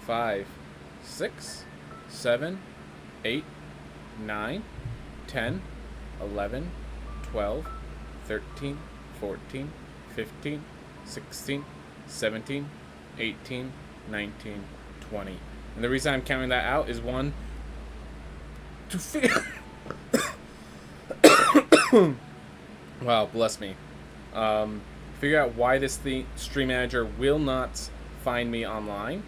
5, 6, 7, 8, 9, 10, 11, 12, 13, 14, 15, 16, 17, 18, 19, 20. And the reason I'm counting that out is one, to figure... Wow, bless me. Figure out why this stream manager will not find me online,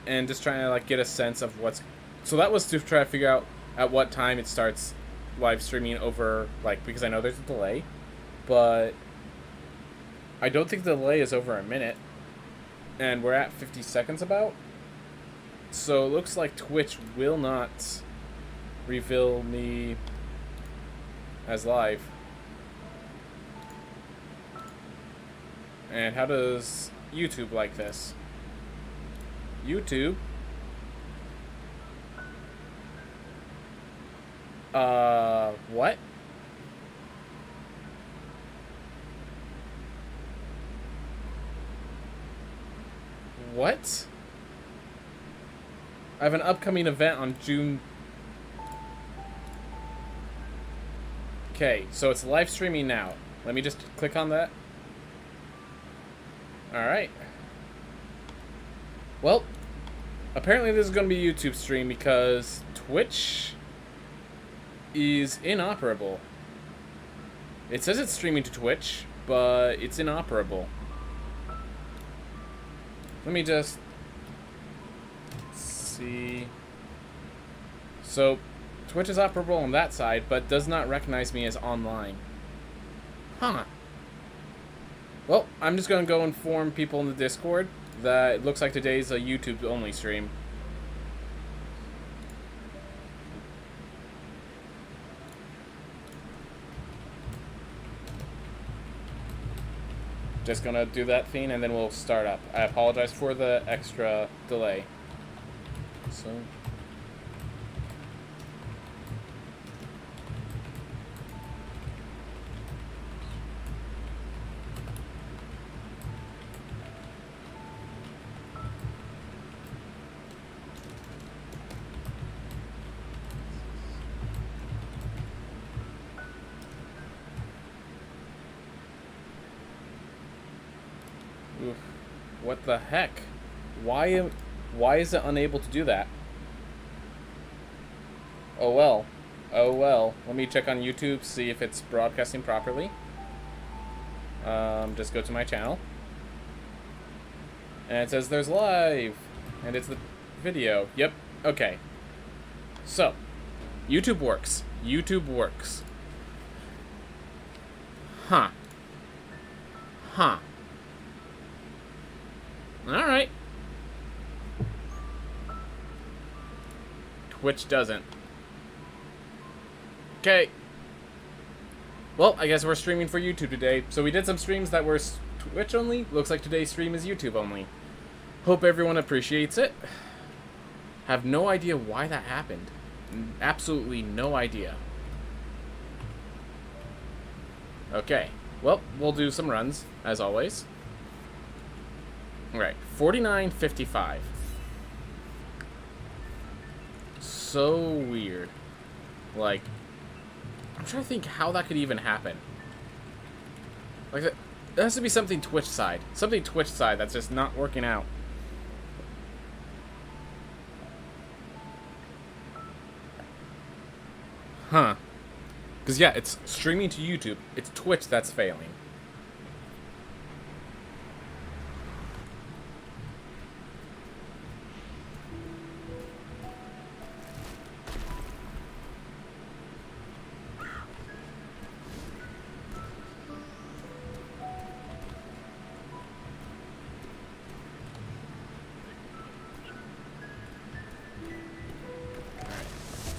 and just trying to like get a sense of what's. So that was to try to figure out at what time it starts live streaming over, like, because I know there's a delay, but I don't think the delay is over a minute, and we're at 50 seconds about. So it looks like Twitch will not reveal me as live. And how does YouTube like this? YouTube? What? What? I have an upcoming event on June... Okay, so it's live streaming now. Let me just click on that. Alright. Well, apparently this is going to be a YouTube stream because Twitch is inoperable. It says it's streaming to Twitch, but it's inoperable. Let me just see. So, Twitch is operable on that side, but does not recognize me as online. Huh. Well, I'm just going to go inform people in the Discord that it looks like today's a YouTube-only stream. Just going to do that thing, and then we'll start up. I apologize for the extra delay. So... Oof. What the heck? Why is it unable to do that? Oh well. Oh well. Let me check on YouTube, see if it's broadcasting properly. Just go to my channel. And it says there's live. And it's the video. Yep. Okay. So, YouTube works. YouTube works. Huh. Huh. Alright. Twitch doesn't. Okay. Well, I guess we're streaming for YouTube today. So we did some streams that were Twitch only. Looks like today's stream is YouTube only. Hope everyone appreciates it. Have no idea why that happened. Absolutely no idea. Okay. Well, we'll do some runs, as always. Alright, 49.55. So weird. Like, I'm trying to think how that could even happen. Like, there has to be something Twitch side. Something Twitch side that's just not working out. Huh. Because, yeah, it's streaming to YouTube. It's Twitch that's failing.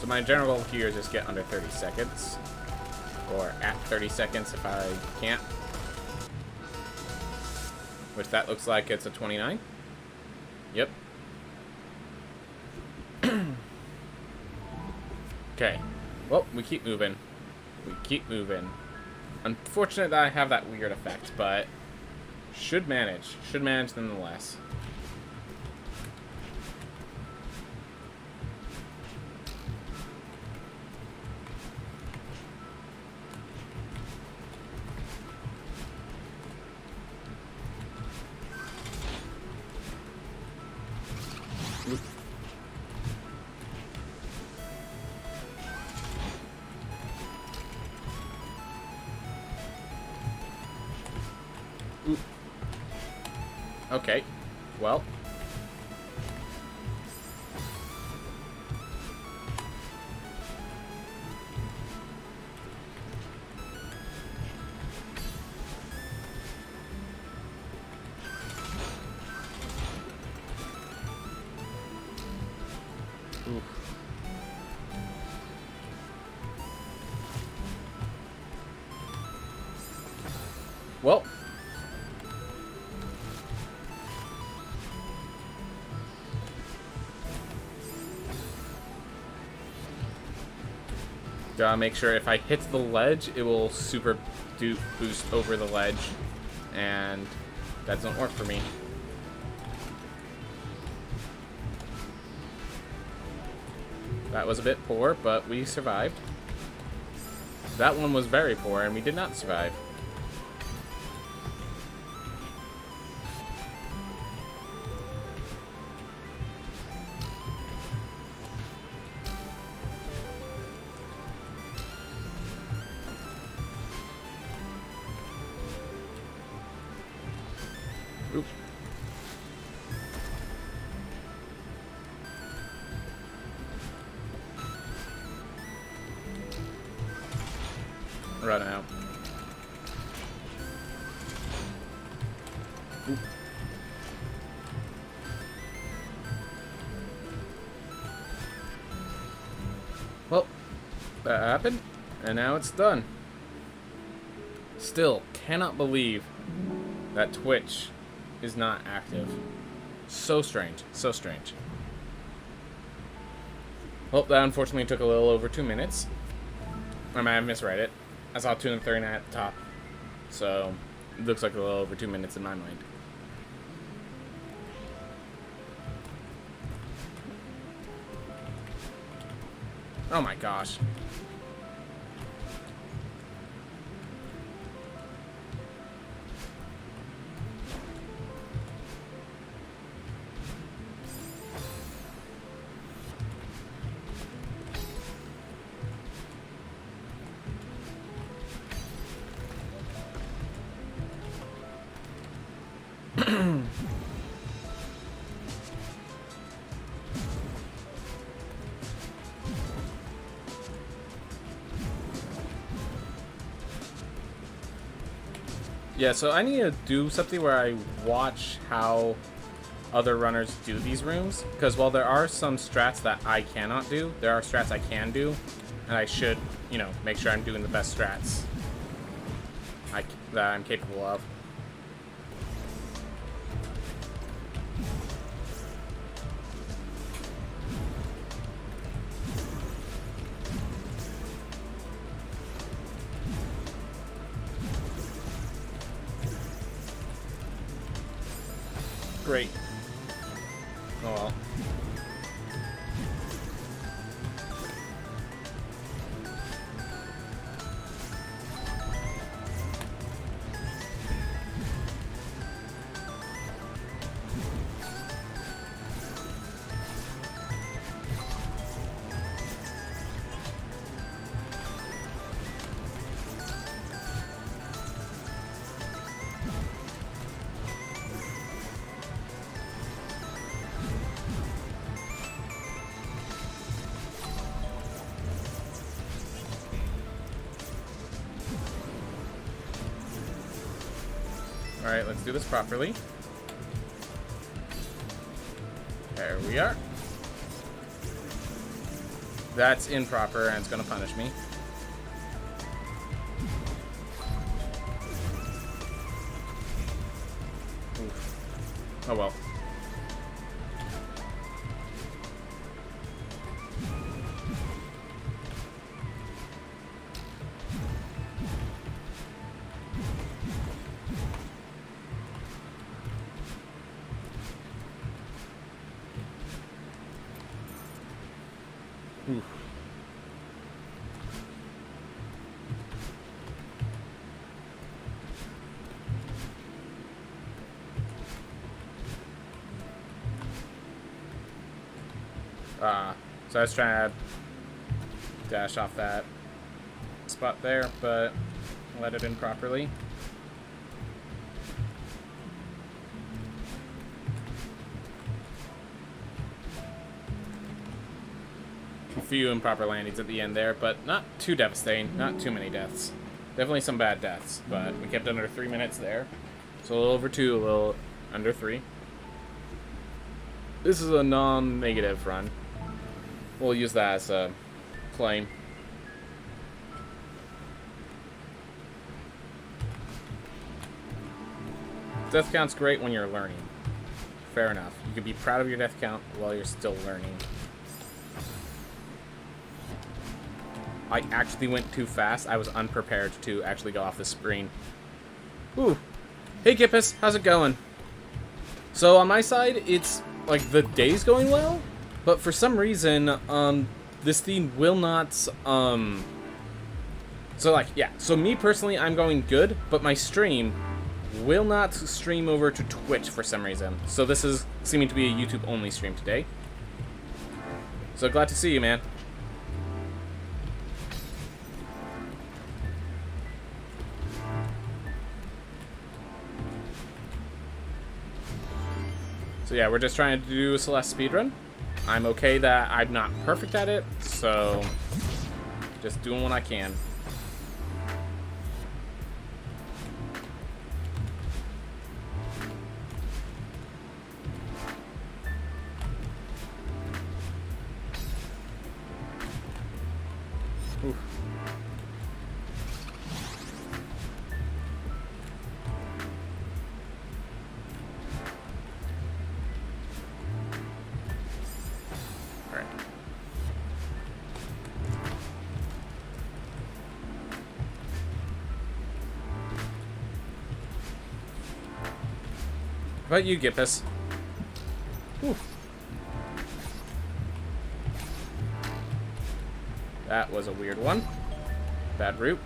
So my general goal here is just get under 30 seconds. Or at 30 seconds if I can't. Which that looks like it's a 29. Yep. Okay. Well, we keep moving. We keep moving. Unfortunate that I have that weird effect, but should manage. Should manage nonetheless. Oop. Oop. Okay. Well. Oof. Well. Gotta make sure if I hit the ledge, it will super boost over the ledge, and that doesn't work for me. That was a bit poor, but we survived. That one was very poor, and we did not survive. Oop. Run out. Oop. Well, that happened, and now it's done. Still cannot believe that Twitch is not active. So strange. So strange. Well, that unfortunately took a little over 2 minutes. I might have misread it. I saw 2 and 39 at the top. So, it looks like a little over 2 minutes in my mind. Oh my gosh. Yeah, so I need to do something where I watch how other runners do these rooms, because while there are some strats that I cannot do, there are strats I can do, and I should, you know, make sure I'm doing the best strats that I'm capable of. Great. Oh well. Alright, let's do this properly. There we are. That's improper, and it's going to punish me. Oof. Oh well. Oof. So I was trying to dash off that spot there, but let it in properly. A few improper landings at the end there, but not too devastating. Not too many deaths. Definitely some bad deaths, but we kept under 3 minutes there. So a little over 2, a little under 3. This is a non-negative run. We'll use that as a claim. Death count's great when you're learning. Fair enough. You can be proud of your death count while you're still learning. I actually went too fast. I was unprepared to actually go off the screen. Ooh. Hey, Gippus. How's it going? So, on my side, it's, like, the day's going well, but for some reason, this theme will not, So, like, yeah. So, me, personally, I'm going good, but my stream will not stream over to Twitch for some reason. So, this is seeming to be a YouTube-only stream today. So, glad to see you, man. So yeah, we're just trying to do a Celeste speedrun. I'm okay that I'm not perfect at it, so just doing what I can. Oof. How about you, Gippus? Whew. That was a weird one. Bad route.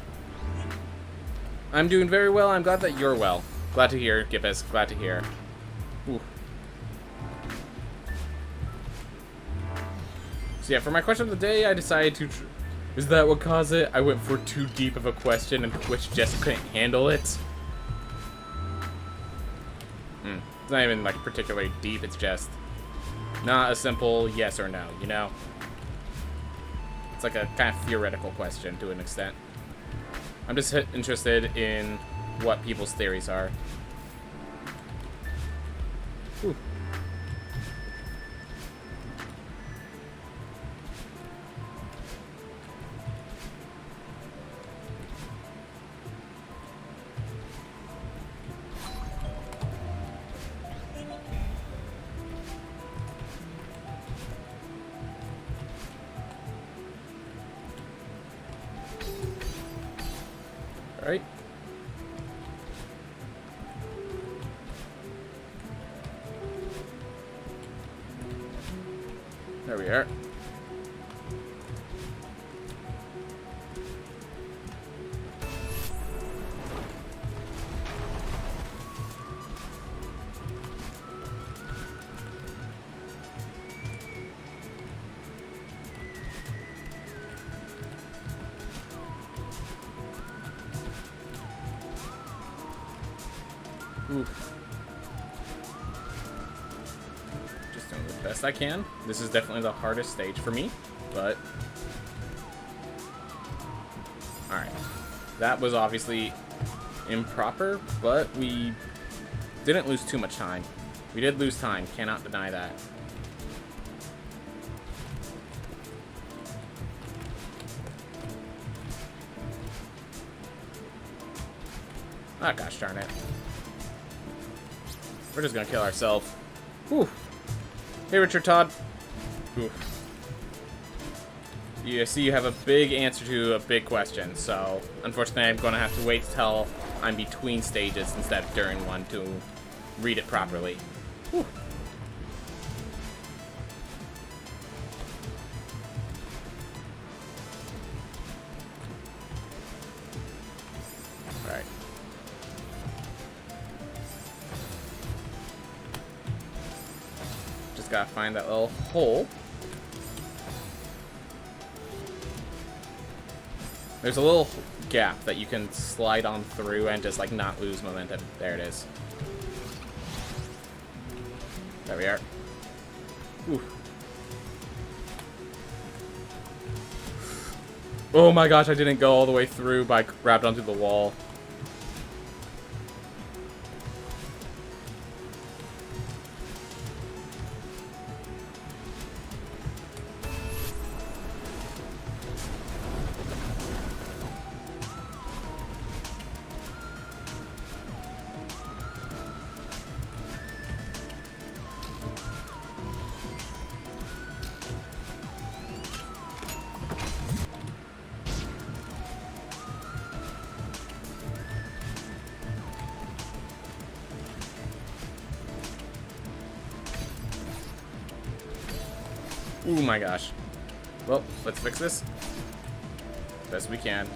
I'm doing very well. I'm glad that you're well. Glad to hear, Gippus. Glad to hear. Whew. So yeah, for my question of the day, I decided to... Is that what caused it? I went for too deep of a question and Twitch just couldn't handle it. It's not even, like, particularly deep, it's just not a simple yes or no, you know? It's like a kind of theoretical question to an extent. I'm just interested in what people's theories are. Whew. Right. There we are. Oof. Just doing the best I can. This is definitely the hardest stage for me, but... Alright. That was obviously improper, but we didn't lose too much time. We did lose time, cannot deny that. Ah, gosh darn it. We're just gonna kill ourselves. Whew. Hey, Richard Todd. Oof. You see, you have a big answer to a big question, so unfortunately I'm gonna have to wait till I'm between stages instead of during one to read it properly. Whew. Alright. Just gotta find that little hole. There's a little gap that you can slide on through and just, like, not lose momentum. There it is. There we are. Ooh. Oh my gosh, I didn't go all the way through, but I grabbed onto the wall. Oh my gosh. Well, let's fix this. Best we can.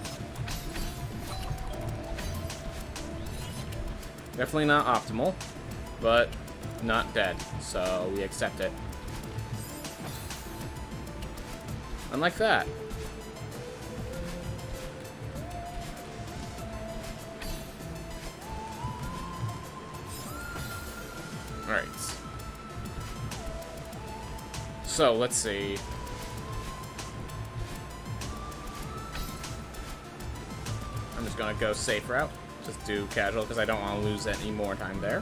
Definitely not optimal, but not dead, so we accept it. Unlike that. Alright. So, let's see. I'm just gonna go safe route. Just do casual, because I don't want to lose any more time there.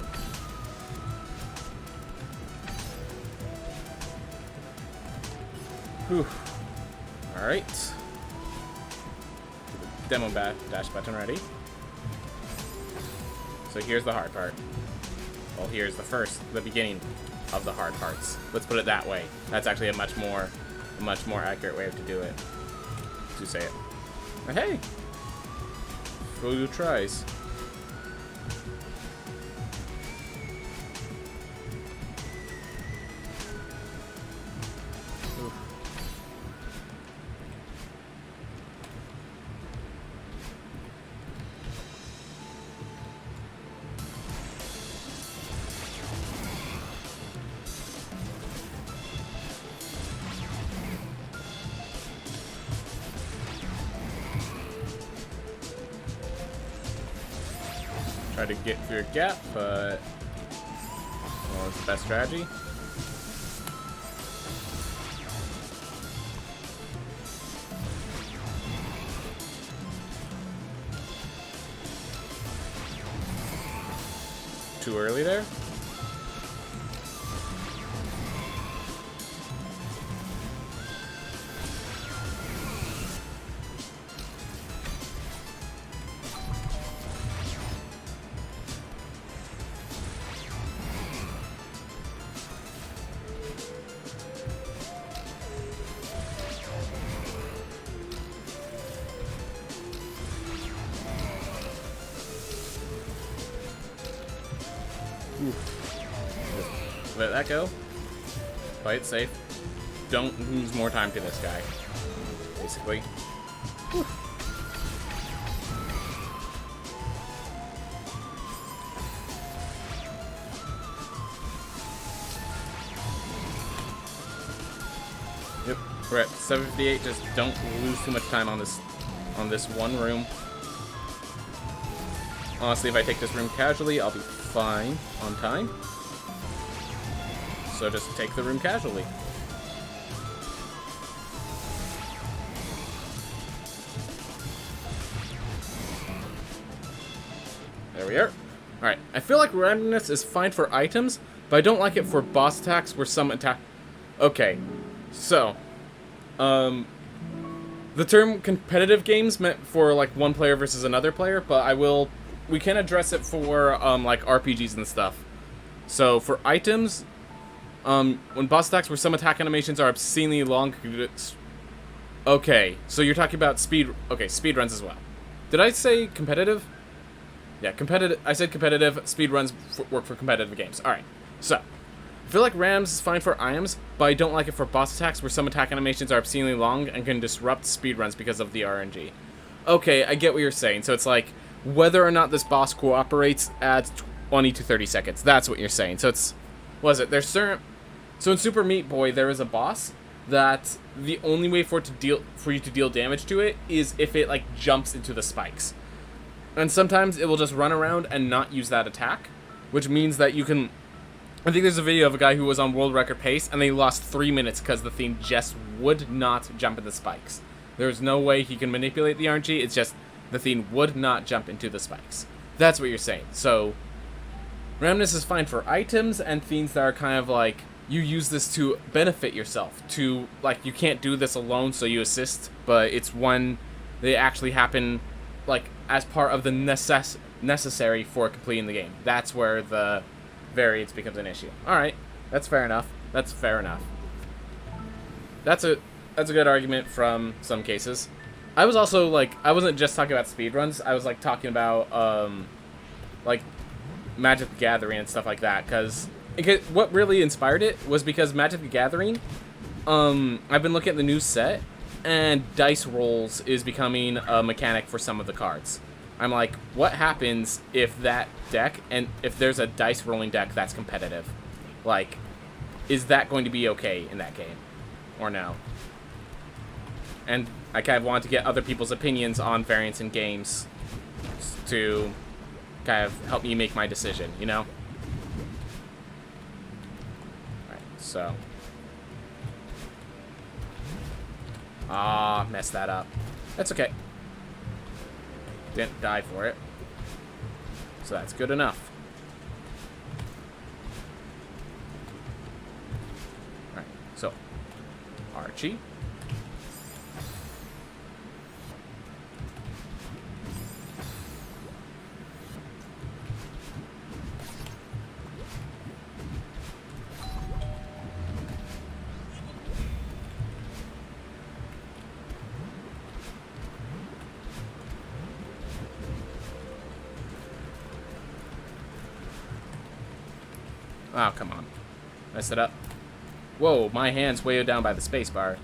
Whew. Alright. Demo dash button ready. So here's the hard part. Well, here's the beginning of the hard parts. Let's put it that way. That's actually a much more accurate way to do it. To say it. But hey, who tries? Oof. Try to get through a gap, but well, it's the best strategy. Too early there. Let that go. Play it safe. Don't lose more time to this guy. Basically. Whew. Yep, we're at 758. Just don't lose too much time on this one room. Honestly, if I take this room casually, I'll be fine on time. So just take the room casually. There we are. Alright, I feel like randomness is fine for items, but I don't like it for boss attacks where some attack... Okay, so... the term competitive games meant for, like, one player versus another player, but we can address it for, like, RPGs and stuff. So, for items... when boss attacks where some attack animations are obscenely long... Okay, so you're talking about speedruns as well. Did I say competitive? Yeah, competitive. I said competitive. Speedruns work for competitive games. Alright, so. I feel like Rams is fine for items, but I don't like it for boss attacks where some attack animations are obscenely long and can disrupt speedruns because of the RNG. Okay, I get what you're saying. So it's like, whether or not this boss cooperates adds 20 to 30 seconds. That's what you're saying. So it's... Was it? There's certain... So in Super Meat Boy, there is a boss that the only way for you to deal damage to it is if it like jumps into the spikes. And sometimes it will just run around and not use that attack, which means that you can... I think there's a video of a guy who was on world record pace and they lost 3 minutes because the thing just would not jump into spikes. There's no way he can manipulate the RNG, it's just the thing would not jump into the spikes. That's what you're saying. So, randomness is fine for items and things that are kind of like, you use this to benefit yourself. To, like, you can't do this alone, so you assist, but it's when they actually happen, like, as part of the necessary for completing the game. That's where the variance becomes an issue. Alright, that's fair enough. That's fair enough. That's a good argument from some cases. I was also, like, I wasn't just talking about speedruns, I was, like, talking about, like, Magic the Gathering and stuff like that, because what really inspired it was because Magic the Gathering, I've been looking at the new set, and dice rolls is becoming a mechanic for some of the cards. I'm like, what happens if that deck, and if there's a dice rolling deck that's competitive? Like, is that going to be okay in that game? Or no? And I kind of want to get other people's opinions on variants in games to kind of help me make my decision, you know? Alright, so. Ah, messed that up. That's okay. Didn't die for it. So that's good enough. Alright, so. Archie. Oh, come on. Messed it up. Whoa, my hand's way down by the space bar.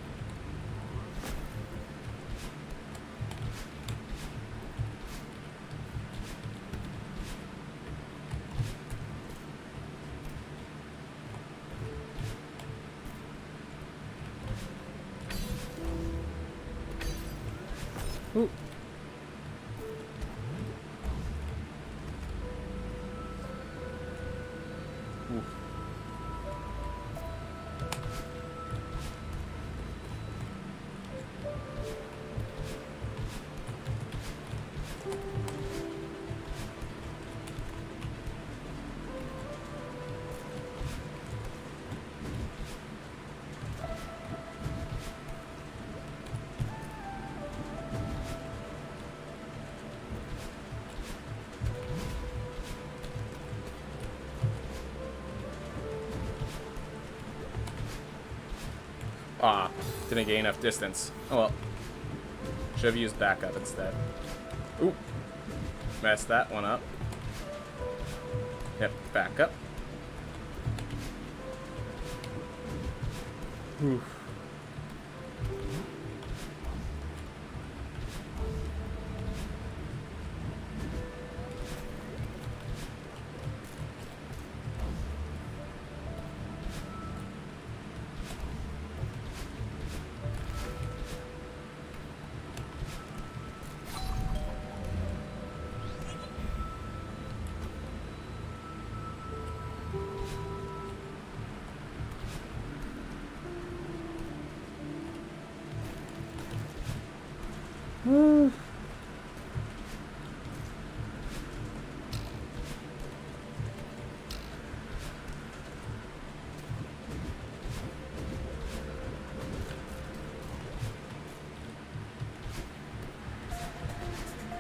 Ooh. Ah, didn't gain enough distance. Oh well. Should have used backup instead. Ooh. Messed that one up. Yep, backup. Ooh.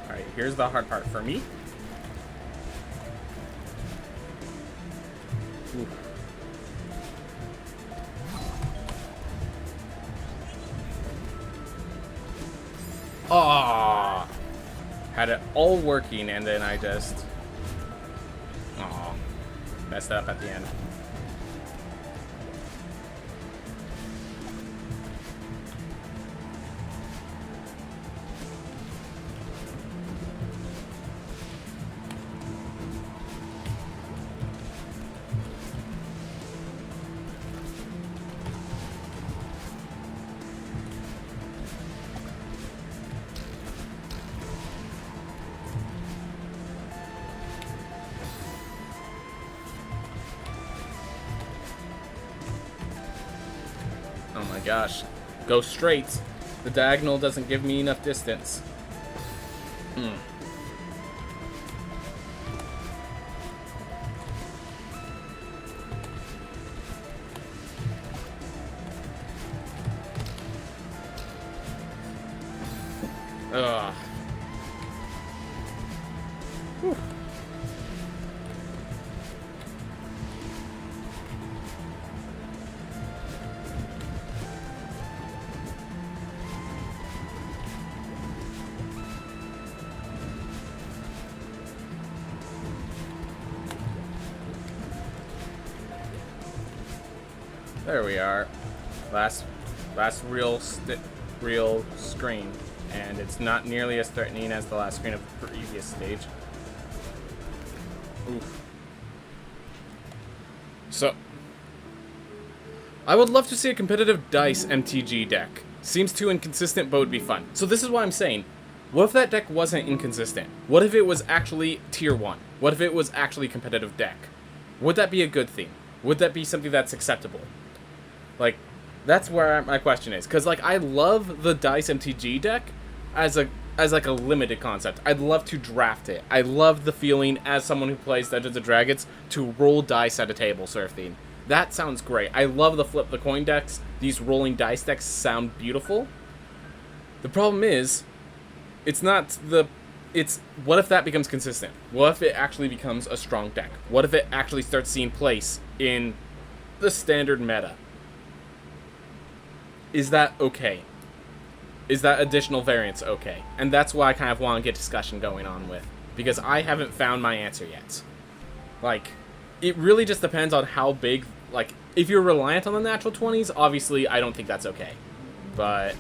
Alright, here's the hard part for me. Ooh. Aww. Had it all working and then I just... Aww. Messed up at the end. Oh my gosh. Go straight. The diagonal doesn't give me enough distance. Hmm. Ugh. Whew. There we are. Last real screen, and it's not nearly as threatening as the last screen of the previous stage. Oof. So, I would love to see a competitive dice MTG deck. Seems too inconsistent, but would be fun. So this is why I'm saying, what if that deck wasn't inconsistent? What if it was actually tier 1? What if it was actually a competitive deck? Would that be a good thing? Would that be something that's acceptable? Like, that's where my question is. Because, like, I love the dice MTG deck as like a limited concept. I'd love to draft it. I love the feeling, as someone who plays Dungeons & Dragons, to roll dice at a table sort of thing. That sounds great. I love the flip the coin decks. These rolling dice decks sound beautiful. The problem is, it's what if that becomes consistent? What if it actually becomes a strong deck? What if it actually starts seeing place in the standard meta? Is that okay? Is that additional variance okay? And that's why I kind of want to get discussion going on with. Because I haven't found my answer yet. Like, it really just depends on how big, like, if you're reliant on the natural 20s, obviously I don't think that's okay. But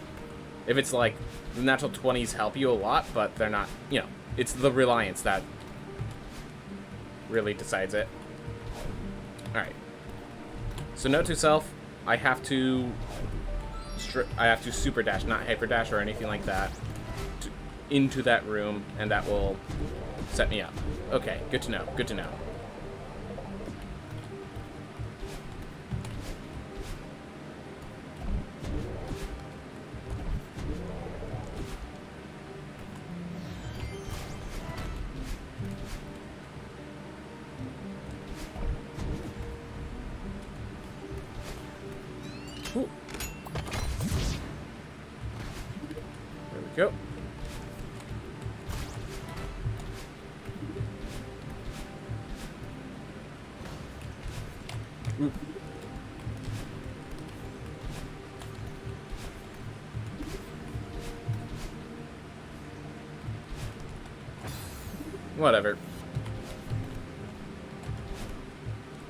if it's like, the natural 20s help you a lot, but they're not, you know, it's the reliance that really decides it. Alright. So note to self, I have to super dash, not hyper dash or anything like that, into that room, and that will set me up. Okay, good to know, good to know. Ooh. There we go. Ooh. Whatever.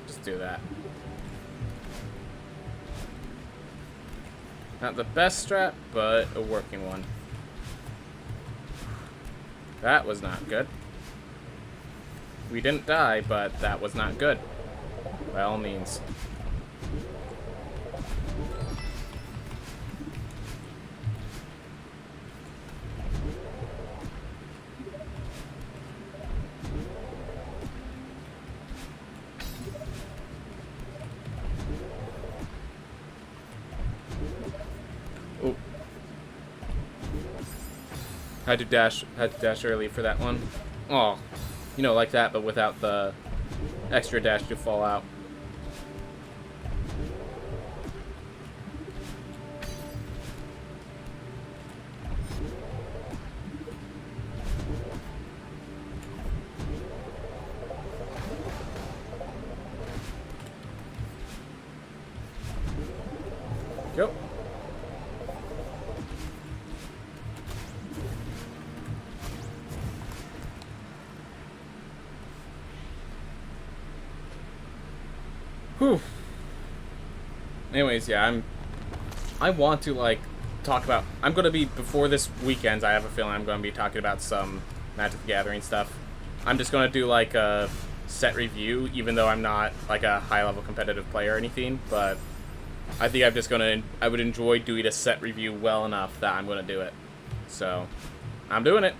Just do that. Not the best strat, but a working one. That was not good. We didn't die, but that was not good. By all means. Oh. Had to dash early for that one. Oh, you know, like that, but without the extra dash to fall out. Go. Whew. Anyways, yeah, I want to, like, talk about, I'm going to be, before this weekend, I have a feeling I'm going to be talking about some Magic the Gathering stuff. I'm just going to do, like, a set review, even though I'm not, like, a high-level competitive player or anything, but I think I would enjoy doing a set review well enough that I'm going to do it. So, I'm doing it.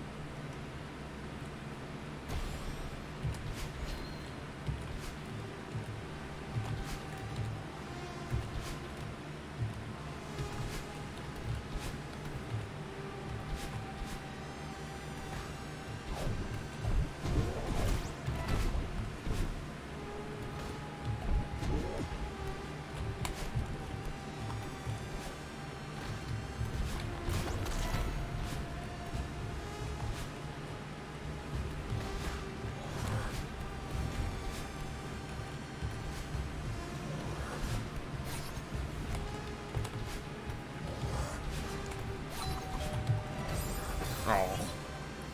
Oh.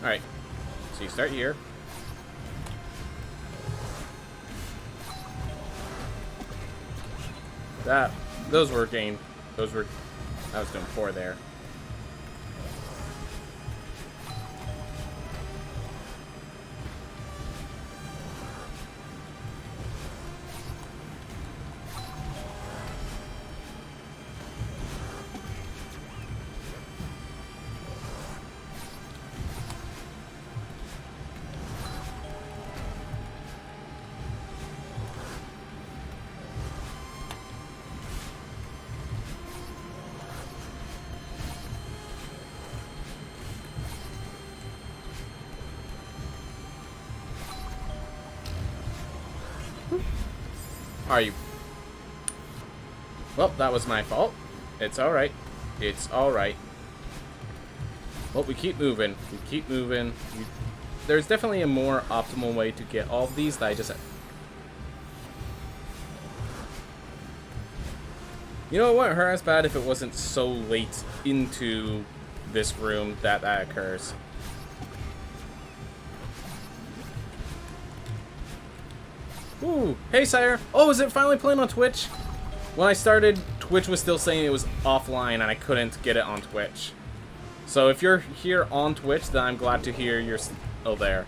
Alright. So you start here. Those were game. I was doing 4 there. Are you? Well, that was my fault. It's alright. It's alright. Well, we keep moving. We keep moving. There's definitely a more optimal way to get all of these that I just... You know, it wouldn't hurt as bad if it wasn't so late into this room that occurs. Ooh, hey Sire. Oh, is it finally playing on Twitch? When I started, Twitch was still saying it was offline and I couldn't get it on Twitch. So if you're here on Twitch, then I'm glad to hear you're still there.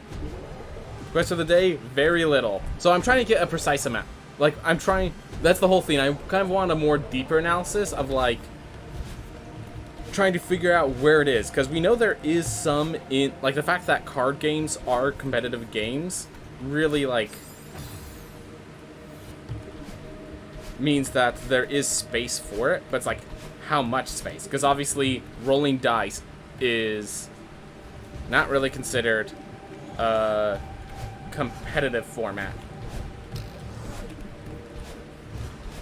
Rest of the day, very little. So I'm trying to get a precise amount. Like, I'm trying... That's the whole thing. I kind of want a more deeper analysis of, like, trying to figure out where it is. Because we know there is some in... Like, the fact that card games are competitive games really, like... means that there is space for it, but it's like, how much space? Because obviously, rolling dice is not really considered a competitive format.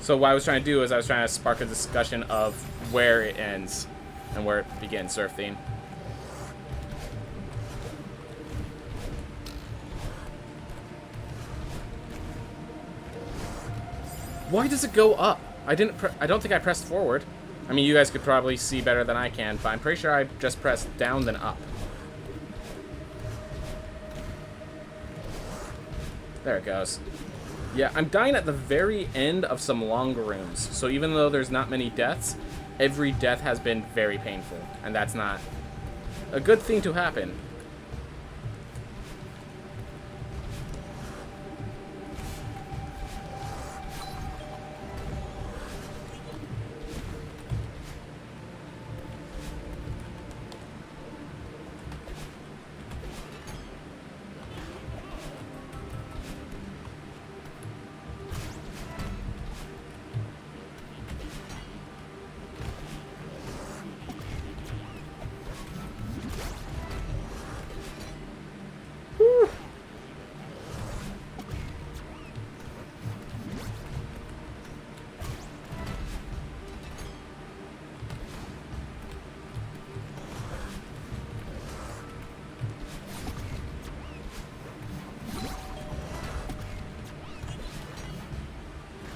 So what I was trying to do is I was trying to spark a discussion of where it ends and where it begins, sort of thing. Why does it go up? I don't think I pressed forward. I mean, you guys could probably see better than I can, but I'm pretty sure I just pressed down then up. There it goes. Yeah, I'm dying at the very end of some long rooms. So even though there's not many deaths, every death has been very painful. And that's not a good thing to happen.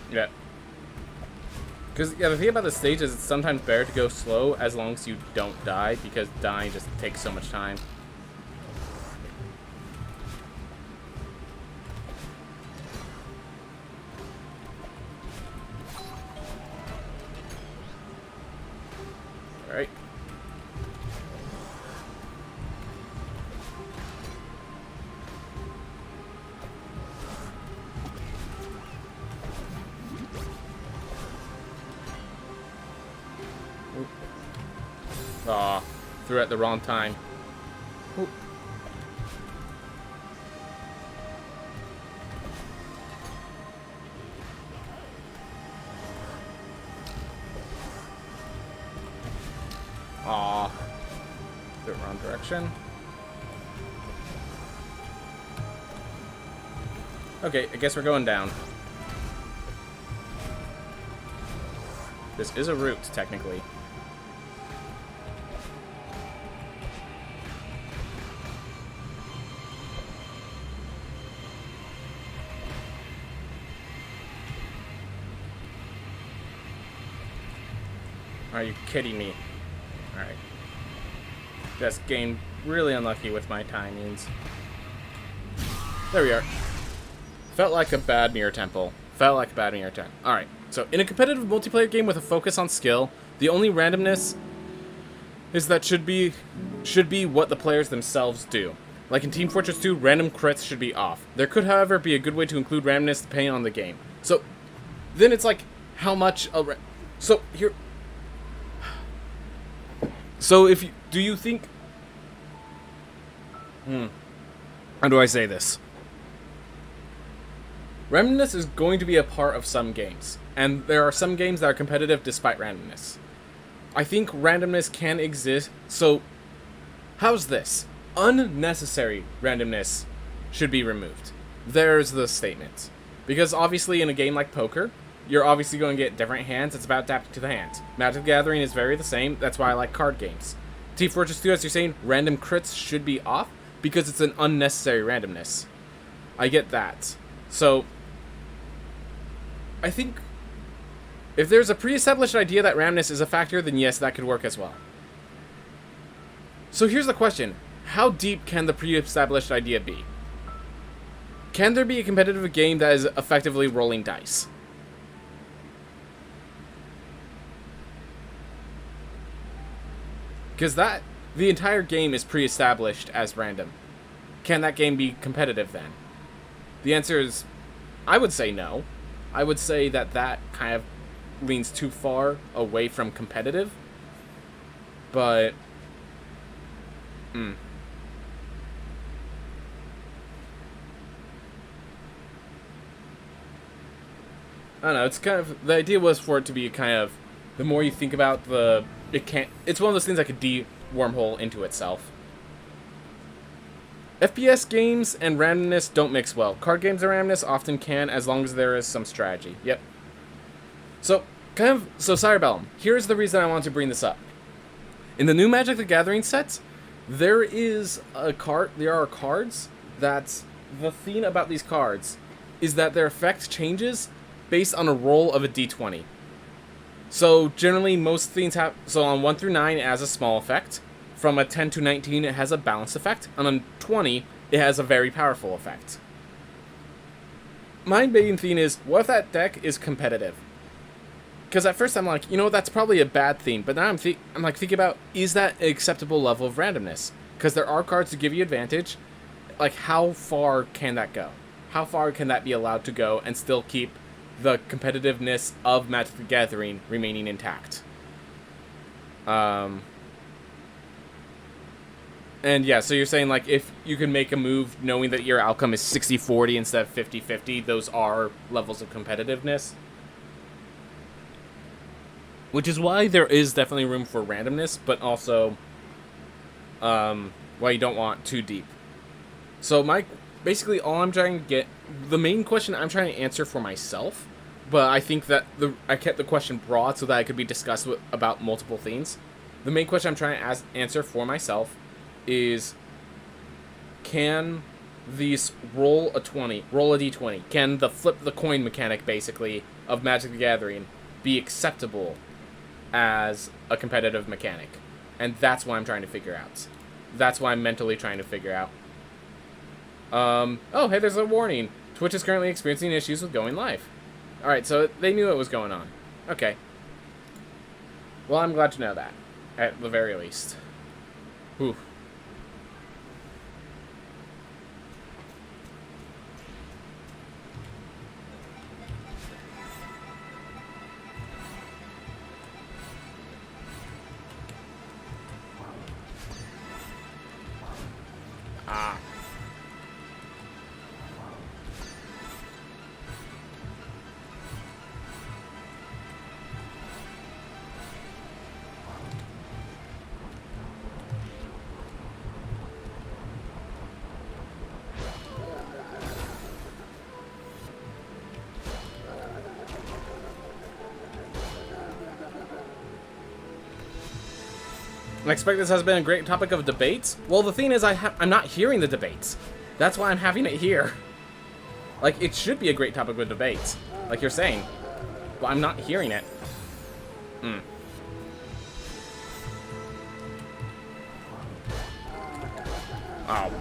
Yeah. Because, yeah, the thing about the stage is it's sometimes better to go slow as long as you don't die, because dying just takes so much time. Alright. Aw, threw at the wrong time. Ooh. Aw, threw it wrong direction. Okay, I guess we're going down. This is a route, technically. Are you kidding me? Alright. Just getting really unlucky with my timings. There we are. Felt like a bad mirror temple. Alright, so in a competitive multiplayer game with a focus on skill, the only randomness is that should be what the players themselves do. Like in Team Fortress 2, random crits should be off. There could, however, be a good way to include randomness depending on the game. So, then it's like, how much... So, here... So, do you think... How do I say this? Randomness is going to be a part of some games. And there are some games that are competitive despite randomness. I think randomness can exist. So, how's this? Unnecessary randomness should be removed. There's the statement. Because obviously in a game like poker, you're obviously going to get different hands. It's about adapting to the hand. Magic the Gathering is very the same. That's why I like card games. Team Fortress 2, as you're saying, random crits should be off because it's an unnecessary randomness. I get that. So, I think if there's a pre-established idea that randomness is a factor, then yes, that could work as well. So here's the question. How deep can the pre-established idea be? Can there be a competitive game that is effectively rolling dice? Because the entire game is pre-established as random. Can that game be competitive then? The answer is, I would say no. I would say that kind of leans too far away from competitive. But, I don't know, it's kind of, the idea was for it to be kind of, the more you think about it's one of those things that could wormhole into itself. FPS games and randomness don't mix well. Card games and randomness often can, as long as there is some strategy. Yep. So, Cyberbellum, here's the reason I want to bring this up. In the new Magic the Gathering sets, there are cards that, the theme about these cards is that their effect changes based on a roll of a d20. So, generally, most themes have... So, on 1 through 9, it has a small effect. From a 10 to 19, it has a balanced effect. And on 20, it has a very powerful effect. My main theme is, what if that deck is competitive? Because at first I'm like, that's probably a bad theme. But now I'm thinking about, is that an acceptable level of randomness? Because there are cards to give you advantage. Like, how far can that go? How far can that be allowed to go and still keep the competitiveness of Magic the Gathering remaining intact? And yeah, so you're saying, like, if you can make a move knowing that your outcome is 60-40 instead of 50-50, those are levels of competitiveness? Which is why there is definitely room for randomness, but also why you don't want too deep. So basically all I'm trying to get, the main question I'm trying to answer for myself, but I think that I kept the question broad so that it could be discussed about multiple themes. The main question I'm trying to answer for myself is, can these roll a d20, can the flip the coin mechanic, basically, of Magic the Gathering be acceptable as a competitive mechanic? And that's what I'm trying to figure out. That's what I'm mentally trying to figure out. Oh, hey, there's a warning. Twitch is currently experiencing issues with going live. Alright, so they knew it was going on. Okay. Well, I'm glad to know that, at the very least. Whew. Ah. I expect this has been a great topic of debates. Well, the thing is, I'm not hearing the debates. That's why I'm having it here. Like, it should be a great topic of debates, like you're saying. But I'm not hearing it. Oh.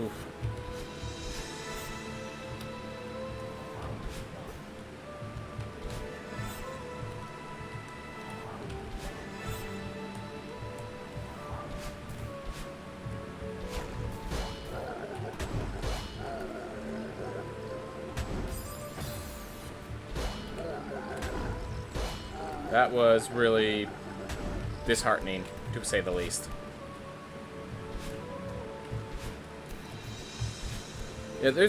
Oof. That was really disheartening, to say the least. Yeah,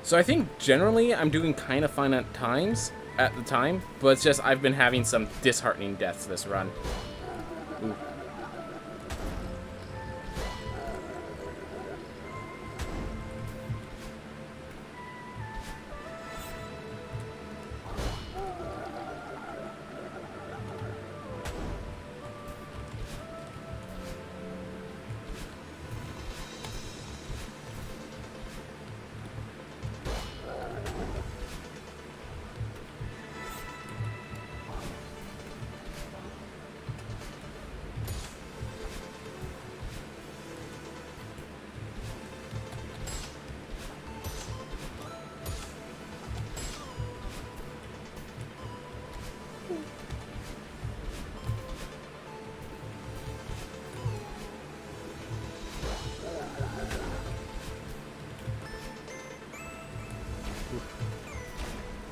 so I think generally I'm doing kind of fine at the time, but it's just I've been having some disheartening deaths this run. Ooh.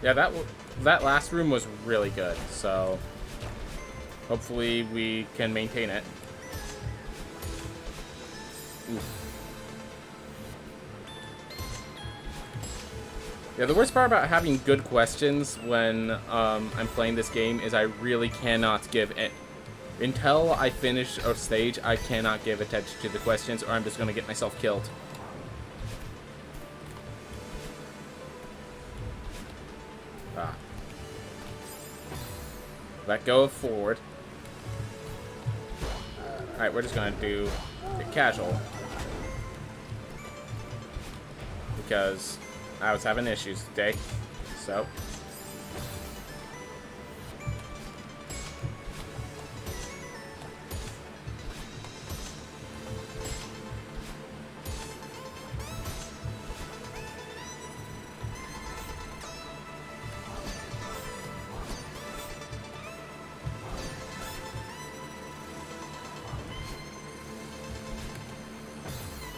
Yeah, that last room was really good, so hopefully we can maintain it. Oof. Yeah, the worst part about having good questions when I'm playing this game is I really cannot give it. Until I finish a stage, I cannot give attention to the questions, or I'm just going to get myself killed. Ah. Let go of forward. Alright, we're just going to do the casual. Because I was having issues today, so...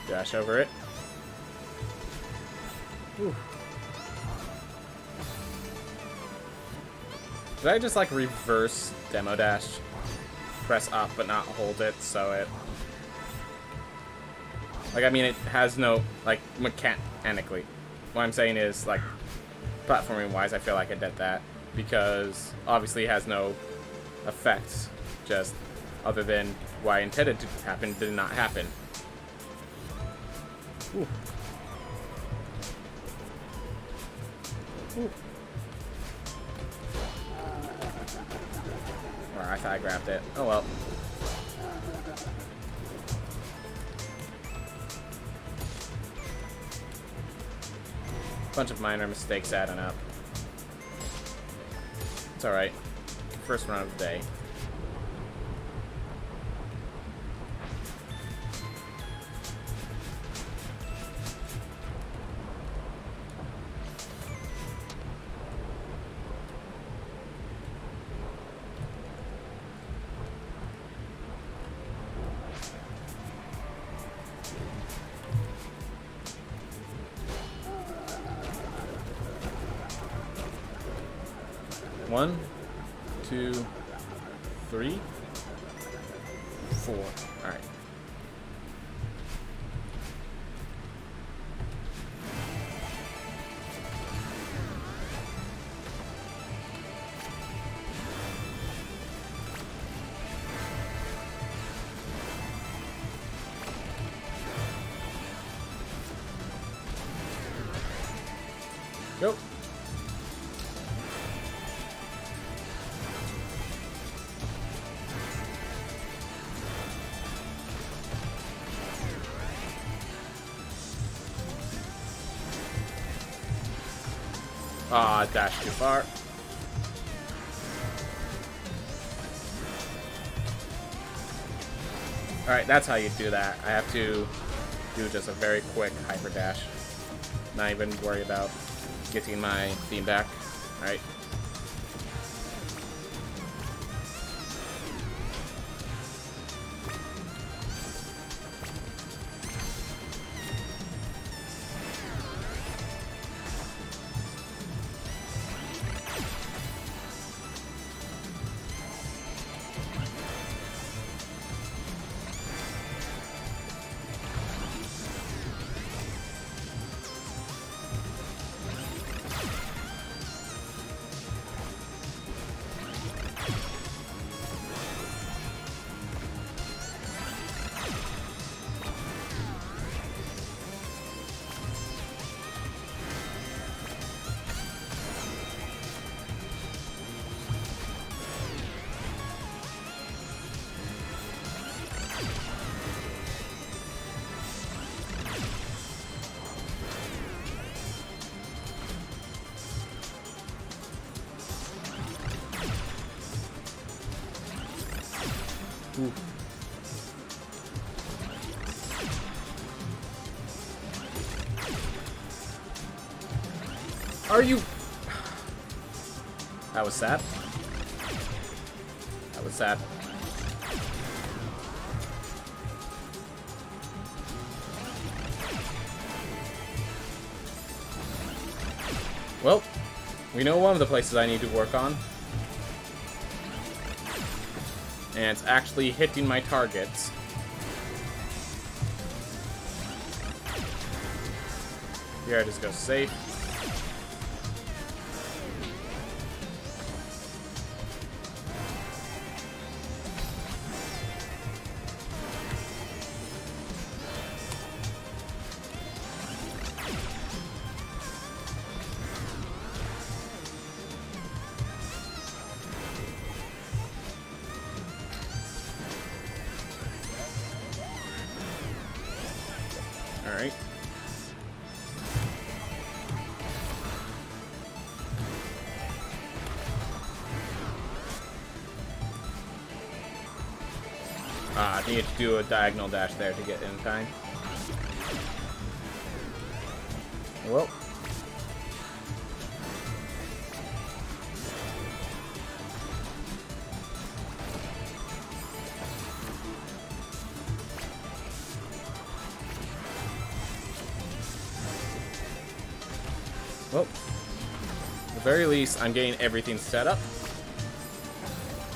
dash over it. Whew. Did I just like reverse demo dash? Press up but not hold it, so it... Like, I mean, it has no, like, mechanically. What I'm saying is, like, platforming wise, I feel like I did that. Because, obviously, it has no effects. Just, other than what I intended to happen did not happen. Ooh. Ooh. Or I thought I grabbed it. Oh well. Bunch of minor mistakes adding up. It's alright. First run of the day. One, two, three, four. All right. Go. Ah, dash too far. Alright, that's how you do that. I have to do just a very quick hyper dash. Not even worry about getting my theme back. Alright. Ooh. Are you... That was sad. That was sad. Well, we know one of the places I need to work on. And it's actually hitting my targets. Here I just go safe. Alright. I need to do a diagonal dash there to get in time. Well. Well, at the very least, I'm getting everything set up.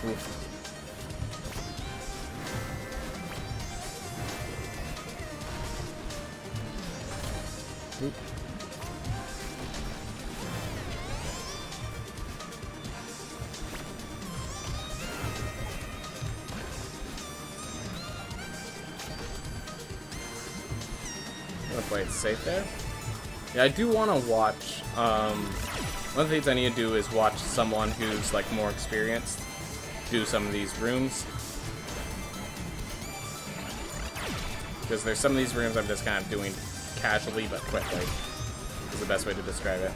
Oof. Oop. I'm gonna play it safe there. Yeah, I do want to watch, one of the things I need to do is watch someone who's, like, more experienced do some of these rooms. Because there's some of these rooms I'm just kind of doing casually but quickly, is the best way to describe it.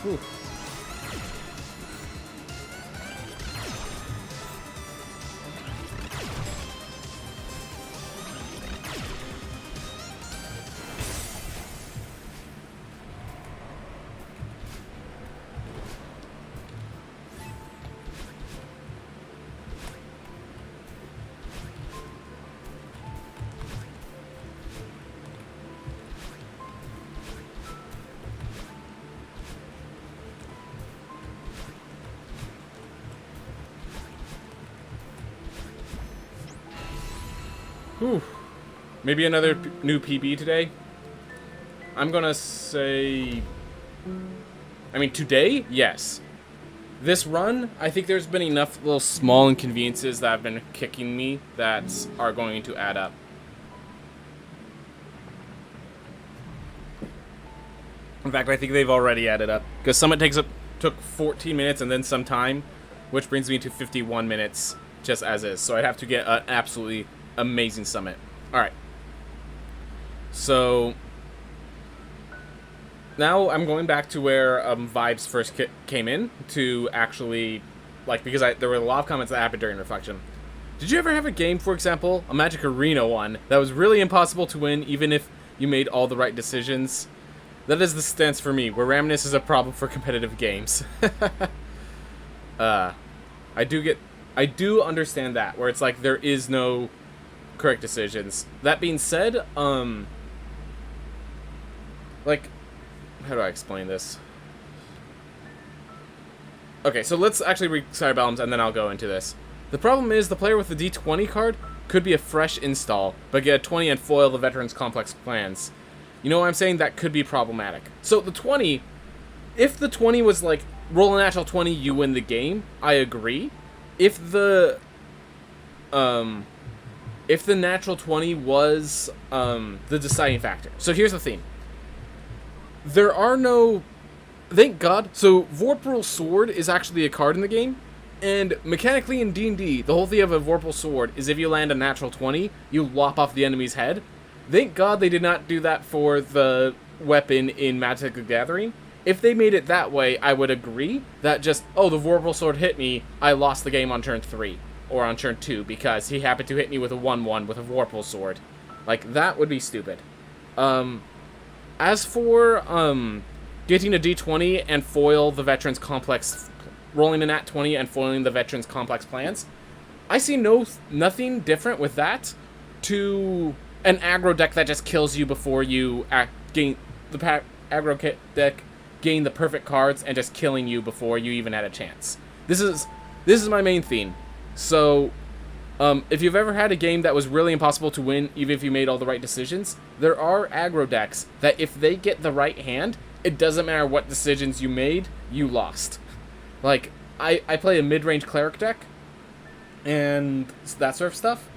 Whew. Whew. Maybe another new PB today. I'm gonna say... I mean, today? Yes. This run, I think there's been enough little small inconveniences that have been kicking me that are going to add up. In fact, I think they've already added up. Because Summit took 14 minutes and then some time, which brings me to 51 minutes just as is. So I'd have to get an absolutely amazing Summit. Alright. So now I'm going back to where Vibes first came in to actually like, because there were a lot of comments that happened during reflection. Did you ever have a game, for example, a Magic Arena one, that was really impossible to win even if you made all the right decisions? That is the stance for me, where randomness is a problem for competitive games. I do understand that, where it's like there is no correct decisions. That being said, like, how do I explain this? Okay, so let's actually read Cyberbombs and then I'll go into this. The problem is the player with the D20 card could be a fresh install, but get a 20 and foil the veteran's complex plans. You know what I'm saying? That could be problematic. So the 20, if the 20 was like, roll a natural 20, you win the game, I agree. If the natural 20 was the deciding factor. So here's the theme. There are no... Thank God. So Vorpal Sword is actually a card in the game. And mechanically in D&D, the whole thing of a Vorpal Sword is if you land a natural 20, you lop off the enemy's head. Thank God they did not do that for the weapon in Magic the Gathering. If they made it that way, I would agree that just, oh, the Vorpal Sword hit me, I lost the game on turn 3. Or on turn 2, because he happened to hit me with a 1/1 with a Vorpal Sword. Like, that would be stupid. As for, getting a D20 and foil the veteran's complex... rolling a nat 20 and foiling the veteran's complex plans, I see nothing different with that to an aggro deck that just kills you before you gain the aggro deck gain the perfect cards and just killing you before you even had a chance. This is my main theme. So if you've ever had a game that was really impossible to win even if you made all the right decisions, there are aggro decks that if they get the right hand, it doesn't matter what decisions you made, you lost. Like, I play a mid-range cleric deck, and that sort of stuff,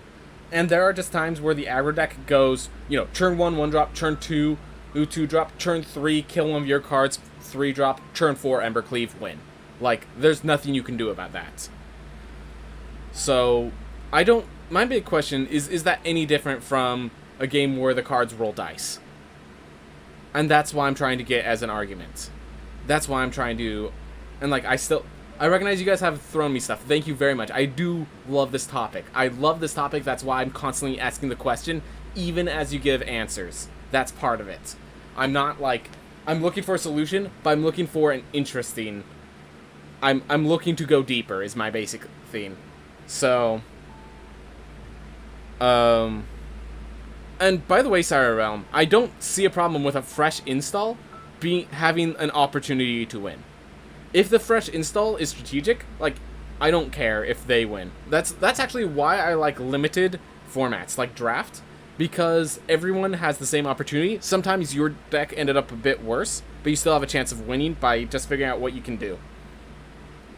and there are just times where the aggro deck goes, you know, turn 1, 1-drop, turn 2, 2-drop, turn 3, kill one of your cards, 3-drop, turn 4, Embercleave, win. Like, there's nothing you can do about that. So, my big question is that any different from a game where the cards roll dice? And that's why I'm trying to get as an argument. That's why I'm trying to... And, like, I recognize you guys have thrown me stuff. Thank you very much. I do love this topic. I love this topic. That's why I'm constantly asking the question, even as you give answers. That's part of it. I'm not, like... I'm looking for a solution, but I'm looking for an interesting... I'm looking to go deeper, is my basic theme. So... And, by the way, Sire Realm, I don't see a problem with a fresh install having an opportunity to win. If the fresh install is strategic, like, I don't care if they win. That's actually why I like limited formats, like Draft, because everyone has the same opportunity. Sometimes your deck ended up a bit worse, but you still have a chance of winning by just figuring out what you can do.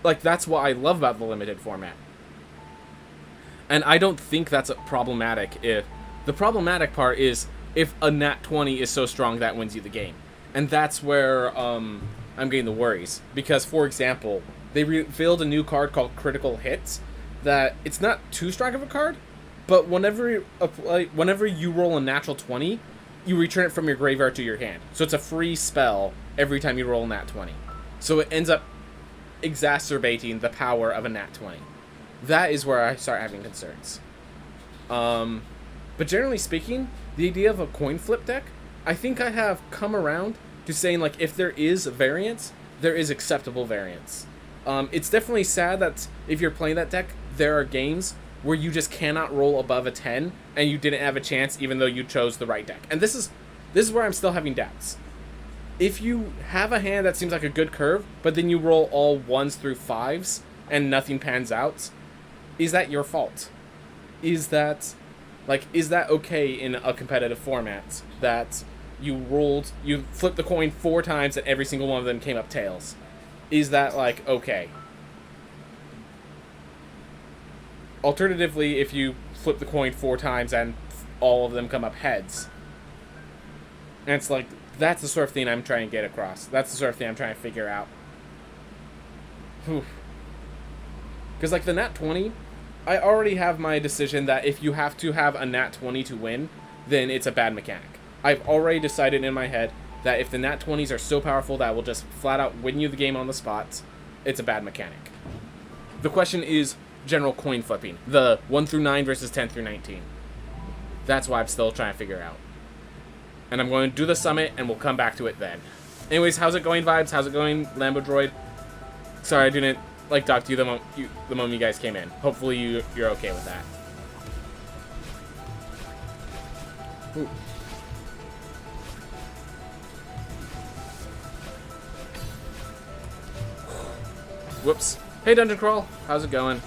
Like, that's what I love about the limited format. And I don't think that's problematic if... The problematic part is if a nat 20 is so strong that wins you the game. And that's where I'm getting the worries. Because, for example, they revealed a new card called Critical Hits that it's not too strong of a card, but whenever you roll a natural 20, you return it from your graveyard to your hand. So it's a free spell every time you roll a nat 20. So it ends up exacerbating the power of a nat 20. That is where I start having concerns. But generally speaking, the idea of a coin flip deck, I think I have come around to saying, like, if there is variance, there is acceptable variance. It's definitely sad that if you're playing that deck, there are games where you just cannot roll above a 10, and you didn't have a chance even though you chose the right deck. And this is where I'm still having doubts. If you have a hand that seems like a good curve, but then you roll all 1s through 5s, and nothing pans out, is that your fault? Is that okay in a competitive format that you flipped the coin 4 times and every single one of them came up tails? Is that, like, okay? Alternatively, if you flip the coin 4 times and all of them come up heads, and it's like, that's the sort of thing I'm trying to get across. That's the sort of thing I'm trying to figure out. Because, like, the nat 20, I already have my decision that if you have to have a nat 20 to win, then it's a bad mechanic. I've already decided in my head that if the nat 20s are so powerful that will just flat out win you the game on the spot, it's a bad mechanic. The question is general coin flipping. The 1 through 9 versus 10 through 19. That's why I'm still trying to figure out. And I'm going to do the summit, and we'll come back to it then. Anyways, how's it going, Vibes? How's it going, Lambo Droid? Sorry, I didn't, like, talk to you the moment you guys came in. Hopefully you're okay with that. Ooh. Whoops. Hey, Dungeon Crawl. How's it going?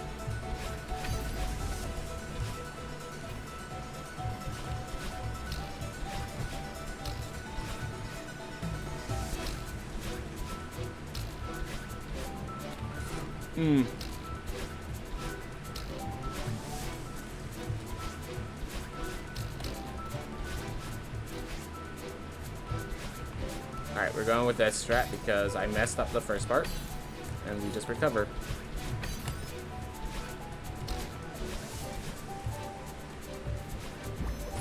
Alright, we're going with that strat because I messed up the first part. And we just recover.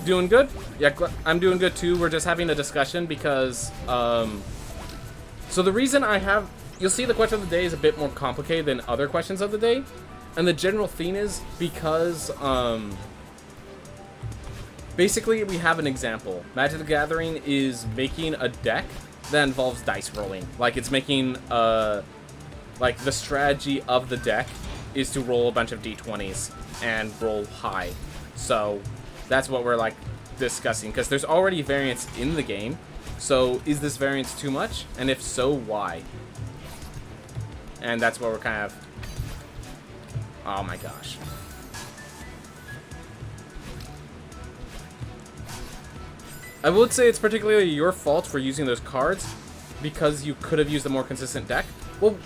Doing good? Yeah, I'm doing good too. We're just having a discussion because, so the reason I have, you'll see the question of the day is a bit more complicated than other questions of the day. And the general theme is because, basically we have an example. Magic the Gathering is making a deck that involves dice rolling. Like, it's making, like, the strategy of the deck is to roll a bunch of d20s and roll high. So that's what we're, like, discussing. Because there's already variance in the game. So is this variance too much? And if so, why? And that's what we're kind of... Oh my gosh. I would say it's particularly your fault for using those cards because you could have used a more consistent deck. Well,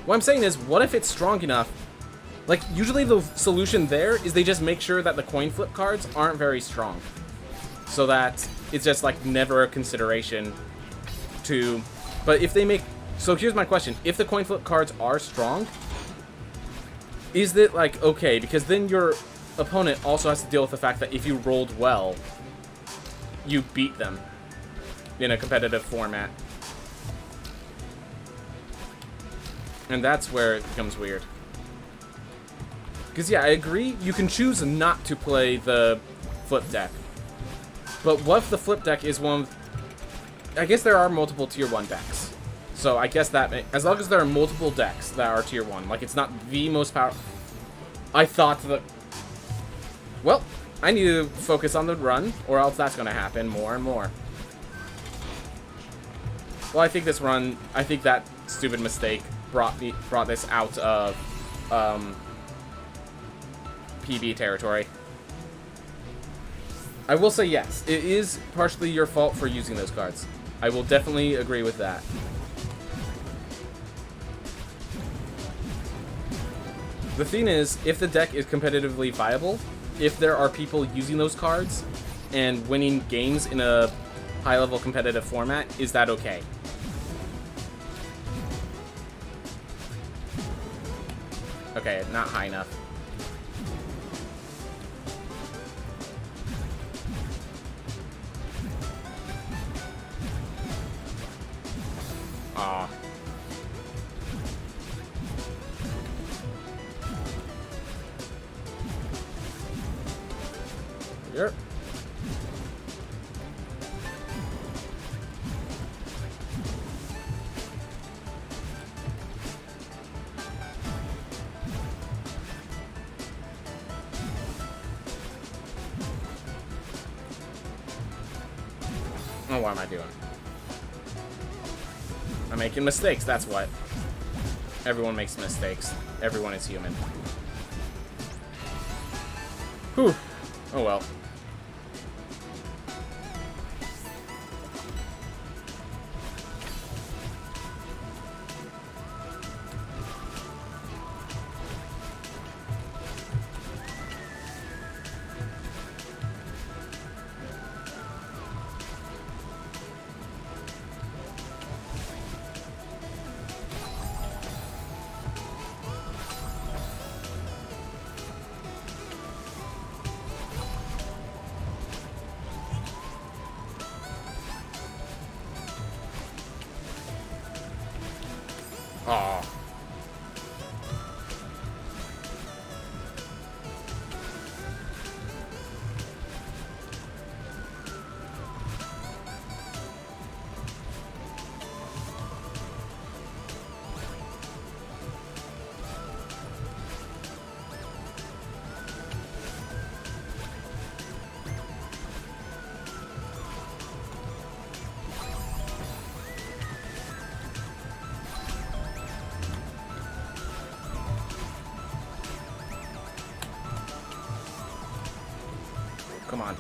what I'm saying is, what if it's strong enough? Like, usually the solution there is they just make sure that the coin flip cards aren't very strong. So that it's just, like, never a consideration to... But if they make... So here's my question. If the coin flip cards are strong, is it, like, okay? Because then your opponent also has to deal with the fact that if you rolled well, you beat them in a competitive format. And that's where it becomes weird. Because, yeah, I agree, you can choose not to play the flip deck. But what if the flip deck is one of... I guess there are multiple tier 1 decks. So I guess that... As long as there are multiple decks that are tier 1. Like, it's not the most powerful... I thought that... Well, I need to focus on the run, or else that's going to happen more and more. Well, I think this run... I think that stupid mistake brought this out of PB territory. I will say yes, it is partially your fault for using those cards. I will definitely agree with that. The thing is, if the deck is competitively viable, if there are people using those cards and winning games in a high-level competitive format, is that okay? Okay, not high enough. Aw. Yep. Oh, what am I doing? I'm making mistakes, that's what. Everyone makes mistakes. Everyone is human. Whew. Oh well. Aw. come on.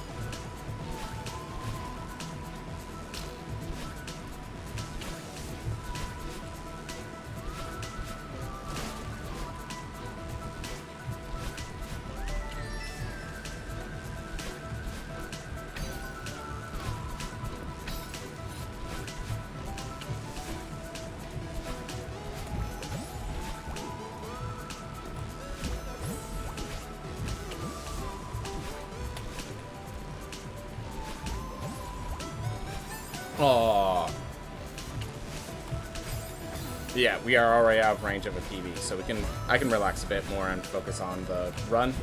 Oh. Yeah, we are already out of range of a PB, so I can relax a bit more and focus on the run.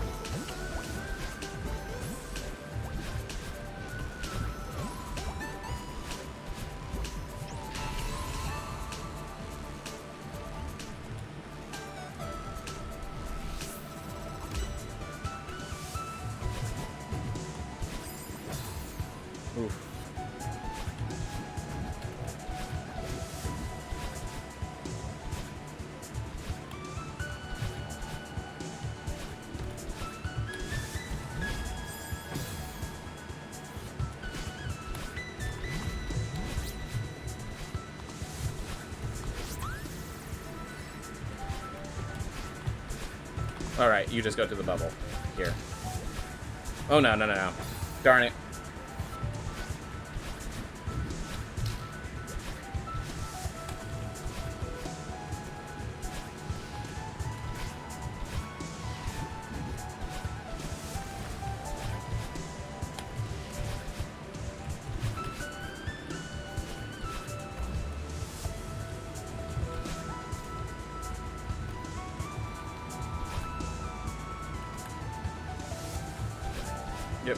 Oof. Alright, you just go to the bubble. Here. Oh, no, no, no, no. Darn it. Yep.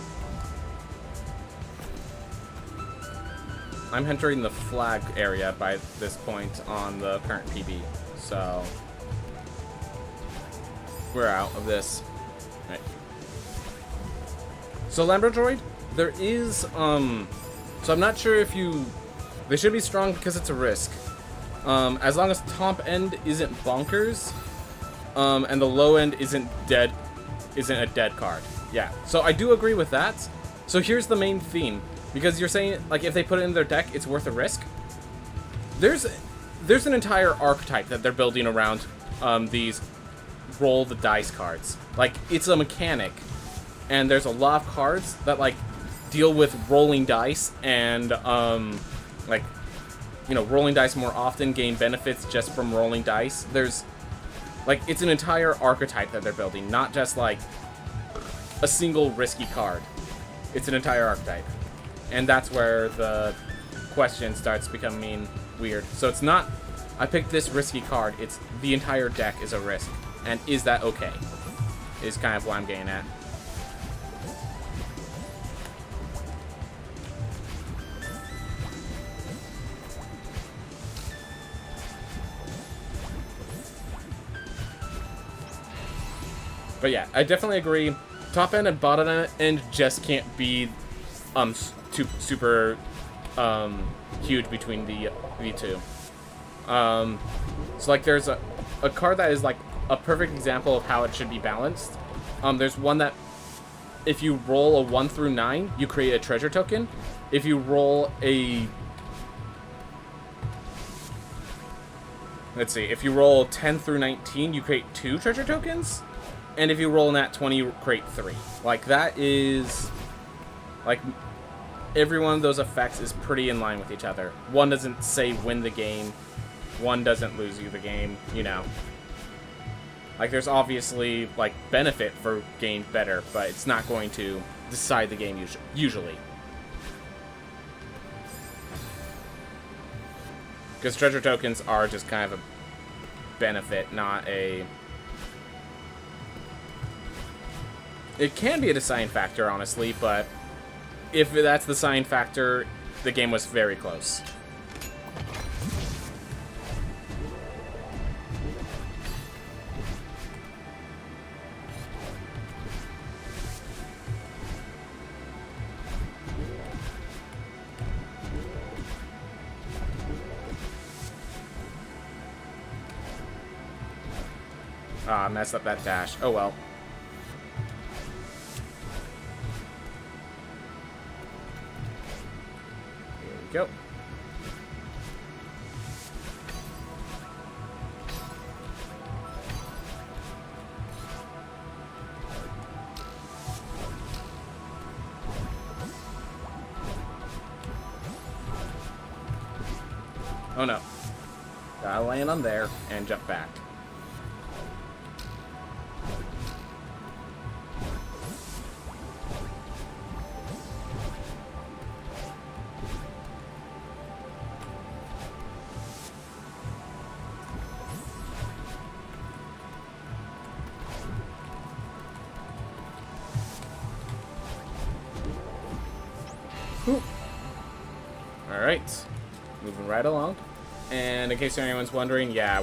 I'm entering the flag area by this point on the current PB, so we're out of this. Right. So Lambrodroid, there is so I'm not sure if they should be strong because it's a risk. As long as top end isn't bonkers, and the low end isn't a dead card. Yeah, so I do agree with that. So here's the main theme. Because you're saying, like, if they put it in their deck, it's worth a risk. There's an entire archetype that they're building around these roll the dice cards. Like, it's a mechanic. And there's a lot of cards that, like, deal with rolling dice and, like, you know, rolling dice more often, gain benefits just from rolling dice. There's, like, it's an entire archetype that they're building, not just, like, a single risky card. It's an entire archetype. And that's where the question starts becoming weird. So it's not, I picked this risky card, it's the entire deck is a risk. And is that okay? Is kind of what I'm getting at. But yeah, I definitely agree. Top end and bottom end just can't be super huge between the two. So like there's a card that is like a perfect example of how it should be balanced. There's one that if you roll a 1 through 9, you create a treasure token. If you roll a if you roll 10 through 19, you create 2 treasure tokens. And if you roll nat 20, you create 3. Like, that is... Like, every one of those effects is pretty in line with each other. One doesn't say win the game. One doesn't lose you the game, you know. Like, there's obviously, like, benefit for getting better, but it's not going to decide the game usually. Because treasure tokens are just kind of a benefit, not a... It can be a deciding factor, honestly, but if that's the deciding factor, the game was very close. Ah, messed up that dash. Oh well. we go. Oh no. Gotta land on there and jump back. Alright. Moving right along. And in case anyone's wondering, yeah,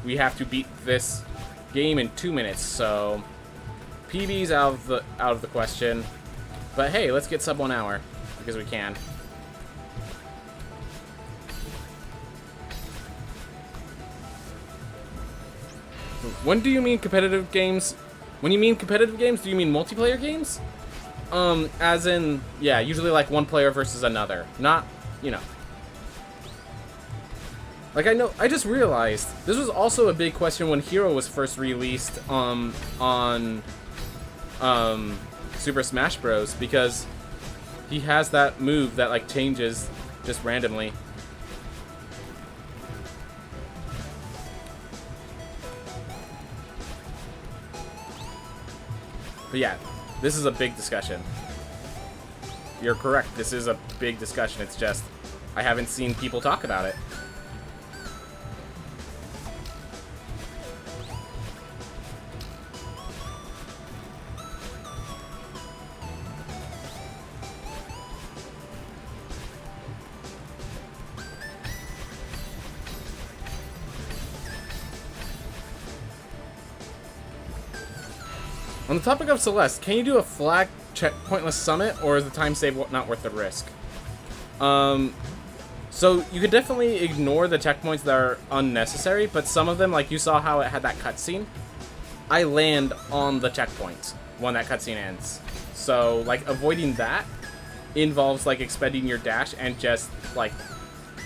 we have to beat this game in 2 minutes, so PB's out of the question. But hey, let's get sub 1 hour because we can. When do you mean competitive games? When you mean competitive games, do you mean multiplayer games? As in, yeah, usually like one player versus another, not, you know. Like, I just realized, this was also a big question when Hero was first released, on Super Smash Bros. Because he has that move that, like, changes just randomly. But yeah, this is a big discussion. You're correct, this is a big discussion, it's just, I haven't seen people talk about it. On the topic of Celeste, can you do a flag check pointless summit, or is the time save not worth the risk? So you could definitely ignore the checkpoints that are unnecessary, but some of them, like you saw how it had that cutscene, I land on the checkpoint when that cutscene ends. So, like, avoiding that involves, like, expending your dash and just, like,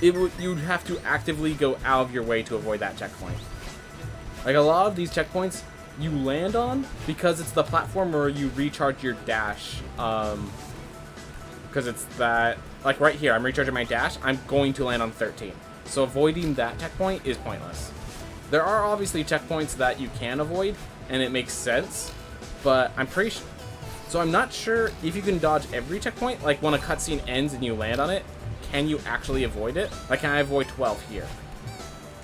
you'd have to actively go out of your way to avoid that checkpoint. Like, a lot of these checkpoints you land on because it's the platform where you recharge your dash, because it's that, like right here, I'm recharging my dash, I'm going to land on 13. So avoiding that checkpoint is pointless. There are obviously checkpoints that you can avoid, and it makes sense, but I'm pretty sure, so I'm not sure if you can dodge every checkpoint, like when a cutscene ends and you land on it, can you actually avoid it? Like, can I avoid 12 here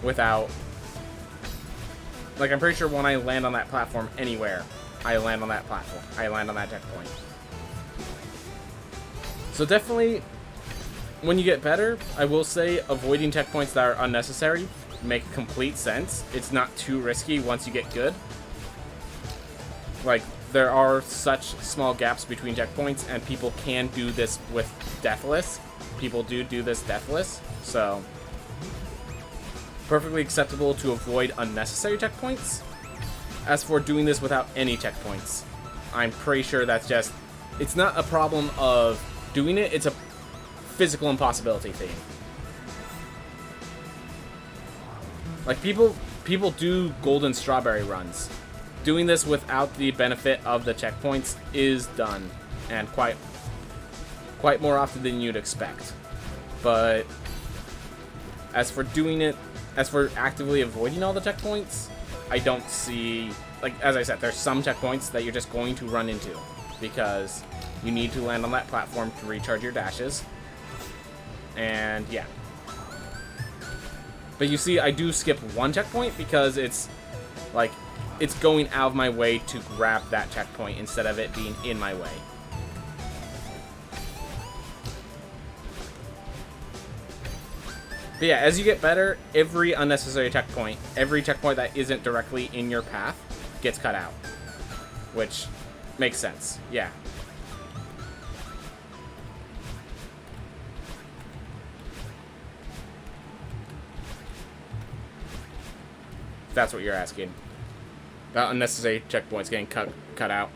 without, like, I'm pretty sure when I land on that platform anywhere, I land on that platform. I land on that checkpoint. So definitely, when you get better, I will say avoiding checkpoints that are unnecessary make complete sense. It's not too risky once you get good. Like, there are such small gaps between checkpoints, and people can do this with deathless. People do this deathless, so perfectly acceptable to avoid unnecessary checkpoints. As for doing this without any checkpoints, I'm pretty sure that's just, it's not a problem of doing it, it's a physical impossibility thing. Like, people do golden strawberry runs. Doing this without the benefit of the checkpoints is done, and quite more often than you'd expect. But as for doing it, as for actively avoiding all the checkpoints, I don't see, like, as I said, there's some checkpoints that you're just going to run into because you need to land on that platform to recharge your dashes. And yeah. But you see, I do skip one checkpoint because it's, like, it's going out of my way to grab that checkpoint instead of it being in my way. But yeah, as you get better, every unnecessary checkpoint, every checkpoint that isn't directly in your path gets cut out. Which makes sense, yeah. If that's what you're asking. About unnecessary checkpoints getting cut out.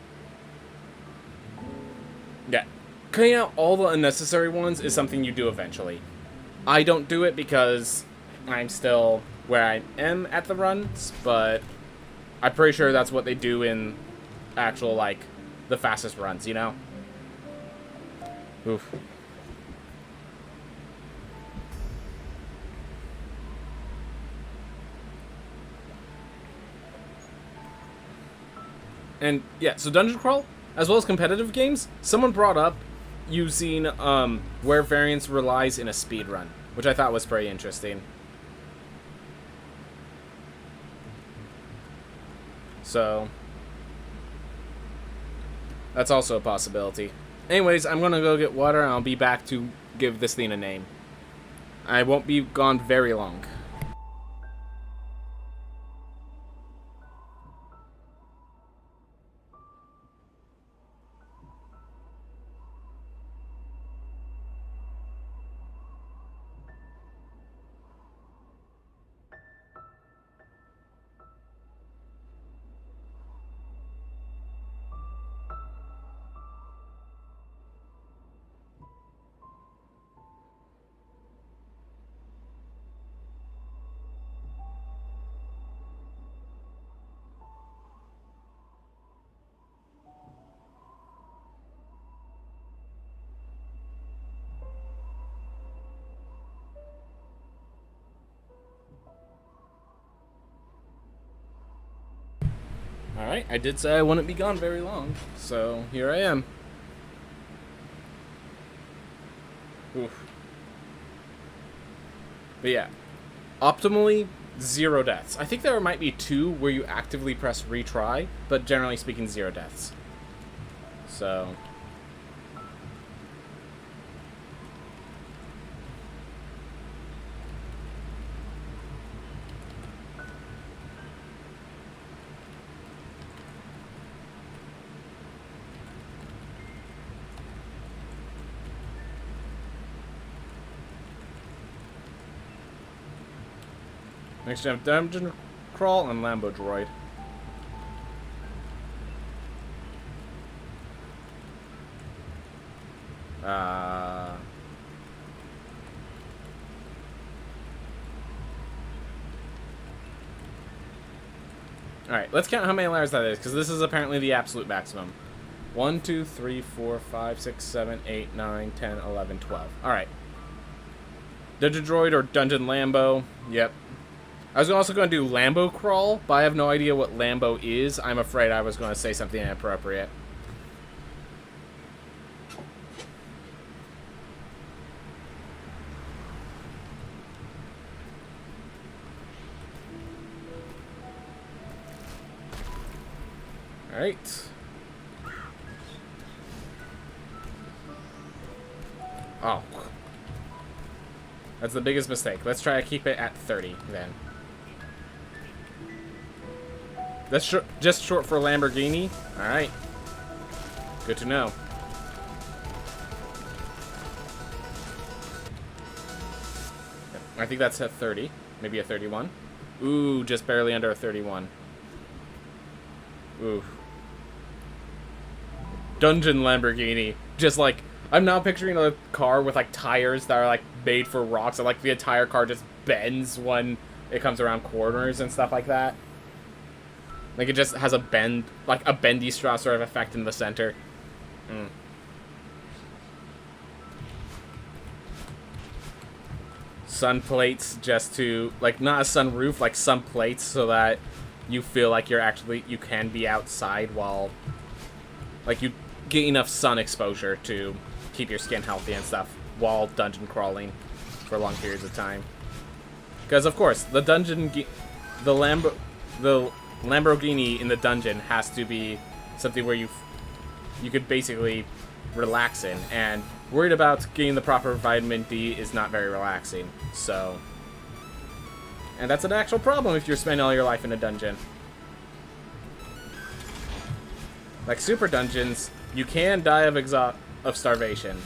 Yeah. cutting out all the unnecessary ones is something you do eventually. I don't do it because I'm still where I am at the runs, but I'm pretty sure that's what they do in actual, like, the fastest runs, you know? Oof. And, yeah, so Dungeon Crawl, as well as competitive games, someone brought up using where variance relies in a speedrun, which I thought was pretty interesting. So, that's also a possibility. Anyways, I'm gonna go get water, and I'll be back to give this thing a name. I won't be gone very long. Alright, I did say I wouldn't be gone very long, so here I am. Oof. But yeah, optimally, 0 deaths. I think there might be 2 where you actively press retry, but generally speaking, 0 deaths. So... next time, Dungeon Crawl and Lambo Droid. Alright, let's count how many layers that is, because this is apparently the absolute maximum. 1, 2, 3, 4, 5, 6, 7, 8, 9, 10, 11, 12. Alright. Dungeon Droid or Dungeon Lambo. Yep. I was also going to do Lambo Crawl, but I have no idea what Lambo is. I'm afraid I was going to say something inappropriate. Alright. Oh. That's the biggest mistake. Let's try to keep it at 30, then. That's just short for Lamborghini. Alright. Good to know. I think that's a 30. Maybe a 31. Ooh, just barely under a 31. Ooh. Dungeon Lamborghini. Just like, I'm now picturing a car with like tires that are like made for rocks, and like the entire car just bends when it comes around corners and stuff like that. Like it just has a bend, like a bendy straw sort of effect in the center. Sun plates just to, like, not a sunroof, like sun plates so that you feel like you can be outside while, like, you get enough sun exposure to keep your skin healthy and stuff while dungeon crawling for long periods of time. Because, of course, the Lamborghini in the dungeon has to be something where you could basically relax in, and worried about getting the proper vitamin D is not very relaxing, so... And that's an actual problem if you're spending all your life in a dungeon. Like super dungeons, you can die of starvation.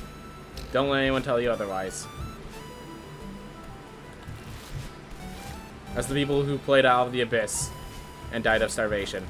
Don't let anyone tell you otherwise. That's the people who played Out of the Abyss and died of starvation.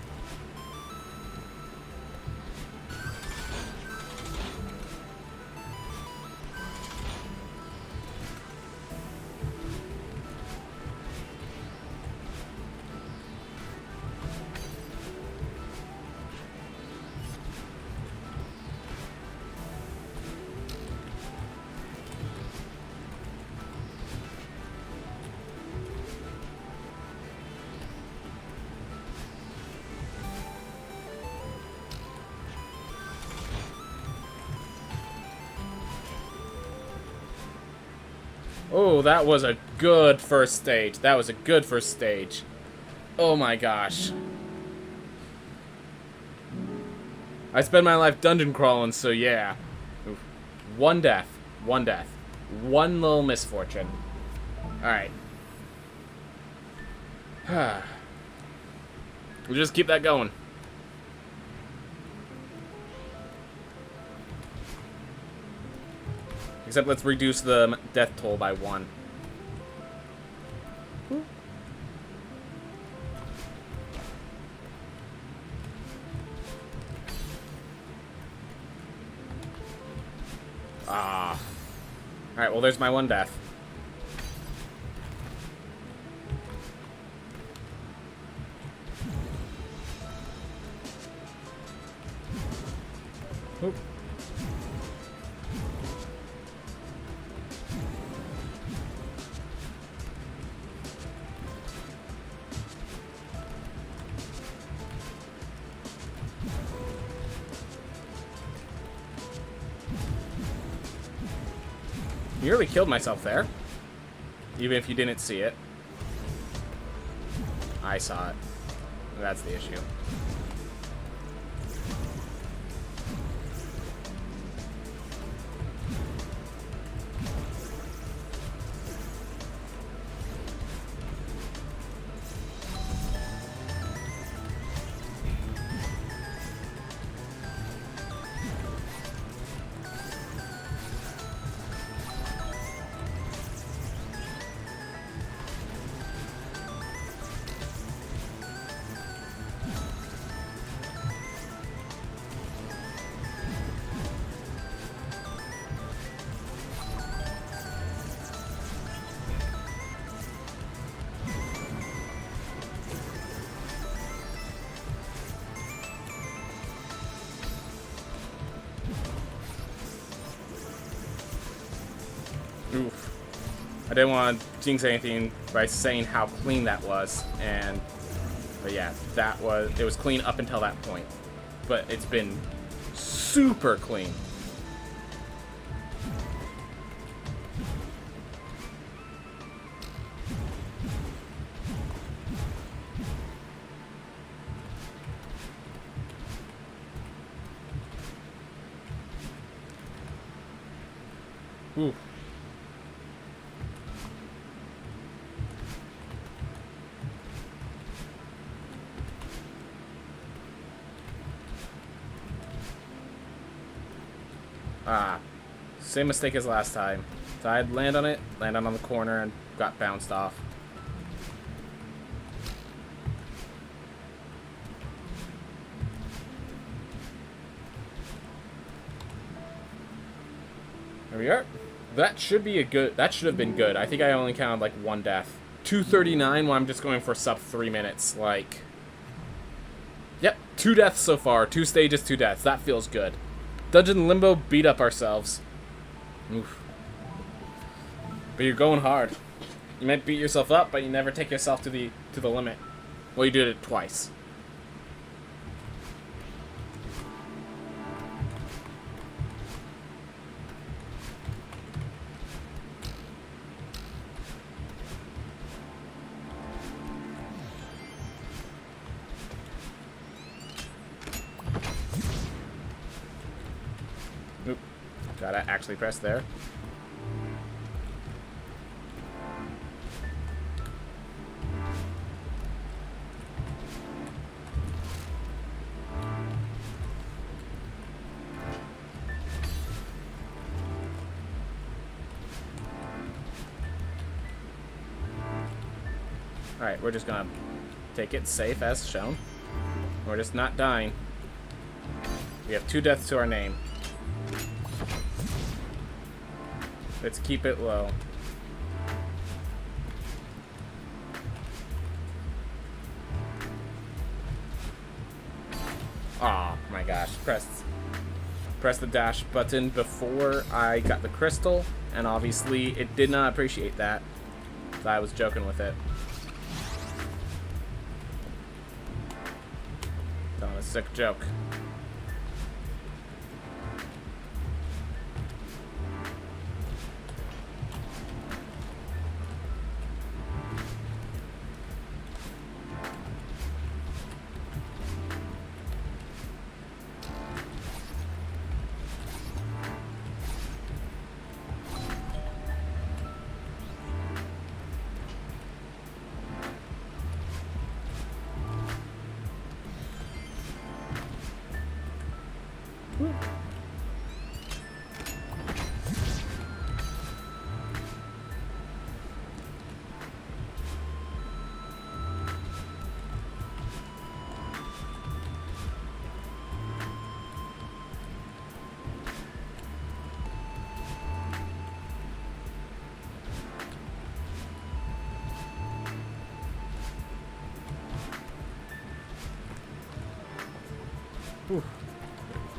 Oh, that was a good first stage. That was a good first stage. Oh my gosh. I spend my life dungeon crawling, so yeah. Oof. One death. One death. One little misfortune. Alright. We'll just keep that going. Except let's reduce the death toll by 1. Ah. Alright, well there's my 1 death. Oop. Nearly killed myself there. Even if you didn't see it. I saw it. That's the issue. Oof. I didn't want to jinx anything by saying how clean that was, but yeah, it was clean up until that point. But it's been super clean. Ooh. Ah, same mistake as last time. So I'd land on the corner, and got bounced off. There we are. That should have been good. I think I only counted like 1 death. 239 when I'm just going for sub 3 minutes. Like, yep, 2 deaths so far. 2 stages, 2 deaths. That feels good. Dungeon Limbo beat up ourselves. Oof. But you're going hard. You might beat yourself up, but you never take yourself to the limit. Well, you did it twice. Oop. Gotta actually press there. Alright, we're just gonna take it safe as shown. We're just not dying. We have 2 deaths to our name. Let's keep it low. Oh my gosh. Press the dash button before I got the crystal, and obviously it did not appreciate that. So I was joking with it. That was a sick joke.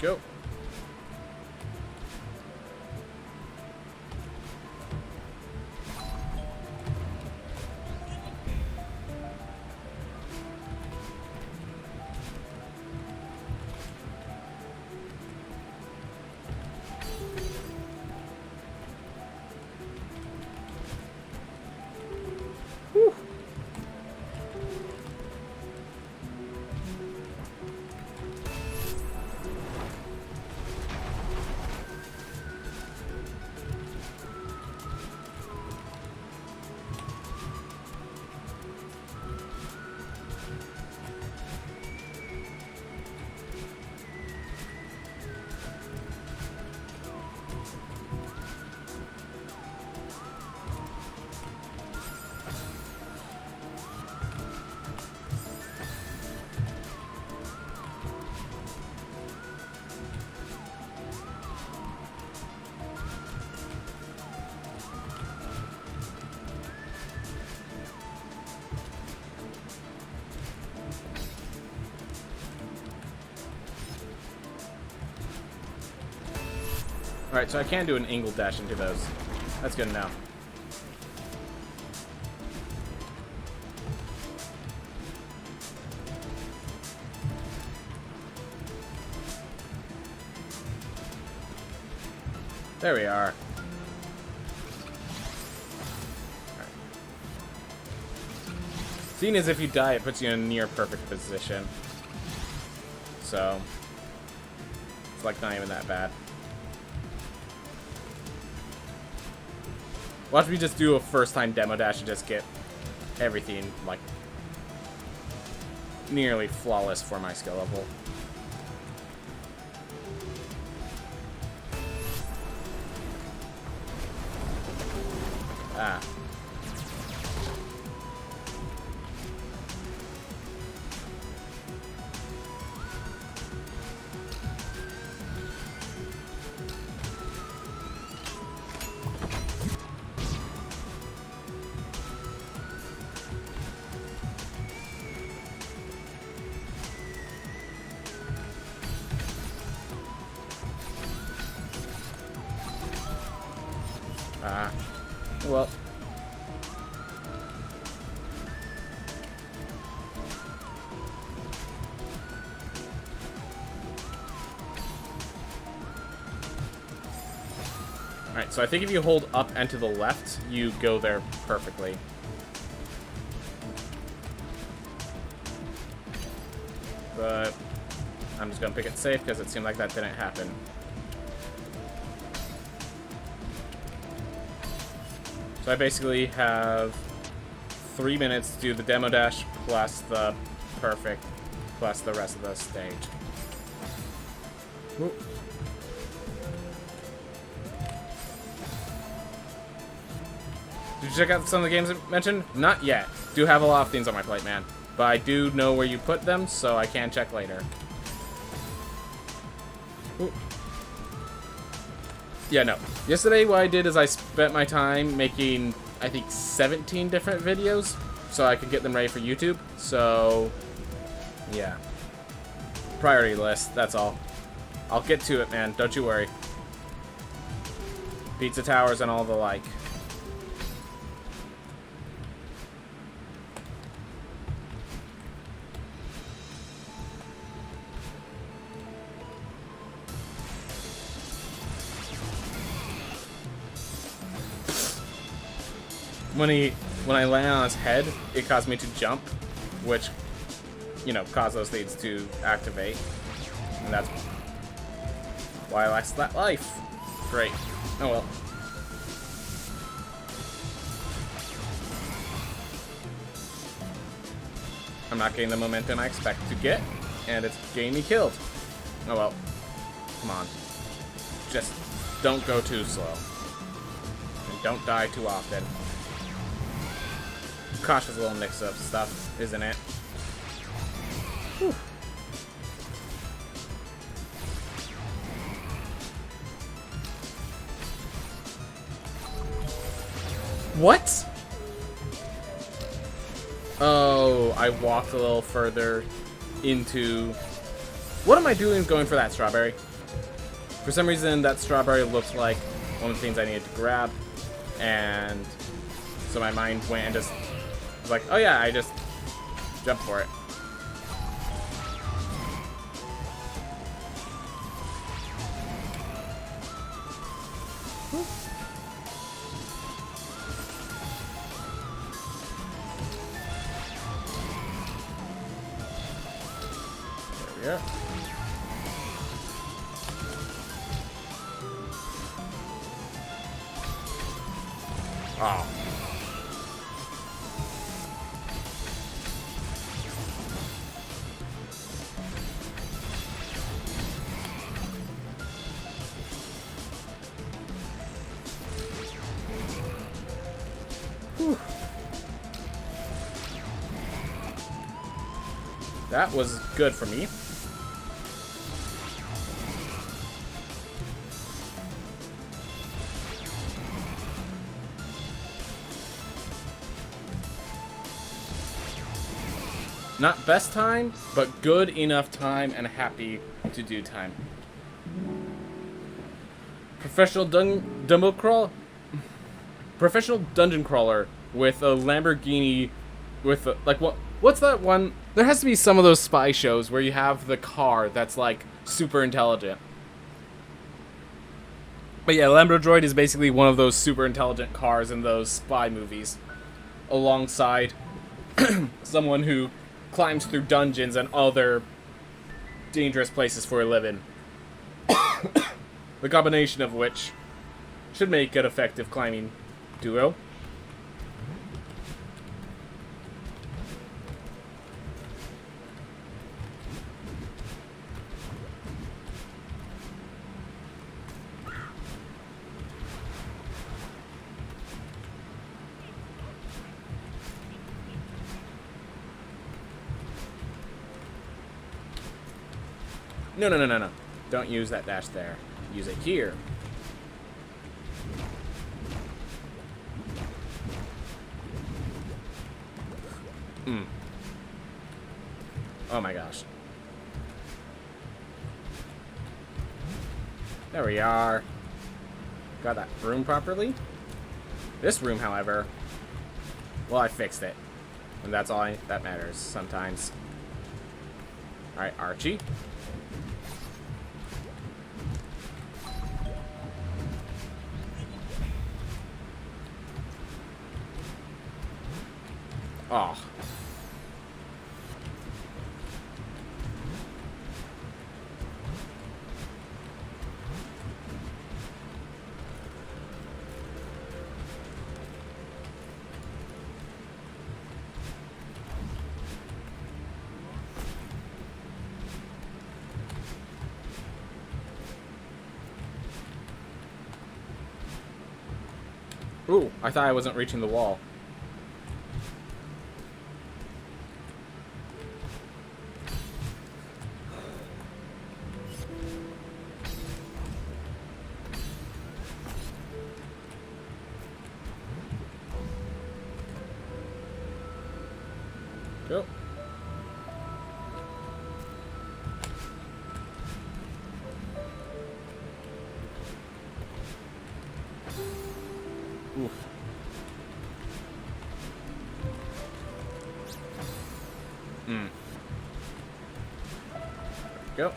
Go. Alright, so I can do an angle dash into those. That's good enough. There we are. Right. Seeing as if you die, it puts you in a near perfect position. So, it's like not even that bad. Watch me just do a first-time demo dash and just get everything, like, nearly flawless for my skill level. Ah. Well. Alright, so I think if you hold up and to the left, you go there perfectly. But I'm just gonna pick it safe because it seemed like that didn't happen. So I basically have 3 minutes to do the demo dash plus the perfect plus the rest of the stage. Ooh. Did you check out some of the games I mentioned? Not yet. Do have a lot of things on my plate, man. But I do know where you put them, so I can check later. Ooh. Yeah, no. Yesterday, what I did is I spent my time making, I think, 17 different videos so I could get them ready for YouTube. So, yeah. Priority list, that's all. I'll get to it, man. Don't you worry. Pizza towers and all the like. When I land on his head, it caused me to jump, which, you know, caused those things to activate. And that's why I lost that life. Great. Oh well. I'm not getting the momentum I expect to get, and it's getting me killed. Oh well. Come on. Just don't go too slow. And don't die too often. Cautious little mix-up stuff, isn't it? Whew. What? Oh, I walked a little further into... What am I doing going for that strawberry? For some reason, that strawberry looked like one of the things I needed to grab, and so my mind went and just was like, oh yeah, I just jumped for it. There we go. Oh. Whew. That was good for me. Not best time, but good enough time and happy to do time. Professional dungeon crawler with a Lamborghini with a, like what's that one? There has to be some of those spy shows where you have the car that's like super intelligent. But yeah, Lambrodroid is basically one of those super intelligent cars in those spy movies, alongside someone who climbs through dungeons and other dangerous places for a living. The combination of which should make an effective climbing duo. No. Don't use that dash there. Use it here. Oh my gosh. There we are. Got that room properly. This room, however, well, I fixed it. And that's all that matters sometimes. Alright, Archie. Oh. Ooh, I thought I wasn't reaching the wall. Go. Oof. Go.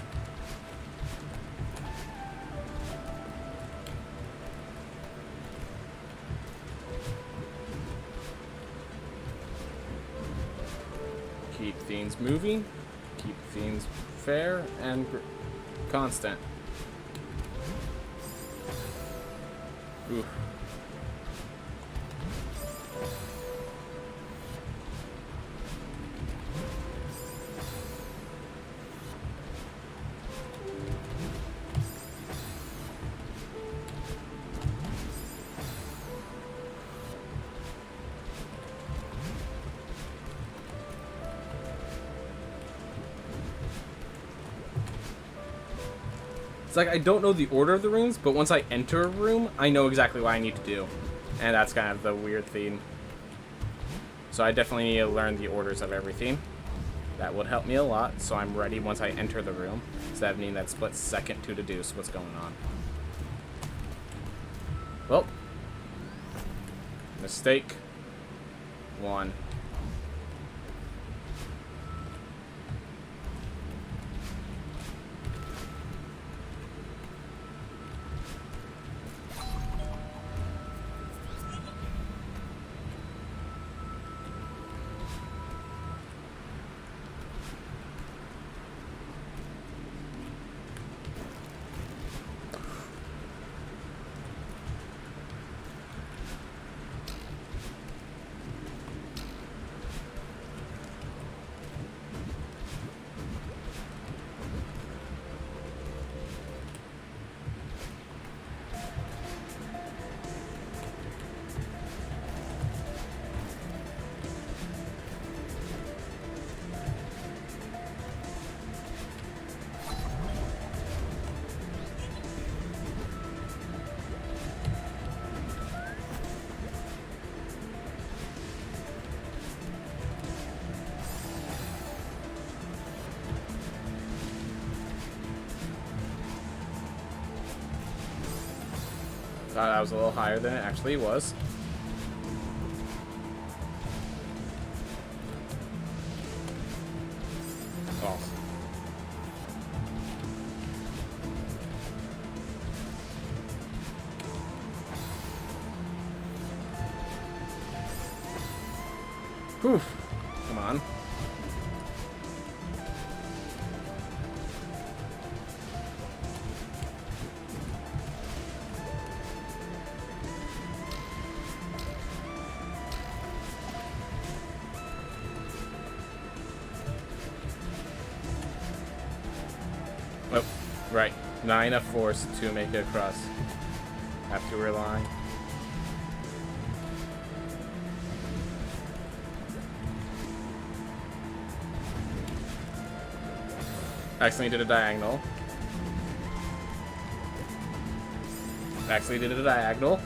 Keep things moving, keep things fair and constant. Oof. It's like I don't know the order of the rooms, but once I enter a room, I know exactly what I need to do. And that's kind of the weird thing. So I definitely need to learn the orders of everything. That would help me a lot, so I'm ready once I enter the room, instead of needing that split second to deduce what's going on. Well, mistake 1. Thought I was a little higher than it actually was. Oh. Whew. Come on. Oh, right. 9 enough force to make it across. Have to rely. Accidentally did a diagonal. Accidentally did a diagonal.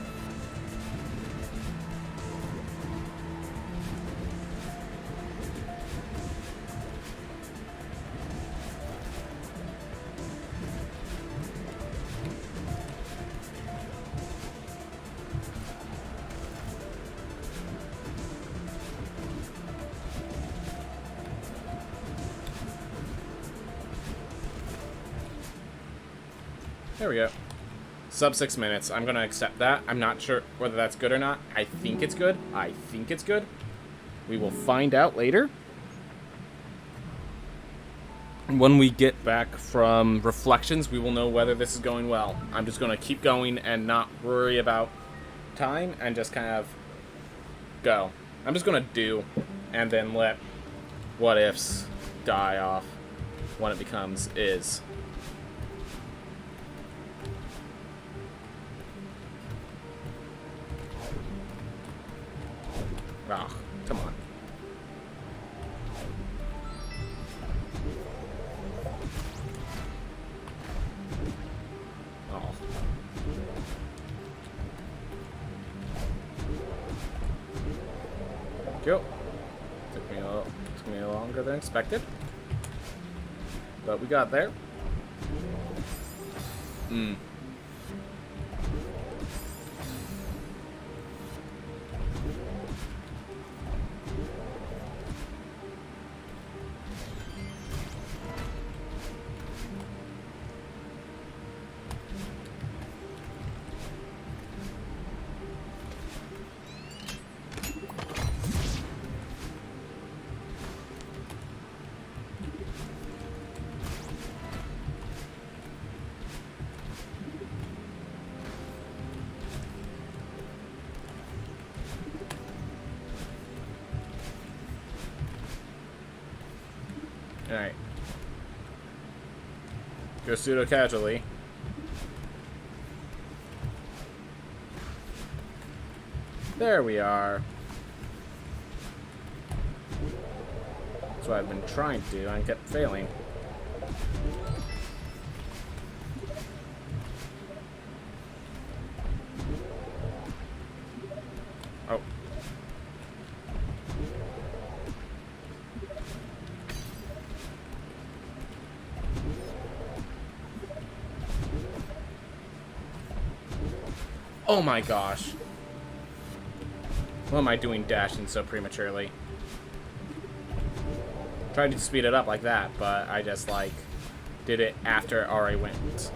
There we go. Sub 6 minutes. I'm going to accept that. I'm not sure whether that's good or not. I think it's good. I think it's good. We will find out later. When we get back from reflections, we will know whether this is going well. I'm just going to keep going and not worry about time and just kind of go. I'm just going to do and then let what ifs die off when it becomes is. Ah, oh, come on. Oh. Go. Took me longer than expected. But we got there. Alright. Go pseudo casually. There we are. That's what I've been trying to do. I kept failing. Oh. Oh my gosh. What am I doing dashing so prematurely? Tried to speed it up like that, but I just, like, did it after it already went.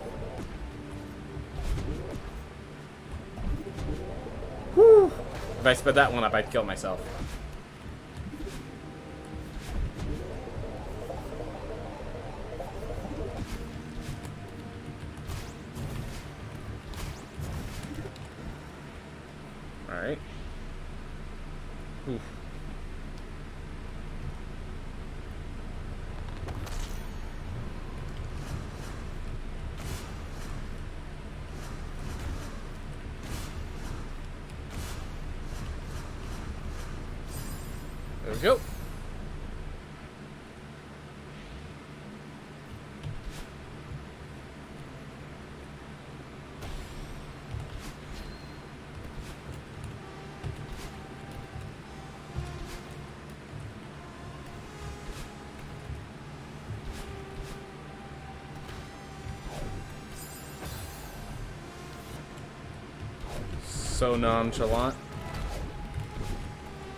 Whew. If I sped that one up, I'd kill myself. Alright. Oof. There we go. So nonchalant.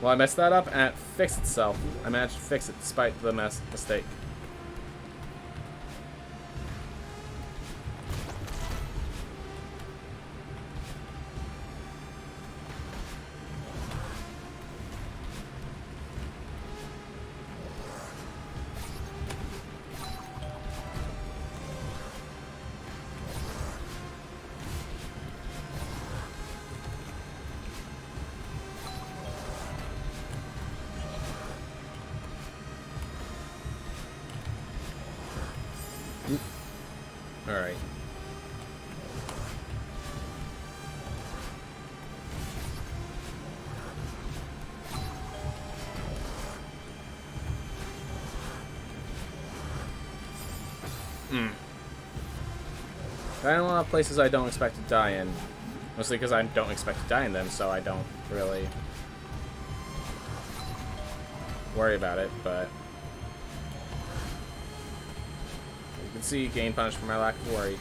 Well, I messed that up and it fixed itself. I managed to fix it despite the mistake. Alright. There are a lot of places I don't expect to die in. Mostly because I don't expect to die in them, so I don't really worry about it, but you can see gain punished for my lack of worry.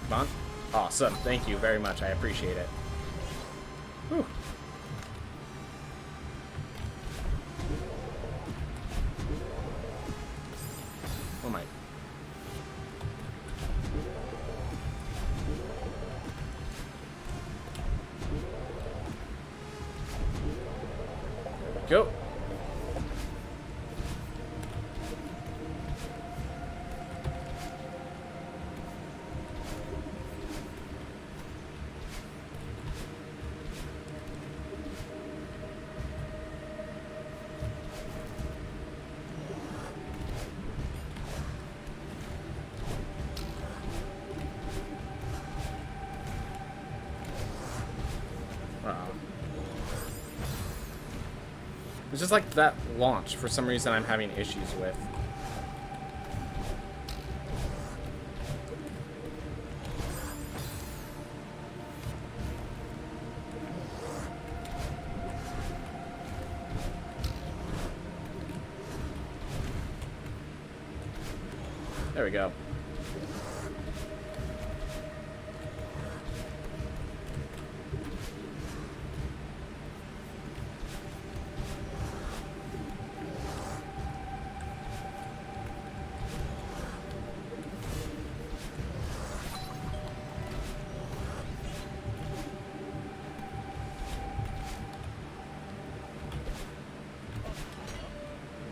Come on. Awesome. Thank you very much. I appreciate it. Whew. Oh my. Go. It's just like that launch, for some reason I'm having issues with. There we go.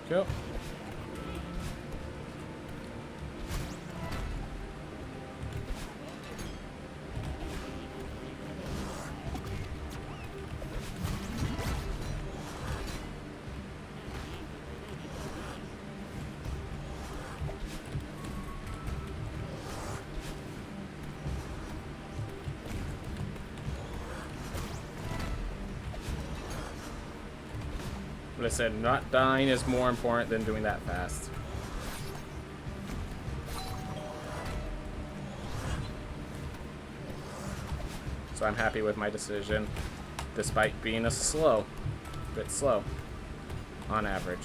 Go. But I said not dying is more important than doing that fast. So I'm happy with my decision, despite being a bit slow, on average.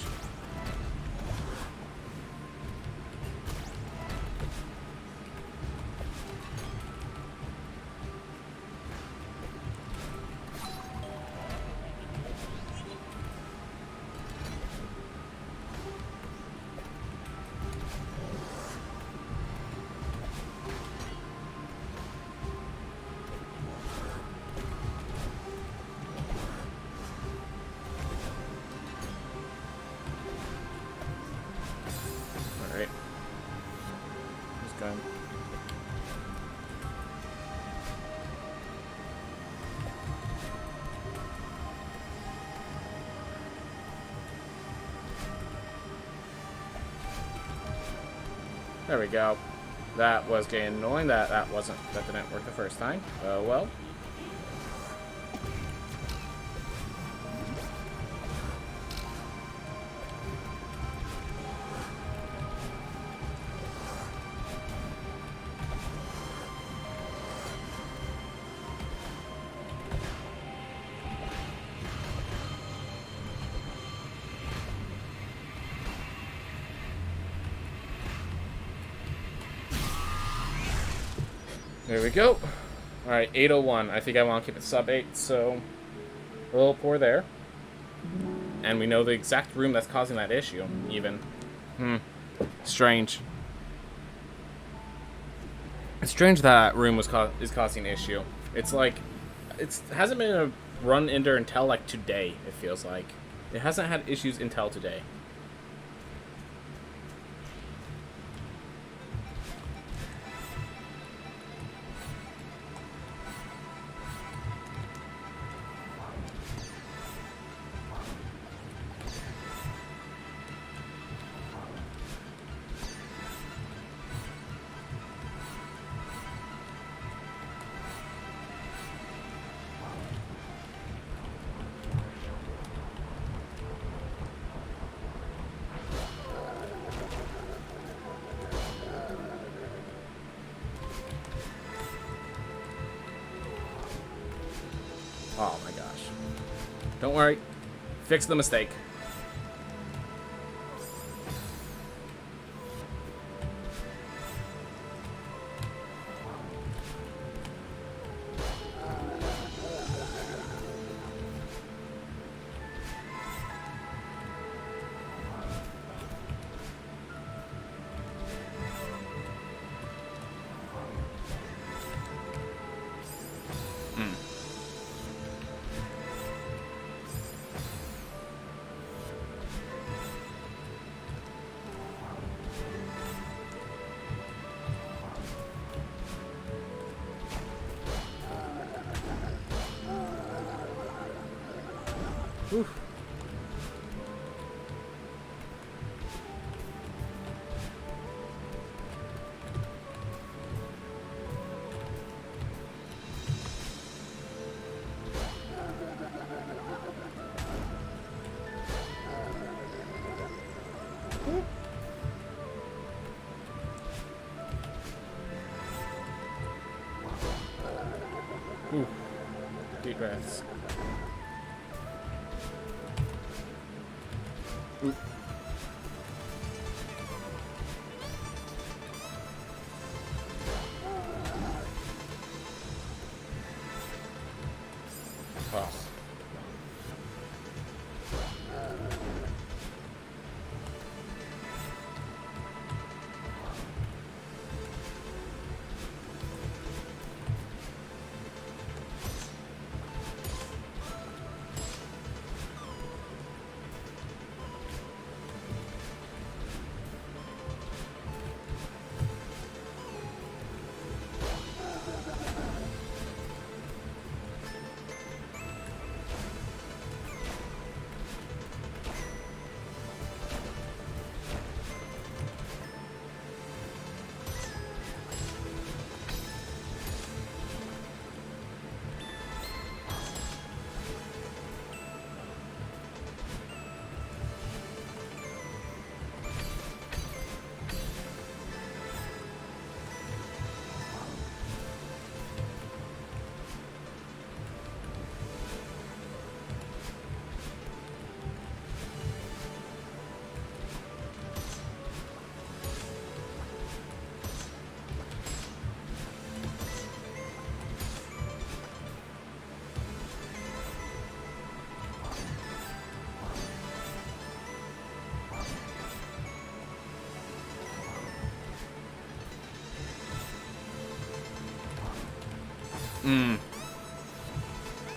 There we go. That was getting annoying. That didn't work the first time. Oh well. There we go. Alright, 801. I think I want to keep it sub 8, so a little poor there. And we know the exact room that's causing that issue, even. Strange. It's strange that room is causing an issue. It's like, it hasn't been a run in there until like today, it feels like. It hasn't had issues until today. Oh my gosh. Don't worry. Fix the mistake. Oof. Ooh. Deep breaths. Ooh. Oh.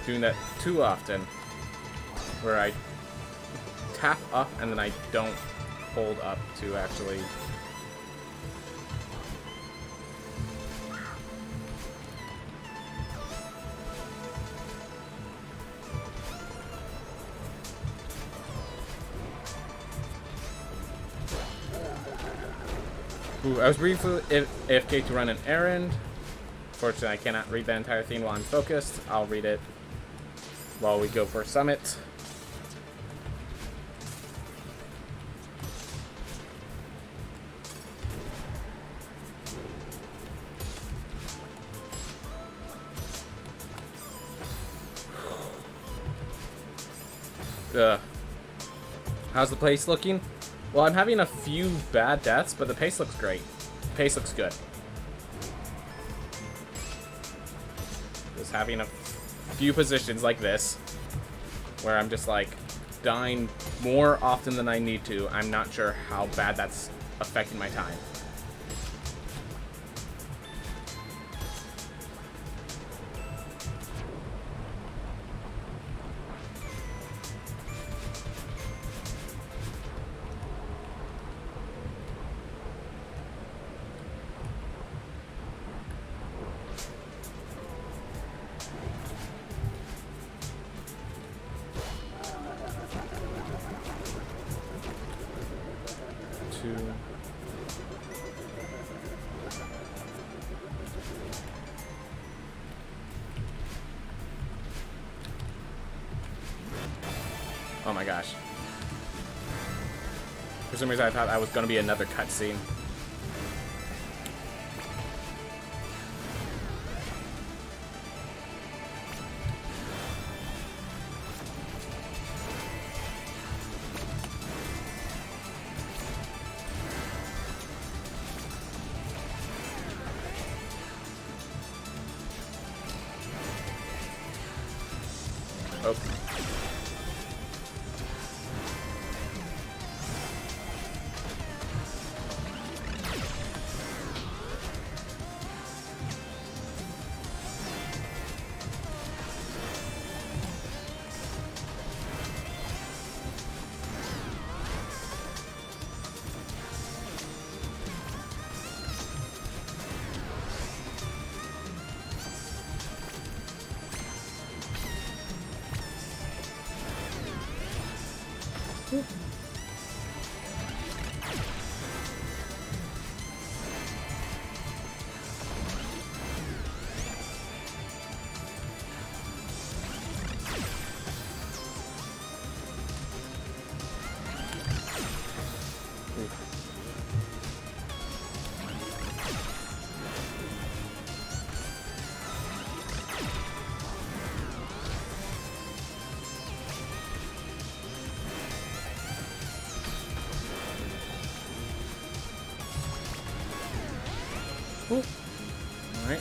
Doing that too often, where I tap up and then I don't hold up to actually Ooh, I was briefly AFK to run an errand. Fortunately, I cannot read the entire thing while I'm focused. I'll read it while we go for summit. How's the pace looking? Well, I'm having a few bad deaths, but the pace looks great. The pace looks good. Just having a few positions like this, where I'm just like dying more often than I need to. I'm not sure how bad that's affecting my time. Oh my gosh. For some reason I thought I was going to be another cutscene. Oh. All right.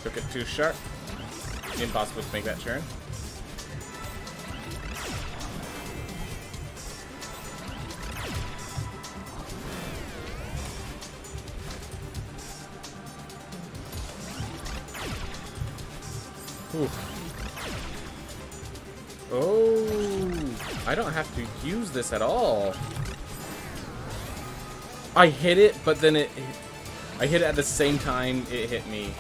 Took it too sharp. Impossible to make that turn. Ooh. Oh, I don't have to use this at all. I hit it, but then I hit it at the same time it hit me.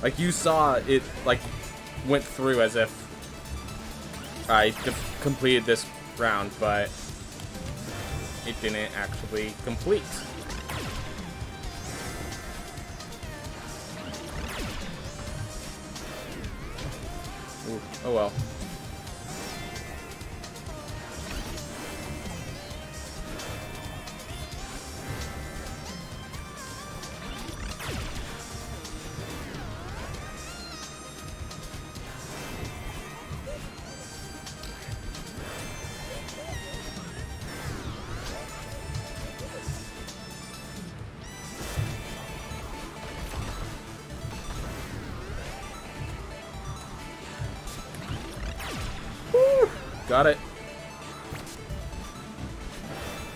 Like, you saw it, like, went through as if I completed this round, but it didn't actually complete. Ooh, oh well. Got it.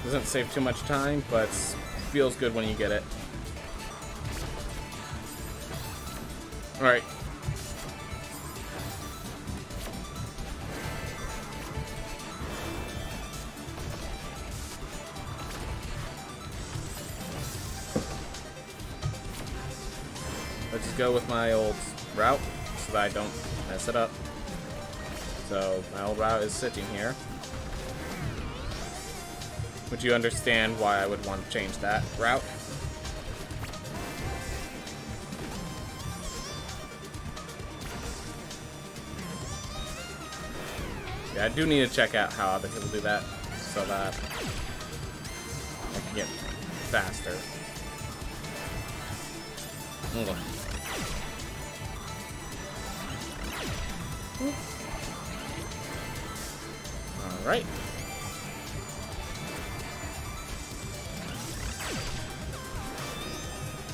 Doesn't save too much time, but feels good when you get it. Alright. Let's just go with my old route so that I don't mess it up. So my old route is sitting here. Would you understand why I would want to change that route? Yeah, I do need to check out how other people do that so that I can get faster. Alright.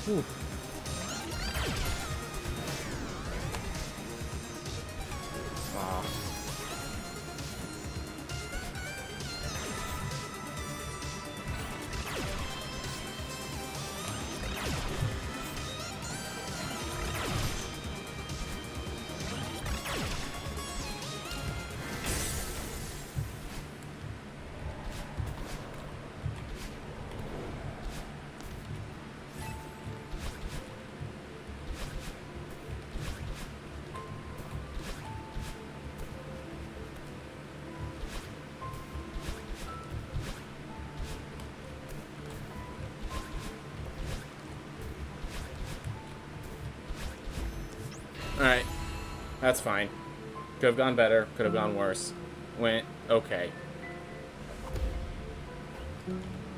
Whew. Wow. Alright, that's fine. Could have gone better, could have gone worse. Went okay.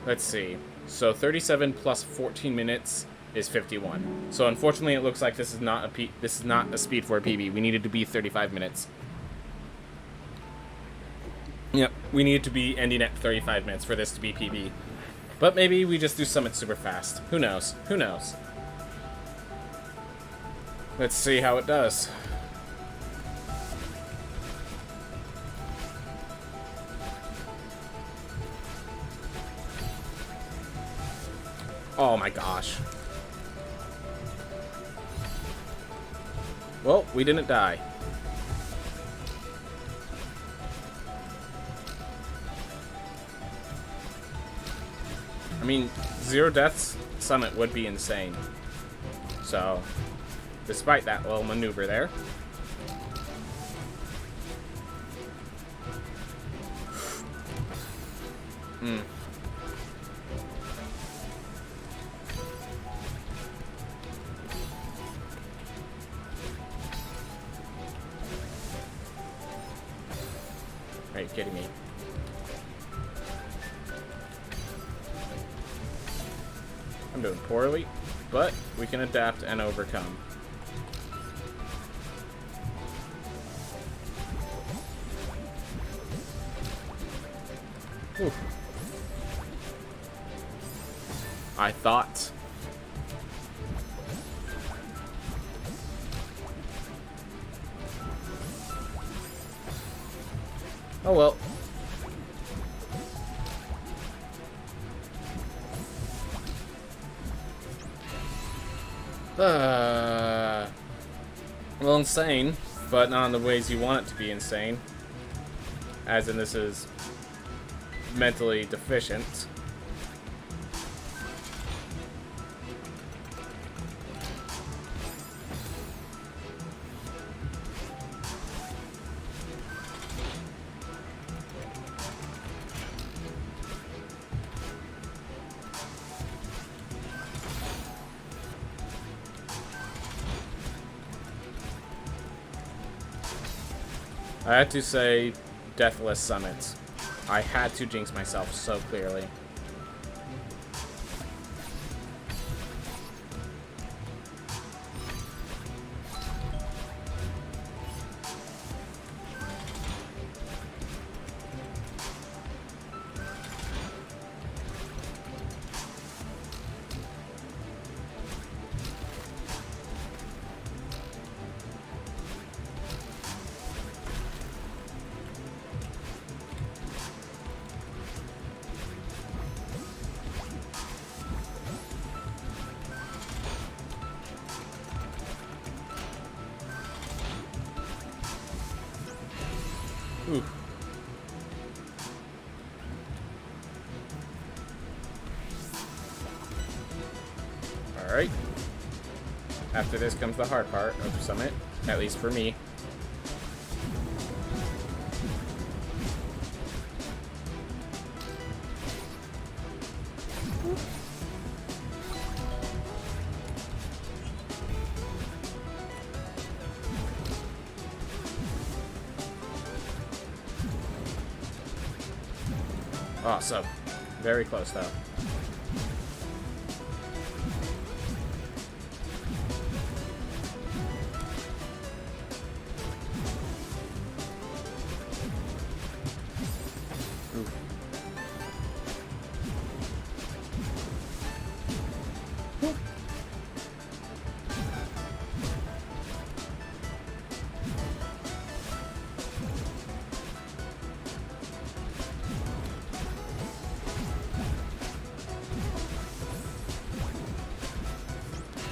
Let's see. So 37 plus 14 minutes is 51. So unfortunately, it looks like this is not a speed for a PB. We needed to be 35 minutes. Yep, we needed to be ending at 35 minutes for this to be PB. But maybe we just do summit super fast. Who knows? Who knows? Let's see how it does. Oh my gosh. Well, we didn't die. I mean, 0 deaths summit would be insane. So, despite that little maneuver there. Are you kidding me? I'm doing poorly, but we can adapt and overcome. Ooh. I thought. Oh well. Well, insane, but not in the ways you want it to be insane. As in, this is mentally deficient. I had to say deathless summits. I had to jinx myself so clearly. Ooh. Alright. After this comes the hard part of Summit, at least for me. Awesome. Very close, though.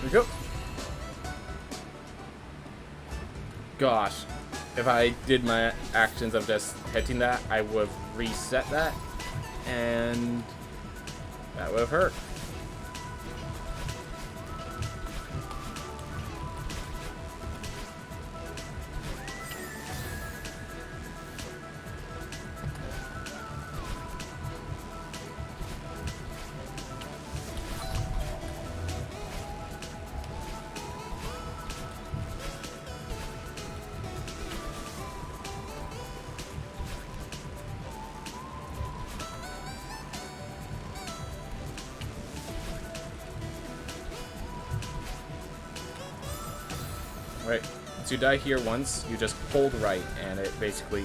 We go. Gosh, if I did my actions of just hitting that, I would have reset that, and that would have hurt. Right, so you die here once, you just hold right, and it basically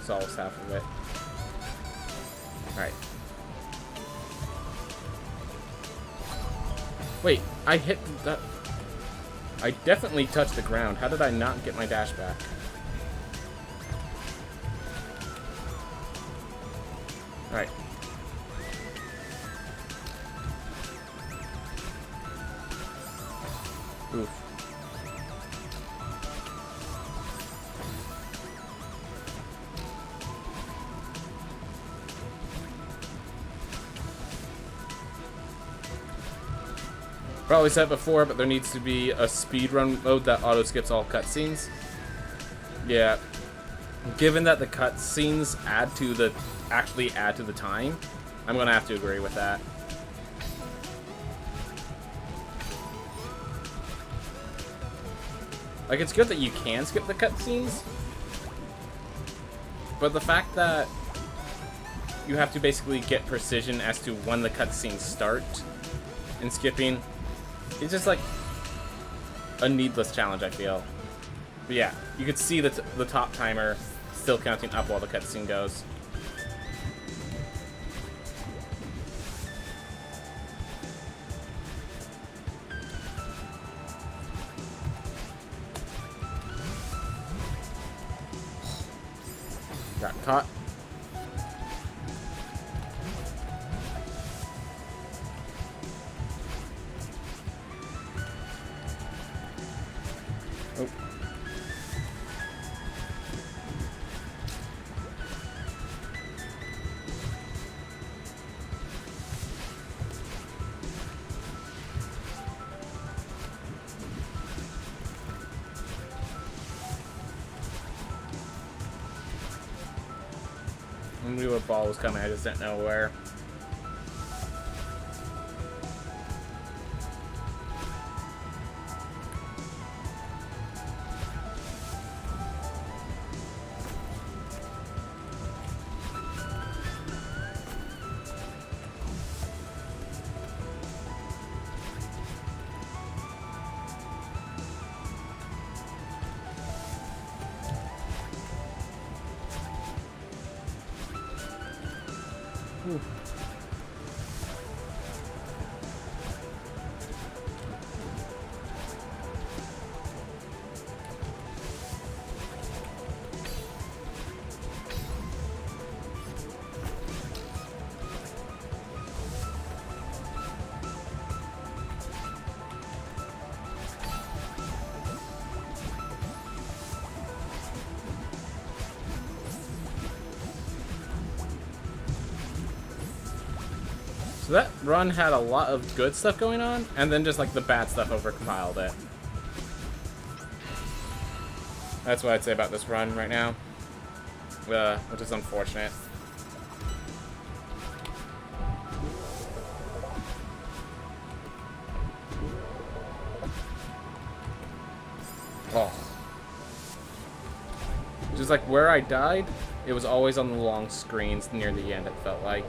solves half of it. Alright. Wait, I hit the... I definitely touched the ground. How did I not get my dash back? Alright. Oof. Probably said before, but there needs to be a speedrun mode that auto skips all cutscenes. Yeah. Given that the cutscenes actually add to the time, I'm gonna have to agree with that. Like, it's good that you can skip the cutscenes, but the fact that you have to basically get precision as to when the cutscenes start in skipping, it's just like a needless challenge, I feel. But yeah, you could see the top timer still counting up while the cutscene goes. Got caught. Oh. I knew a ball was coming, I just didn't know where. Ooh. So that run had a lot of good stuff going on, and then just like the bad stuff overcompiled it. That's what I'd say about this run right now, which is unfortunate. Oh. Just like where I died, It was always on the long screens near the end, it felt like.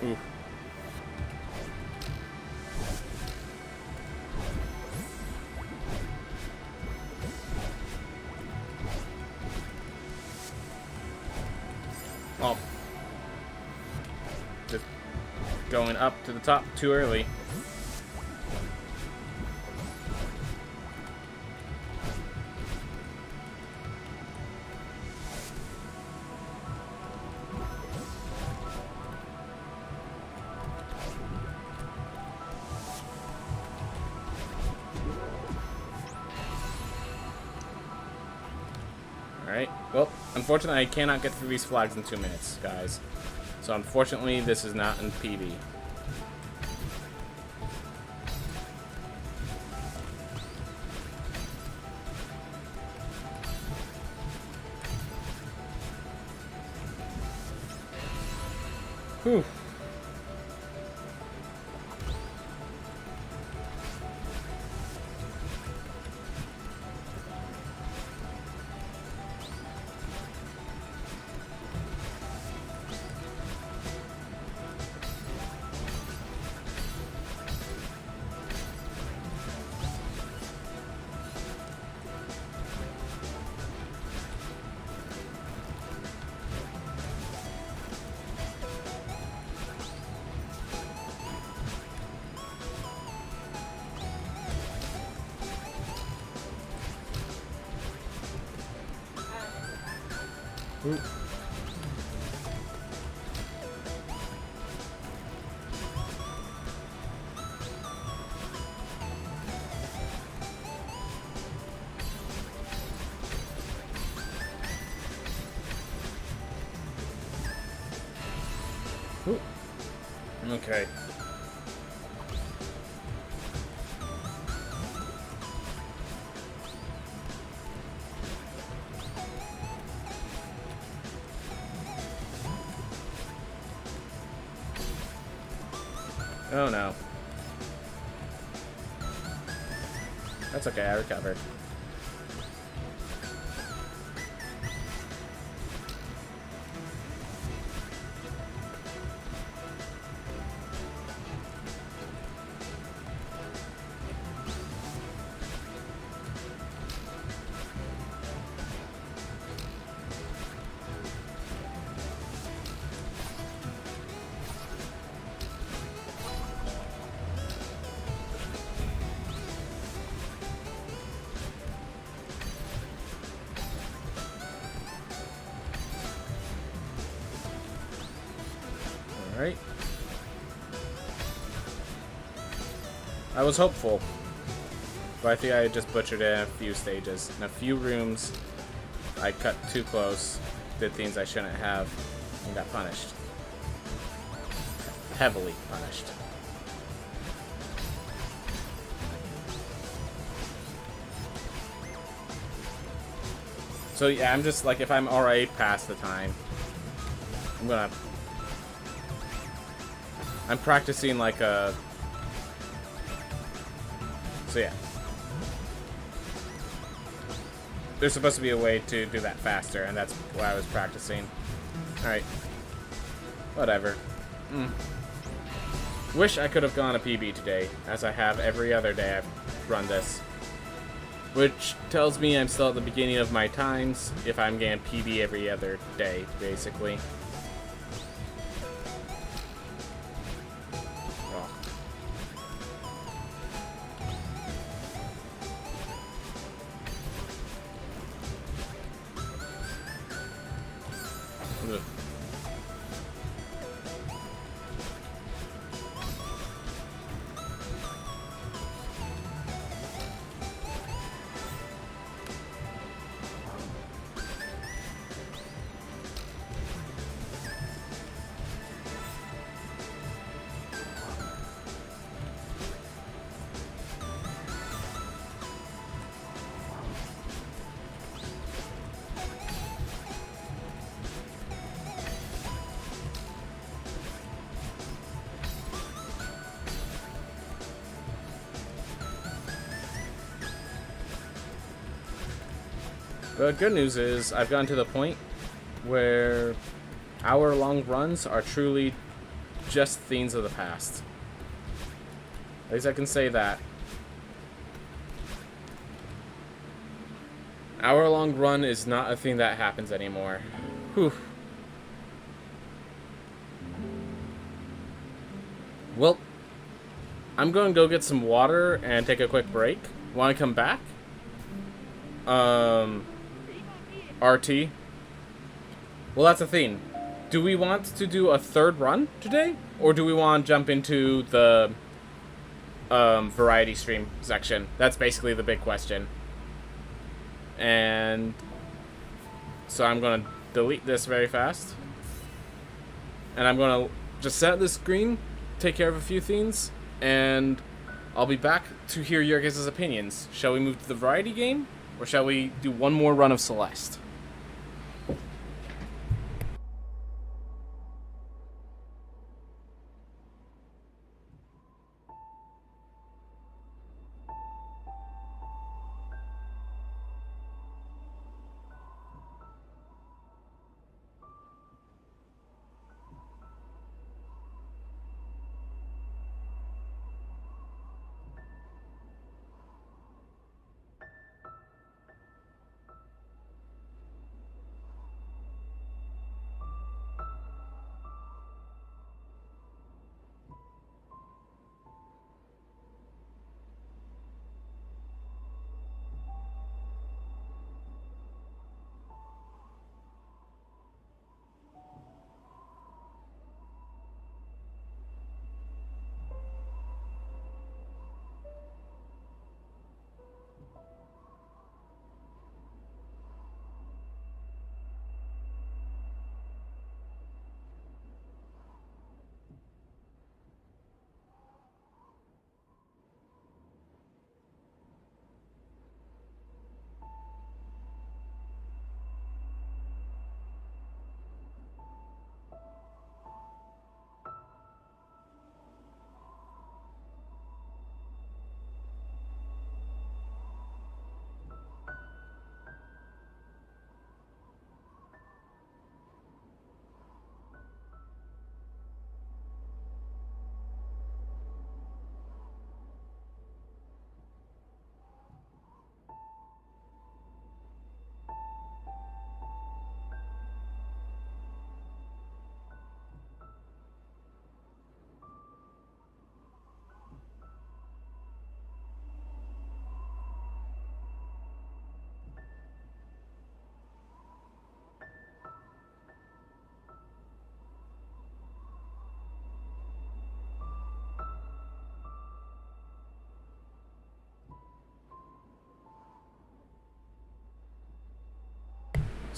Oof. Oh. Just going up to the top too early. Alright, well, unfortunately I cannot get through these flags in 2 minutes, guys. So unfortunately this is not in PB. Whew. Ooh. Ooh. Okay. Oh no. That's okay, I recovered. Alright. I was hopeful, but I think I just butchered it in a few stages. In a few rooms, I cut too close, did things I shouldn't have, and got punished. Heavily punished. So yeah, I'm just like, if I'm already past the time, I'm practicing like a... So yeah. There's supposed to be a way to do that faster, and that's what I was practicing. Alright. Whatever. Wish I could have gone a PB today, as I have every other day I've run this. Which tells me I'm still at the beginning of my times, if I'm getting PB every other day, basically. Ugh. But good news is, I've gotten to the point where hour-long runs are truly just things of the past. At least I can say that. Hour-long run is not a thing that happens anymore. Whew. Well, I'm going to go get some water and take a quick break. Want to come back? RT. Well, that's the thing. Do we want to do a third run today? Or do we want to jump into the variety stream section? That's basically the big question. And so I'm going to delete this very fast. And I'm going to just set the screen, take care of a few things, and I'll be back to hear your guys' opinions. Shall we move to the variety game? Or shall we do one more run of Celeste?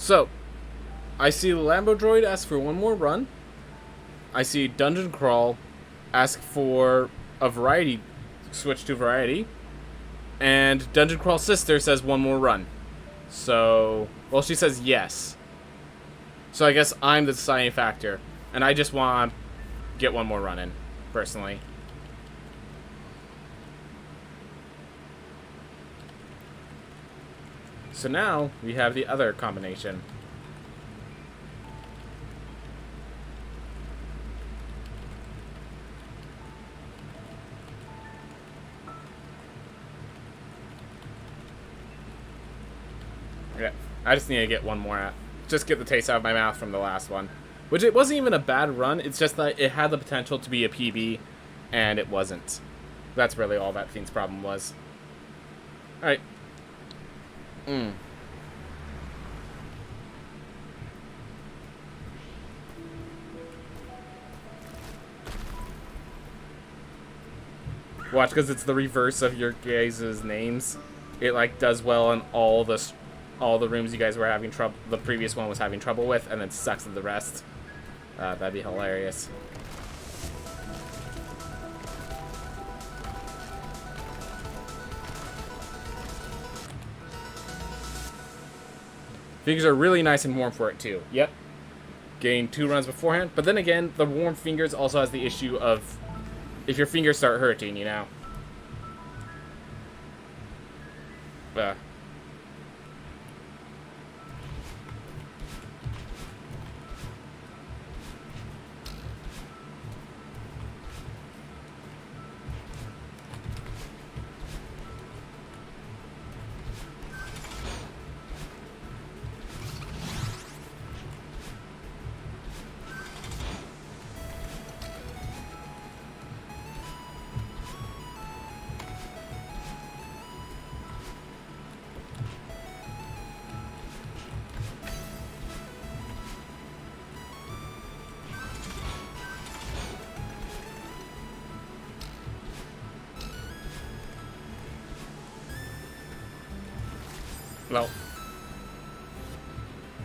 So, I see Lambo Droid ask for one more run. I see Dungeon Crawl ask for a variety, switch to variety. And Dungeon Crawl Sister says one more run. So, well, she says yes. So I guess I'm the deciding factor. And I just want to get one more run in, personally. So now we have the other combination. Yeah, I just need to get one more out. Just get the taste out of my mouth from the last one. Which it wasn't even a bad run, it's just that it had the potential to be a PB, and it wasn't. That's really all that Fiend's problem was. Alright. Watch, because it's the reverse of your guys' names. It, like, does well in all the rooms you guys were having trouble, the previous one was having trouble with, and then sucks at the rest. That'd be hilarious. Fingers are really nice and warm for it, too. Yep. Getting 2 runs beforehand. But then again, the warm fingers also has the issue of if your fingers start hurting, you know. Well.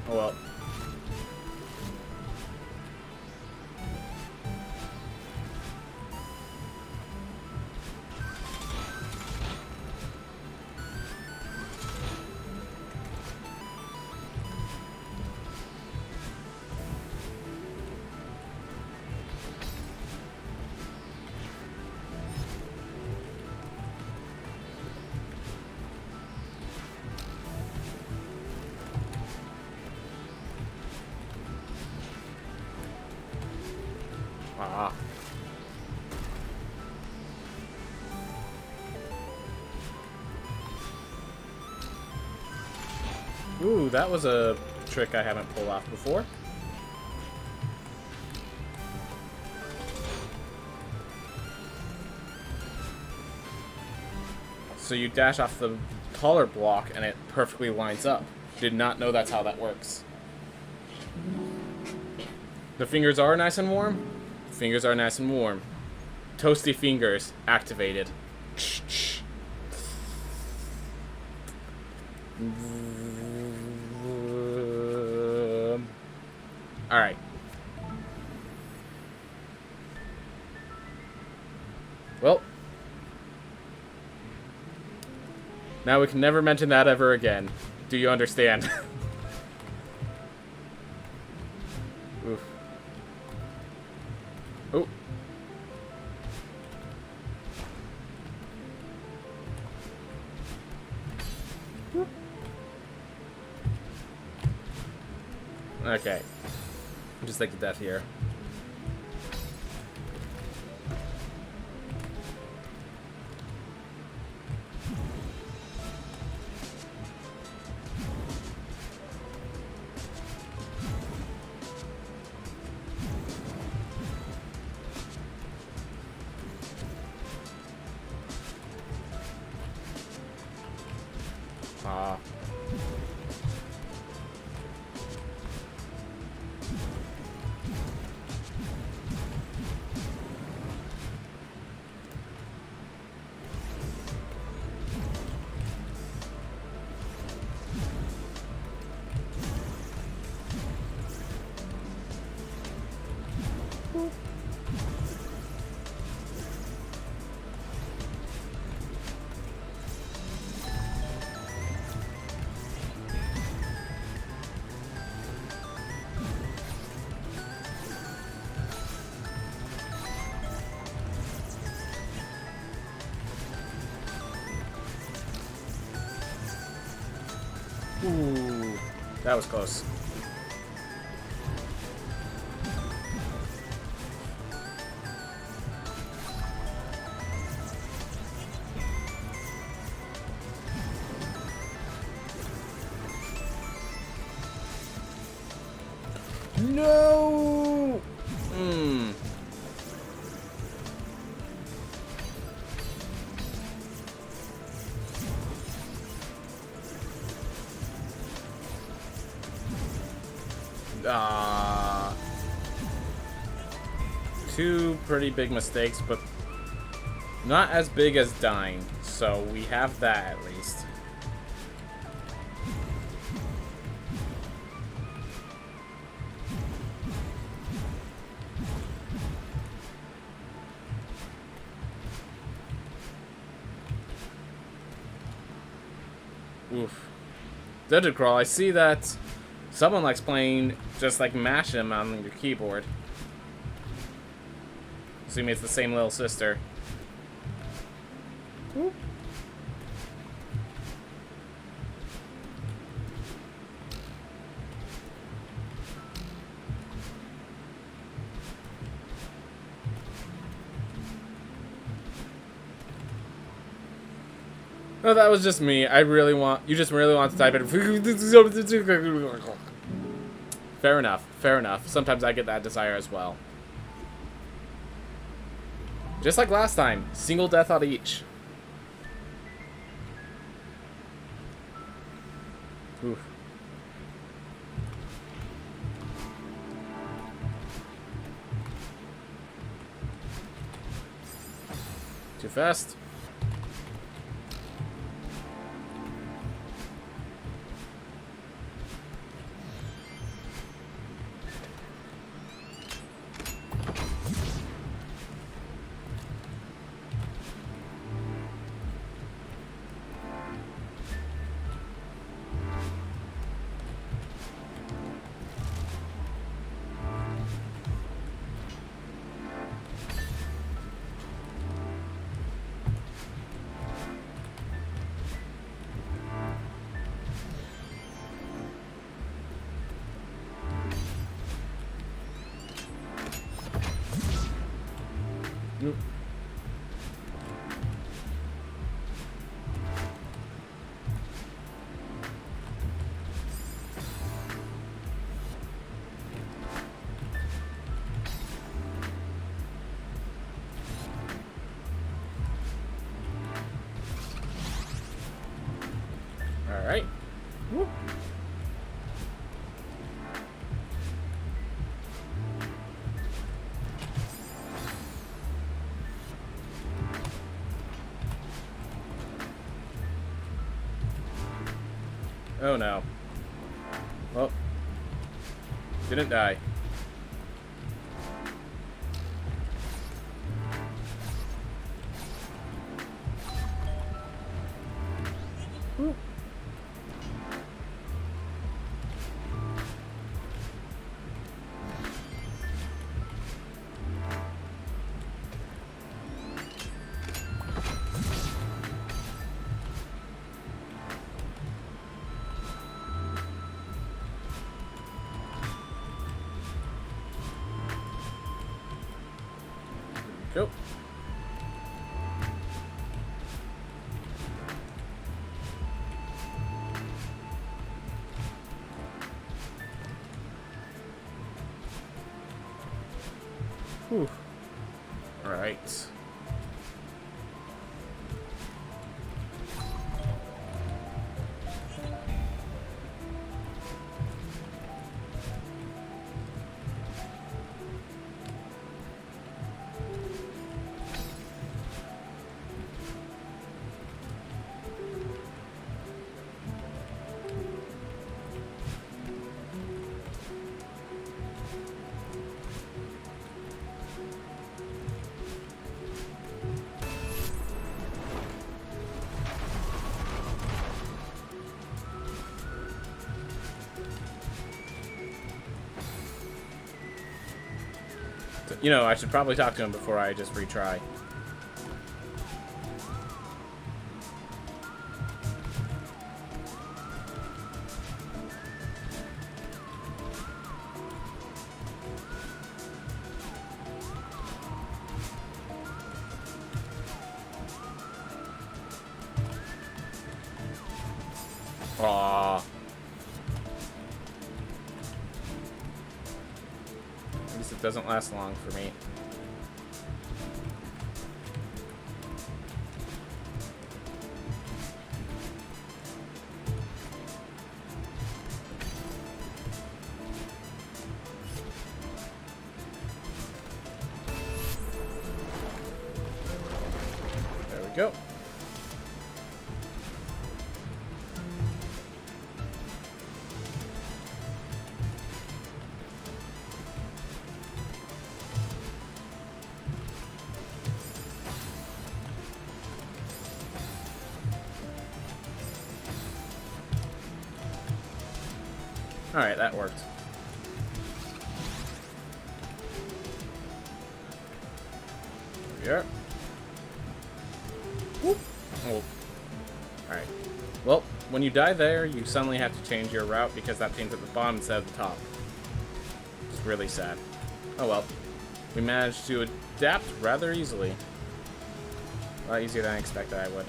Oh well. Ooh, that was a trick I haven't pulled off before. So you dash off the taller block and it perfectly lines up. Did not know that's how that works. The fingers are nice and warm. Fingers are nice and warm. Toasty fingers activated. Alright. Well. Now we can never mention that ever again. Do you understand? Oof. Oh. Okay. Just like the death here. Ooh, that was close. No! Two pretty big mistakes, but not as big as dying. So we have that at least. Oof. Dungeon Crawl, I see that someone likes playing just like mash him on your keyboard. Assuming it's the same little sister. Whoop. No, that was just me. You just really want to type it. Fair enough. Fair enough. Sometimes I get that desire as well. Just like last time, single death on each. Oof. Too fast. Nope. All right. Whoop. Oh no. Well, didn't die. Whew. Go. Whew. All right. You know, I should probably talk to him before I just retry. Aww. At least it doesn't last long for me. There we go. Alright, that worked. There we are. Whoop. Oh. Alright. Well, when you die there, you suddenly have to change your route because that team's at the bottom instead of the top. It's really sad. Oh well. We managed to adapt rather easily. A lot easier than I expected I would.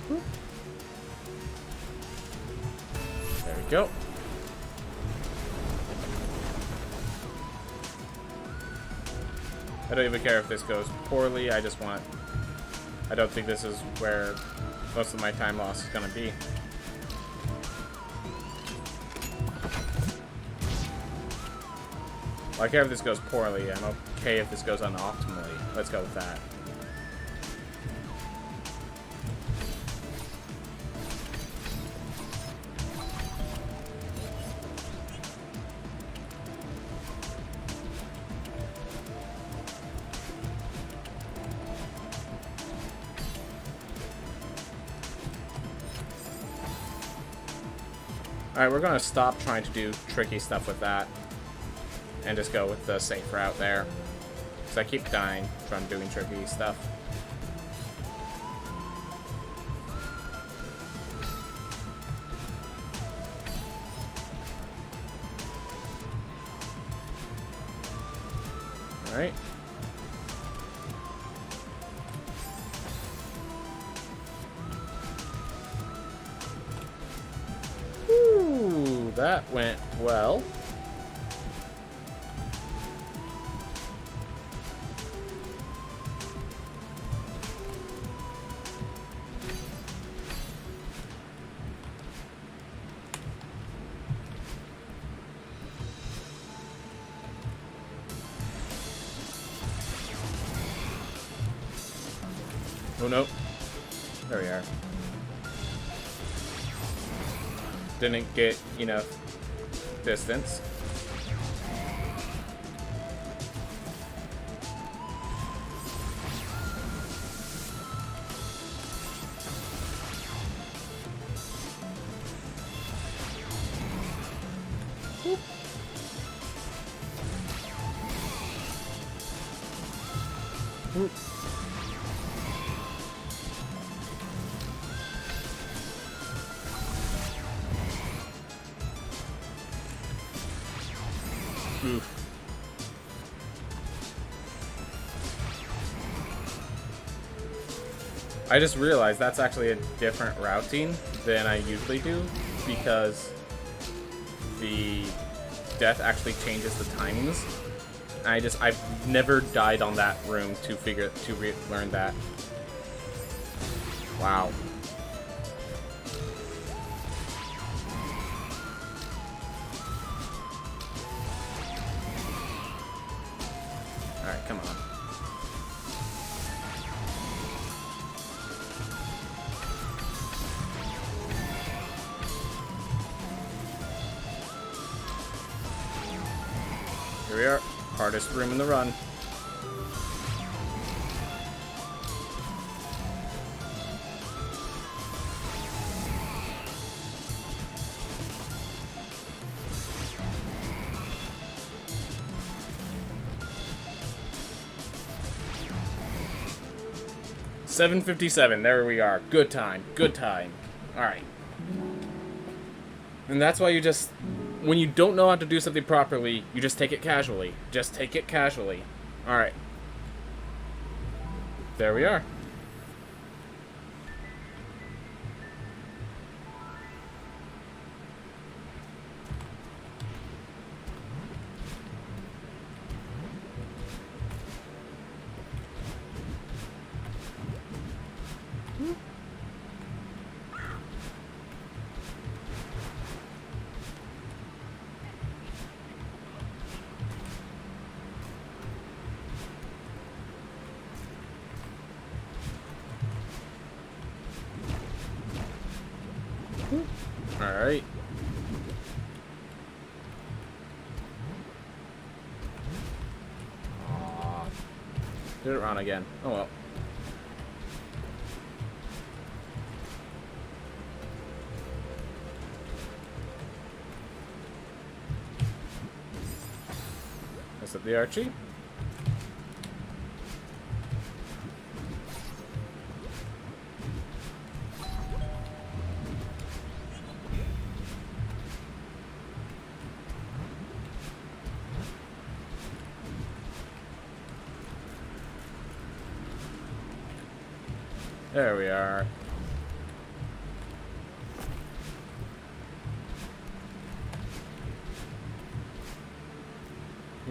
Whoop. There we go. I don't even care if this goes poorly. I just want... I don't think this is where most of my time loss is going to be. Well, I care if this goes poorly. I'm okay if this goes unoptimally. Let's go with that. Alright, we're gonna stop trying to do tricky stuff with that. And just go with the safe route there. Because I keep dying from doing tricky stuff. Alright. Ooh, that went well. Oh no. There we are. Didn't get enough distance. Whoop. Whoop. Oof. I just realized that's actually a different routing than I usually do because the death actually changes the timings. I've never died on that room to learn that. Wow. Alright, come on. Here we are. Hardest room in the run. $7.57. There we are. Good time. Good time. Alright. And that's why you just... When you don't know how to do something properly, you just take it casually. Just take it casually. Alright. There we are. Alright. Did it wrong again. Oh well. Is it the Archie? There we are.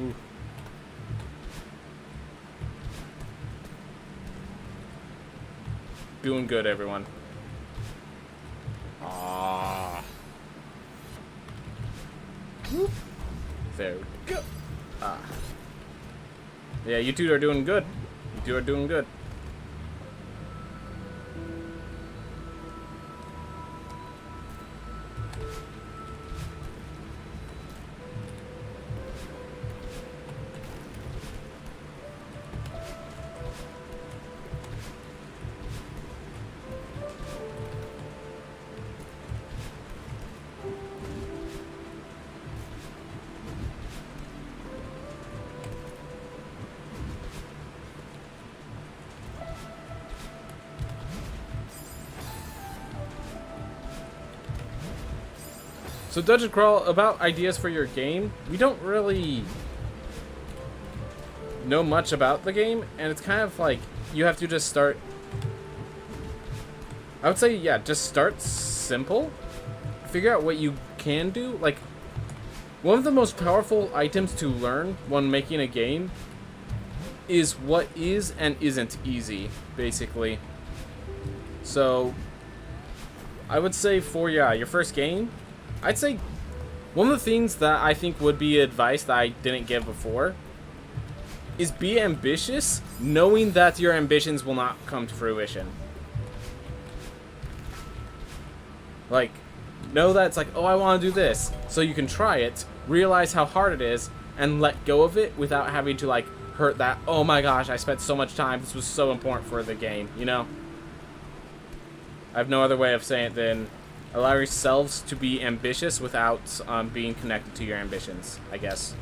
Ooh. Doing good, everyone. Ah. There we go. Ah. Yeah, you two are doing good. You two are doing good. So Dungeon Crawl, about ideas for your game, we don't really know much about the game, and it's kind of like you have to just start. I would say, yeah, just start simple. Figure out what you can do. Like, one of the most powerful items to learn when making a game is what is and isn't easy, basically. So, I would say for, yeah, your first game, I'd say one of the things that I think would be advice that I didn't give before is be ambitious, knowing that your ambitions will not come to fruition. Like, know that it's like, oh, I want to do this, so you can try it, realize how hard it is, and let go of it without having to, like, hurt that, oh my gosh, I spent so much time, this was so important for the game, you know? I have no other way of saying it than allow yourselves to be ambitious without being connected to your ambitions, I guess.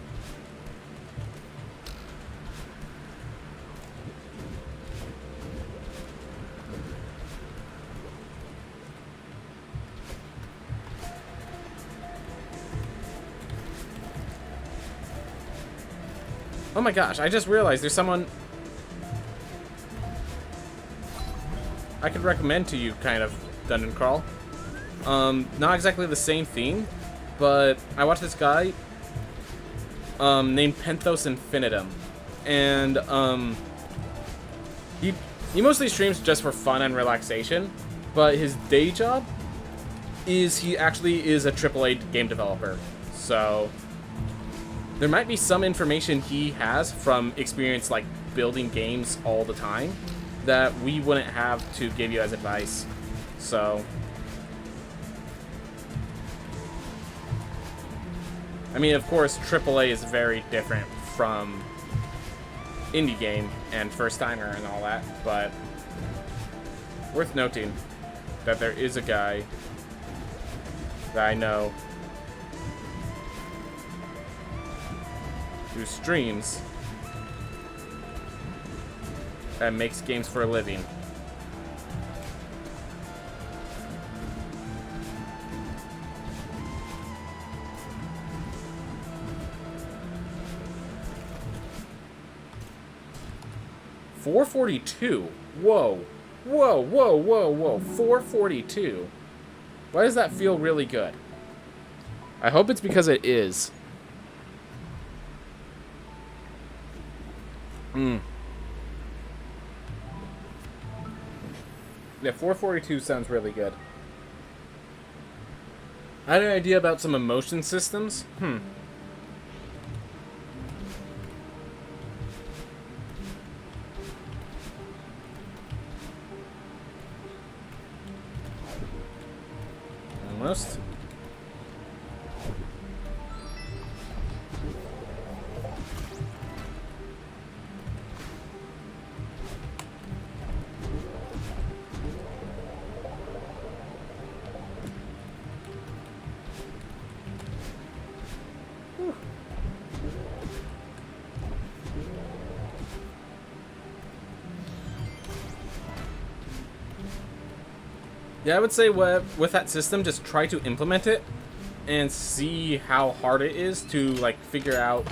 Oh my gosh, I just realized there's someone I could recommend to you, kind of, Dungeon Crawl. Not exactly the same theme, but I watched this guy named Penthos Infinitum, and he mostly streams just for fun and relaxation, but his day job is he actually is a AAA game developer. So there might be some information he has from experience, like building games all the time, that we wouldn't have to give you as advice. So I mean, of course, AAA is very different from indie game and first timer and all that, but worth noting that there is a guy that I know who streams and makes games for a living. $442. Whoa. Whoa, whoa, whoa, whoa. $442. Why does that feel really good? I hope it's because it is. Yeah, 442 sounds really good. I had an idea about some emotion systems. Almost. Yeah, I would say with that system, just try to implement it and see how hard it is to like figure out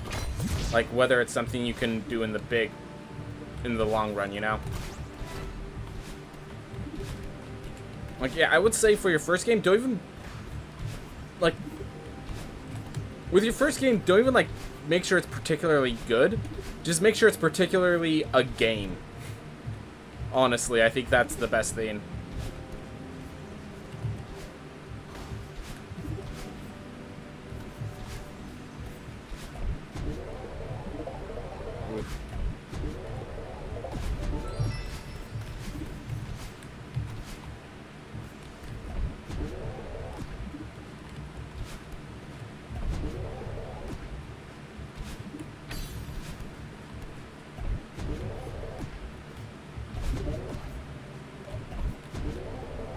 like whether it's something you can do in the long run, you know? Like, yeah, I would say for your first game, don't even like with your first game, don't even like make sure it's particularly good. Just make sure it's particularly a game. Honestly, I think that's the best thing.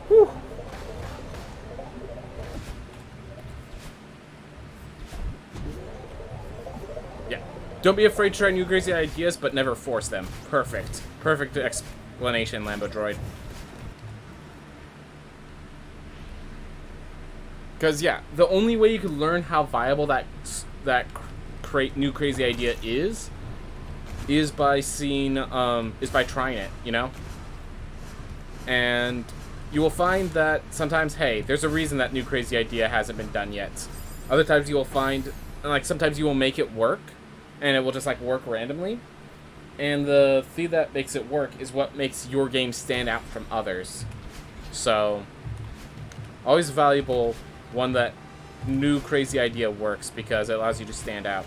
Whew. Yeah. Don't be afraid to try new crazy ideas, but never force them. Perfect. Perfect explanation, Lambo Droid. Because, yeah, the only way you can learn how viable that new crazy idea is by seeing, is by trying it, you know? And you will find that sometimes, hey, there's a reason that new crazy idea hasn't been done yet. Other times you will find, like, sometimes you will make it work, and it will just, like, work randomly. And the thing that makes it work is what makes your game stand out from others. So, always valuable one that new crazy idea works because it allows you to stand out.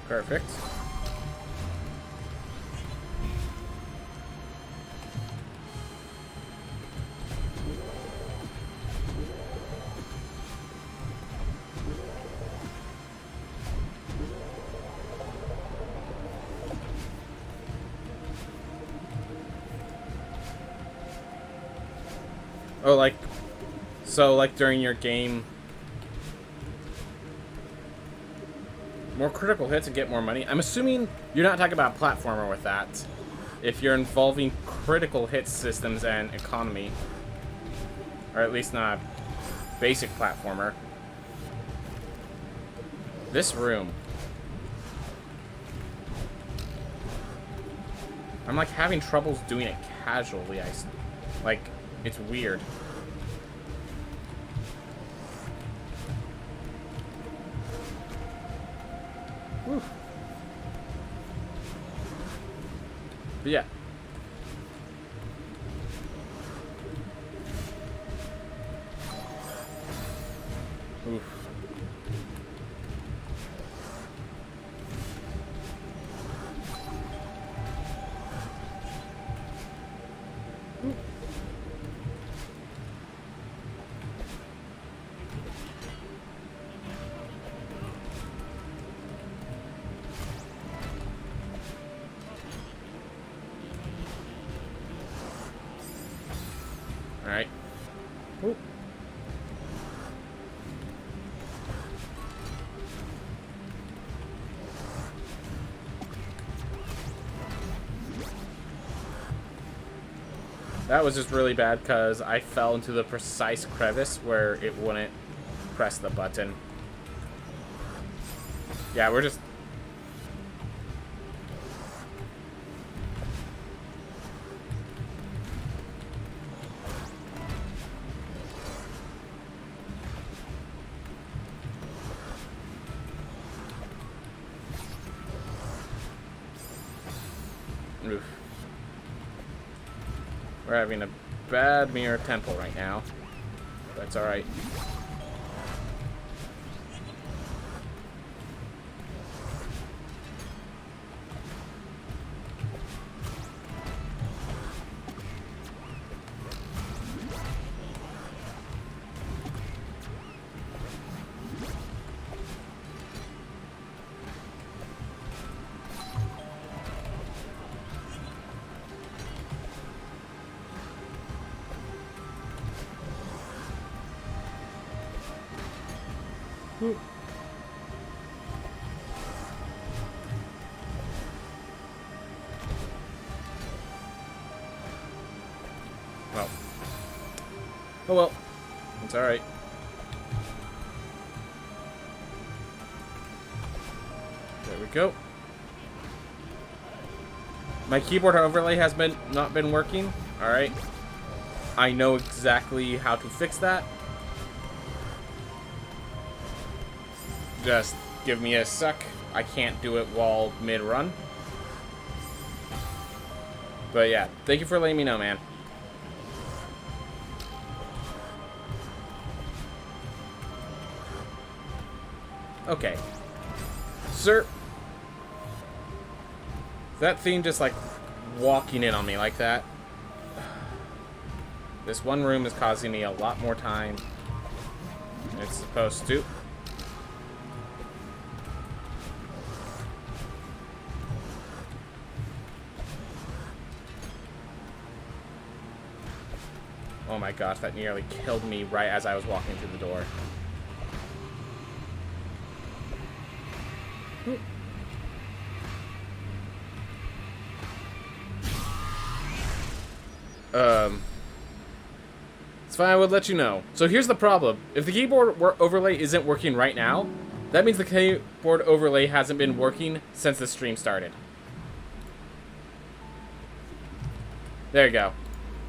Perfect. Oh, like, so, like, during your game, more critical hits and get more money. I'm assuming you're not talking about a platformer with that. If you're involving critical hit systems and economy, or at least not a basic platformer. This room. I'm, like, having troubles doing it casually. Like, it's weird. Whew. But yeah. Oof. That was just really bad because I fell into the precise crevice where it wouldn't press the button. Yeah, we're just... Oof. We're having a bad mirror temple right now. That's alright. Well. Oh well. It's alright. There we go. My keyboard overlay has not been working. Alright. I know exactly how to fix that. Just give me a sec. I can't do it while mid-run. But yeah, thank you for letting me know, man. Okay. Sir. That theme just like walking in on me like that. This one room is causing me a lot more time than it's supposed to. Oh my gosh, that nearly killed me right as I was walking through the door. It's fine, I would let you know. So here's the problem. If the keyboard overlay isn't working right now, that means the keyboard overlay hasn't been working since the stream started. There you go.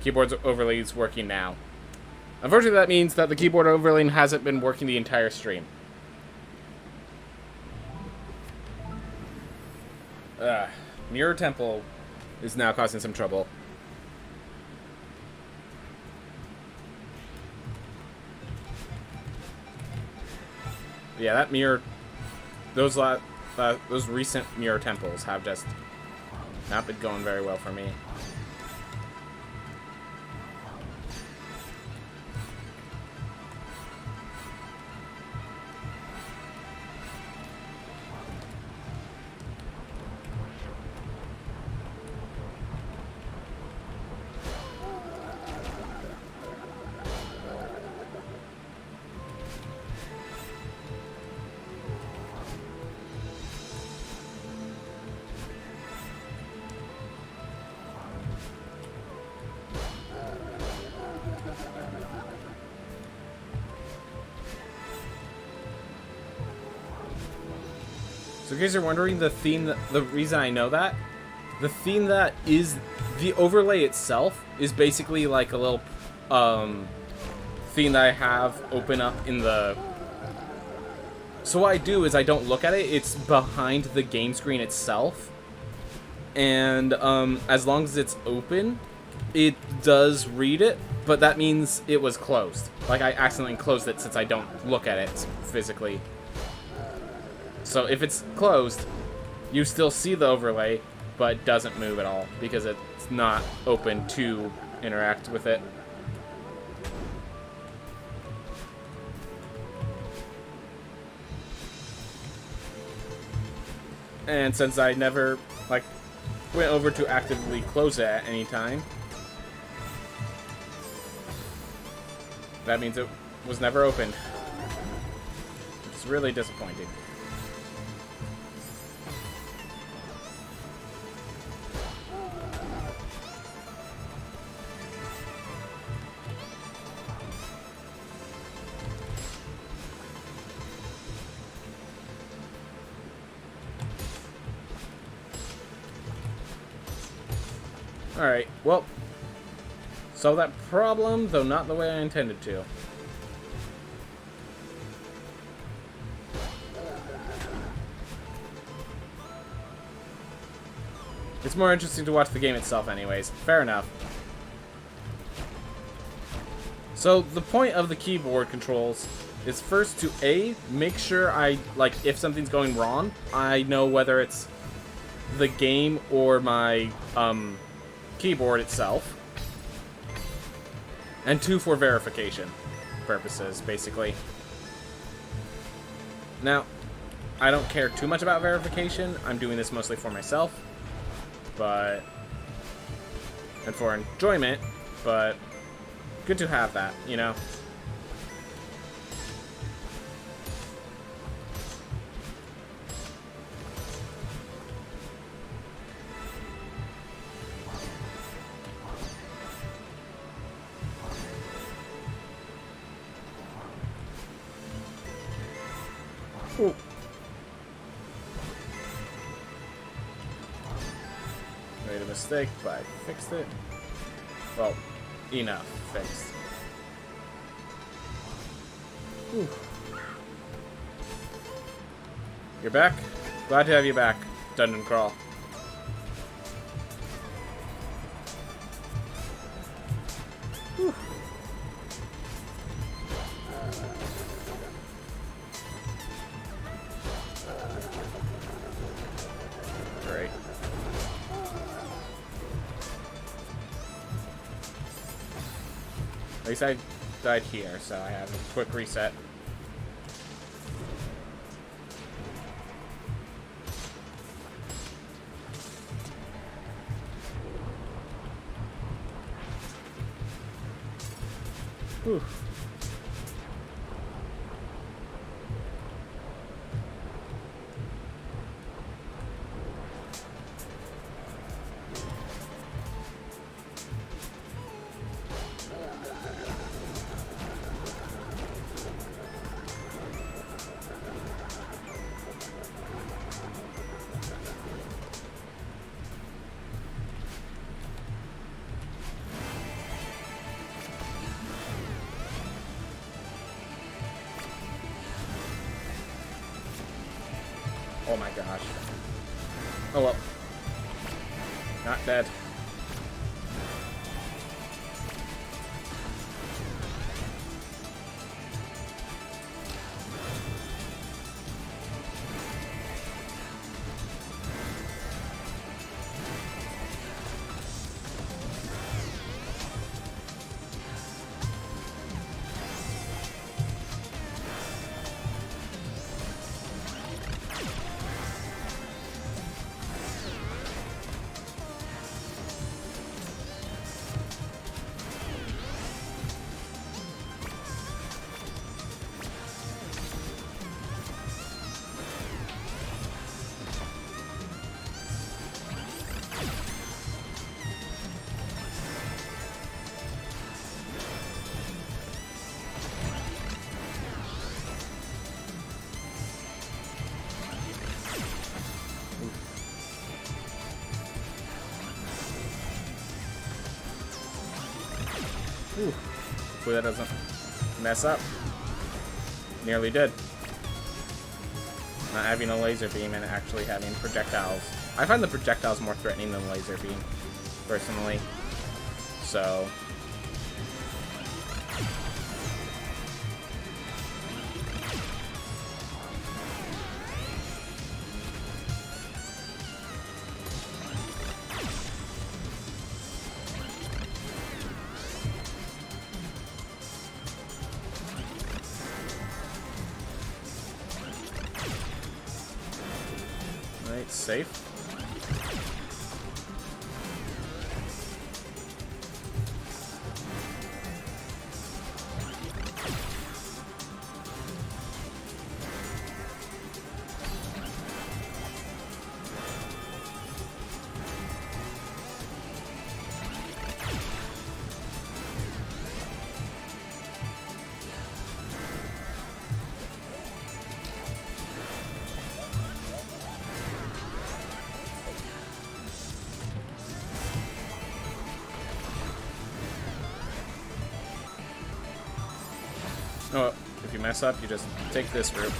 Keyboard overlay is working now. Unfortunately, that means that the keyboard overlay hasn't been working the entire stream. Mirror Temple is now causing some trouble. Yeah, that mirror, those recent mirror temples have just not been going very well for me. So, in case you're wondering, the reason I know that, the theme that is the overlay itself is basically like a little theme that I have open up in the. So what I do is I don't look at it. It's behind the game screen itself, and as long as it's open, it does read it. But that means it was closed. Like I accidentally closed it since I don't look at it physically. So if it's closed, you still see the overlay, but it doesn't move at all because it's not open to interact with it. And since I never went over to actively close it at any time, that means it was never opened. It's really disappointing. Alright, well. Solve that problem, though not the way I intended to. It's more interesting to watch the game itself anyways. Fair enough. So, the point of the keyboard controls is first to A, make sure if something's going wrong, I know whether it's the game or my, keyboard itself. And 2, for verification purposes, basically. Now, I don't care too much about verification. I'm doing this mostly for myself. And for enjoyment, but good to have that, you know? Ooh. Made a mistake, but I fixed it. Well, enough fixed. Whew. You're back? Glad to have you back, Dungeon Crawl. Whew. Great. At least I died here, so I have a quick reset. Whew. Oh my gosh. Oh well. Not dead. Ooh. Hopefully that doesn't mess up. Nearly did. Not having a laser beam and actually having projectiles. I find the projectiles more threatening than the laser beam, personally. So... Right, safe. Oh, if you mess up, you just take this route.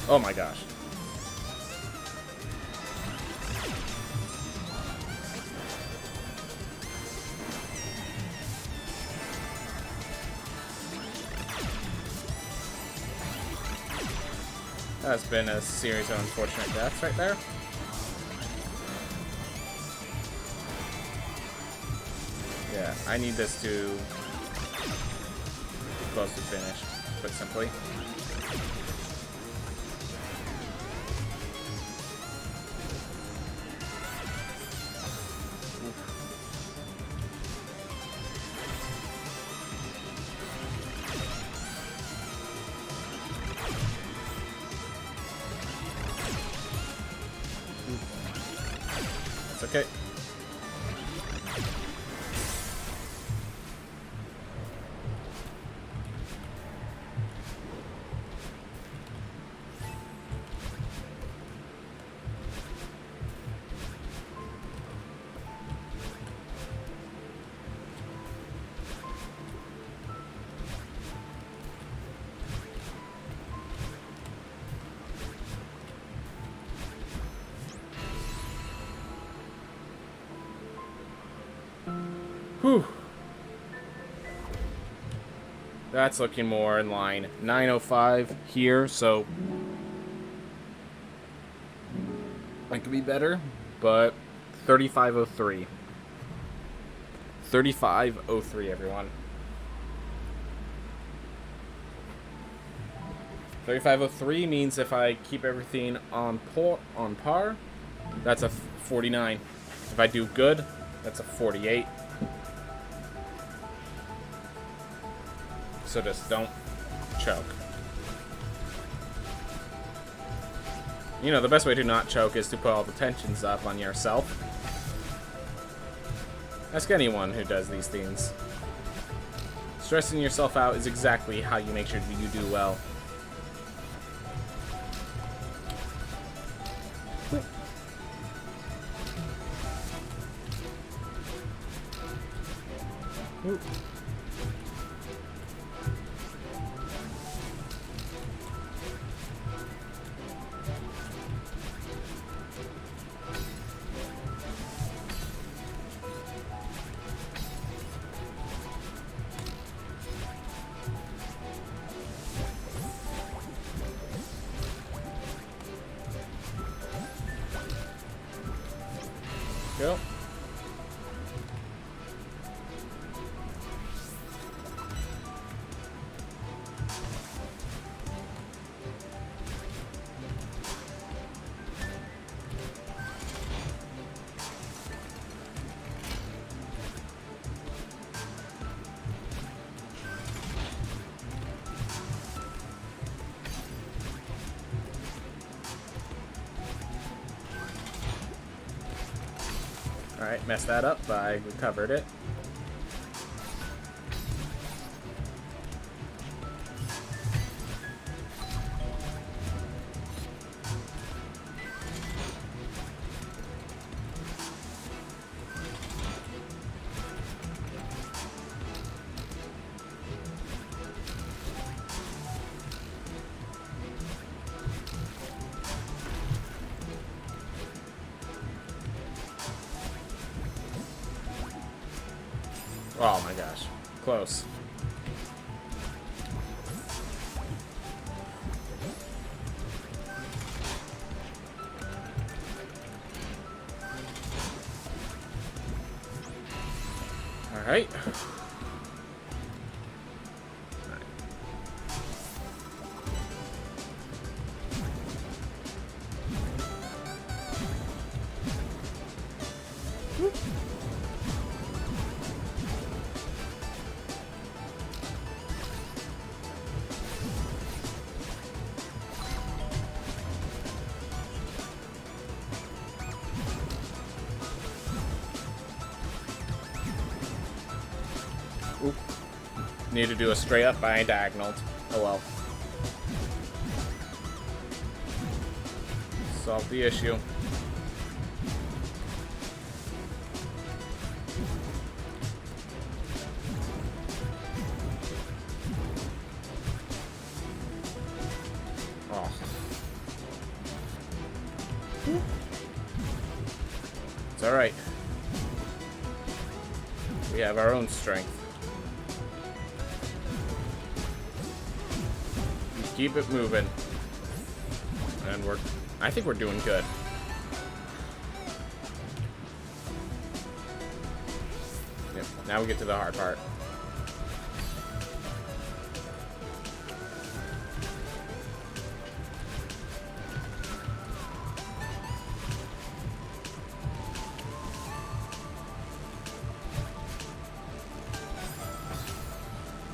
Oh my gosh. That's been a series of unfortunate deaths right there. Yeah, I need this to be close to finished, put simply. It's okay. Whew. That's looking more in line. 9:05 here, so it could be better, but 35:03. 35:03, everyone. 35:03 means if I keep everything on par, that's a 49. If I do good, that's a 48. So just don't choke. You know, the best way to not choke is to put all the tensions up on yourself. Ask anyone who does these things. Stressing yourself out is exactly how you make sure that you do well. Ooh. Go. Alright, messed that up, but I recovered it. Oh my gosh. Close. All right. Oop. Need to do a straight up by diagonal. Oh well. Solve the issue. Oh. It's alright. We have our own strength. Keep it moving. And I think we're doing good. Yep, now we get to the hard part.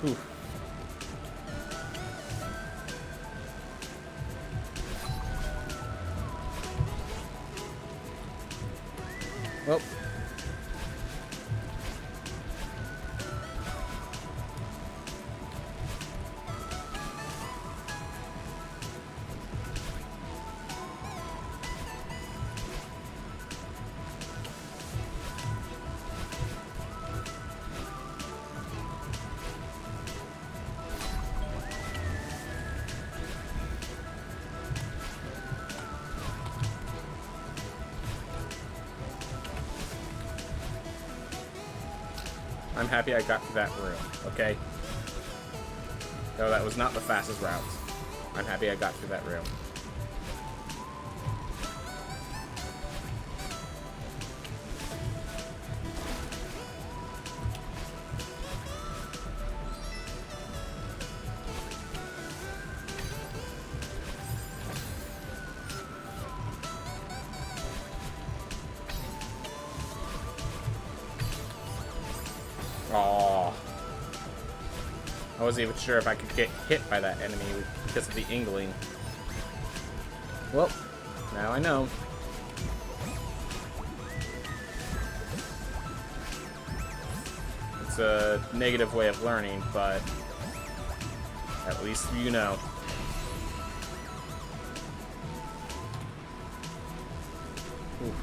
Whew. Well. I'm happy I got to that room, okay? Though that was not the fastest route. I'm happy I got through that room. Aww. I wasn't even sure if I could get hit by that enemy because of the ingling. Well, now I know. It's a negative way of learning, but at least you know. Ooh.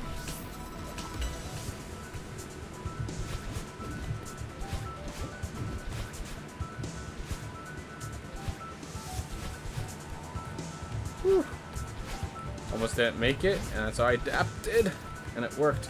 Whew. Almost didn't make it, and so I adapted, and it worked.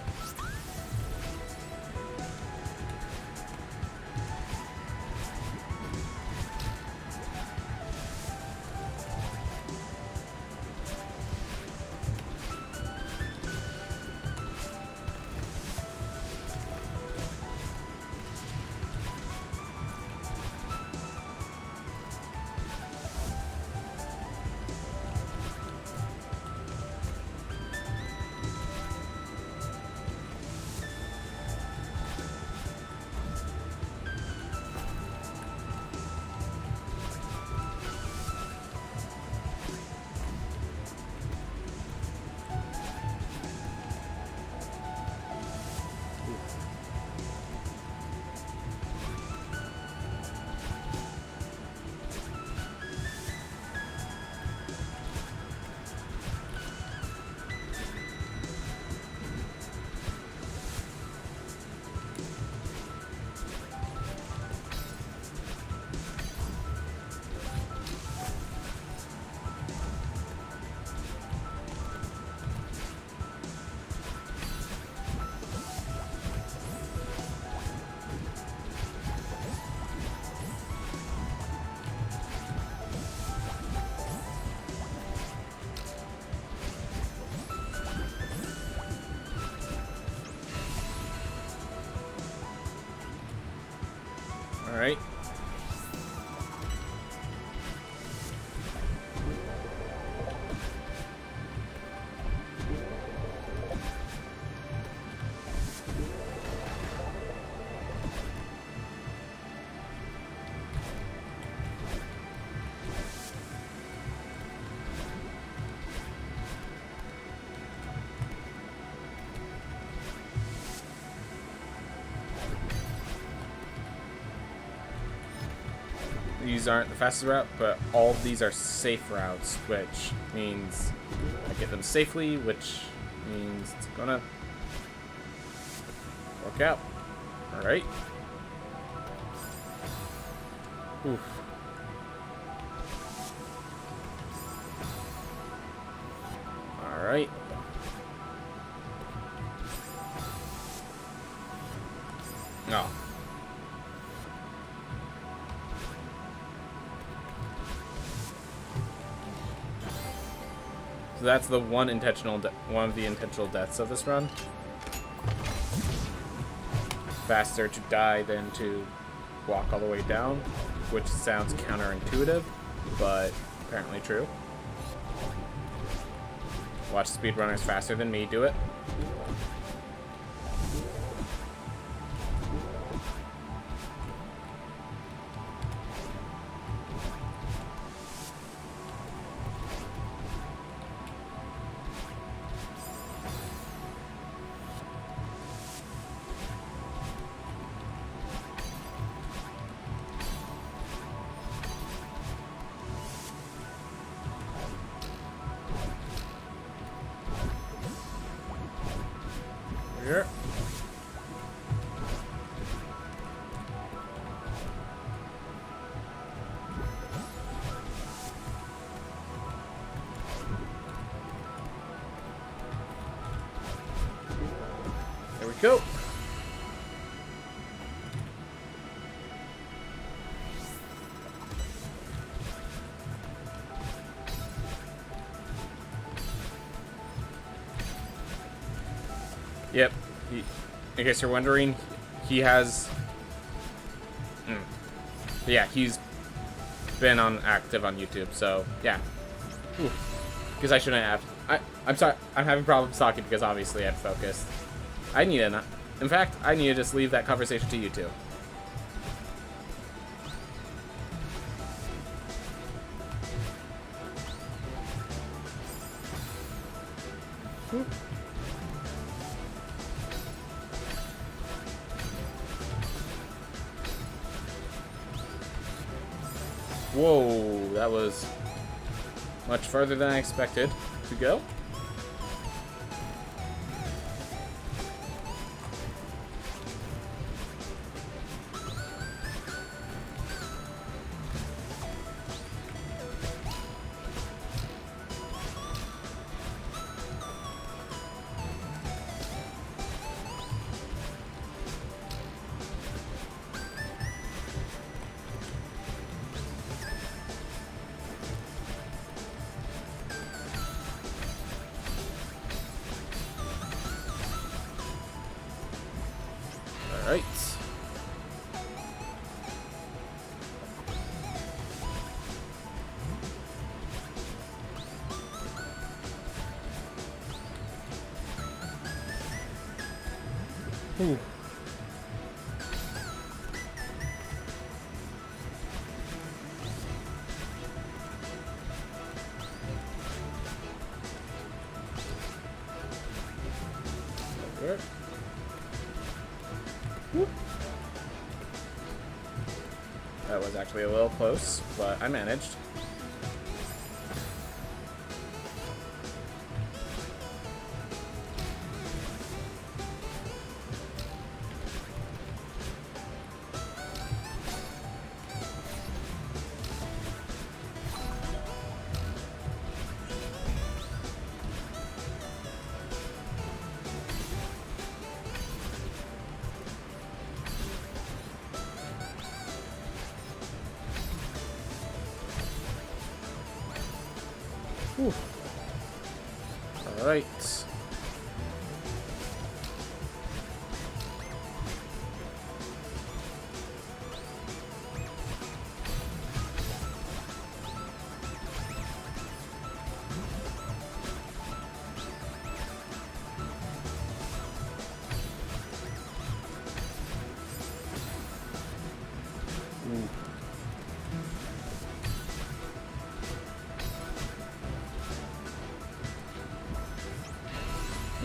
All right. these aren't the fastest route, but all of these are safe routes, which means I get them safely, which means it's gonna work out. Alright. Oof. Alright. No. So that's the one of the intentional deaths of this run. Faster to die than to walk all the way down, which sounds counterintuitive, but apparently true. Watch speedrunners faster than me do it. Here. There we go. Yep. I guess you're wondering, he has... Yeah, he's been active on YouTube, so yeah. Because I shouldn't have. I'm sorry, I'm having problems talking because obviously I'm focused. I need to, in fact, I need to just leave that conversation to you two. Whoa, that was much further than I expected to go. Alright. Ooh. Okay. Whoop. That was actually a little close, but I managed. Whew. All right.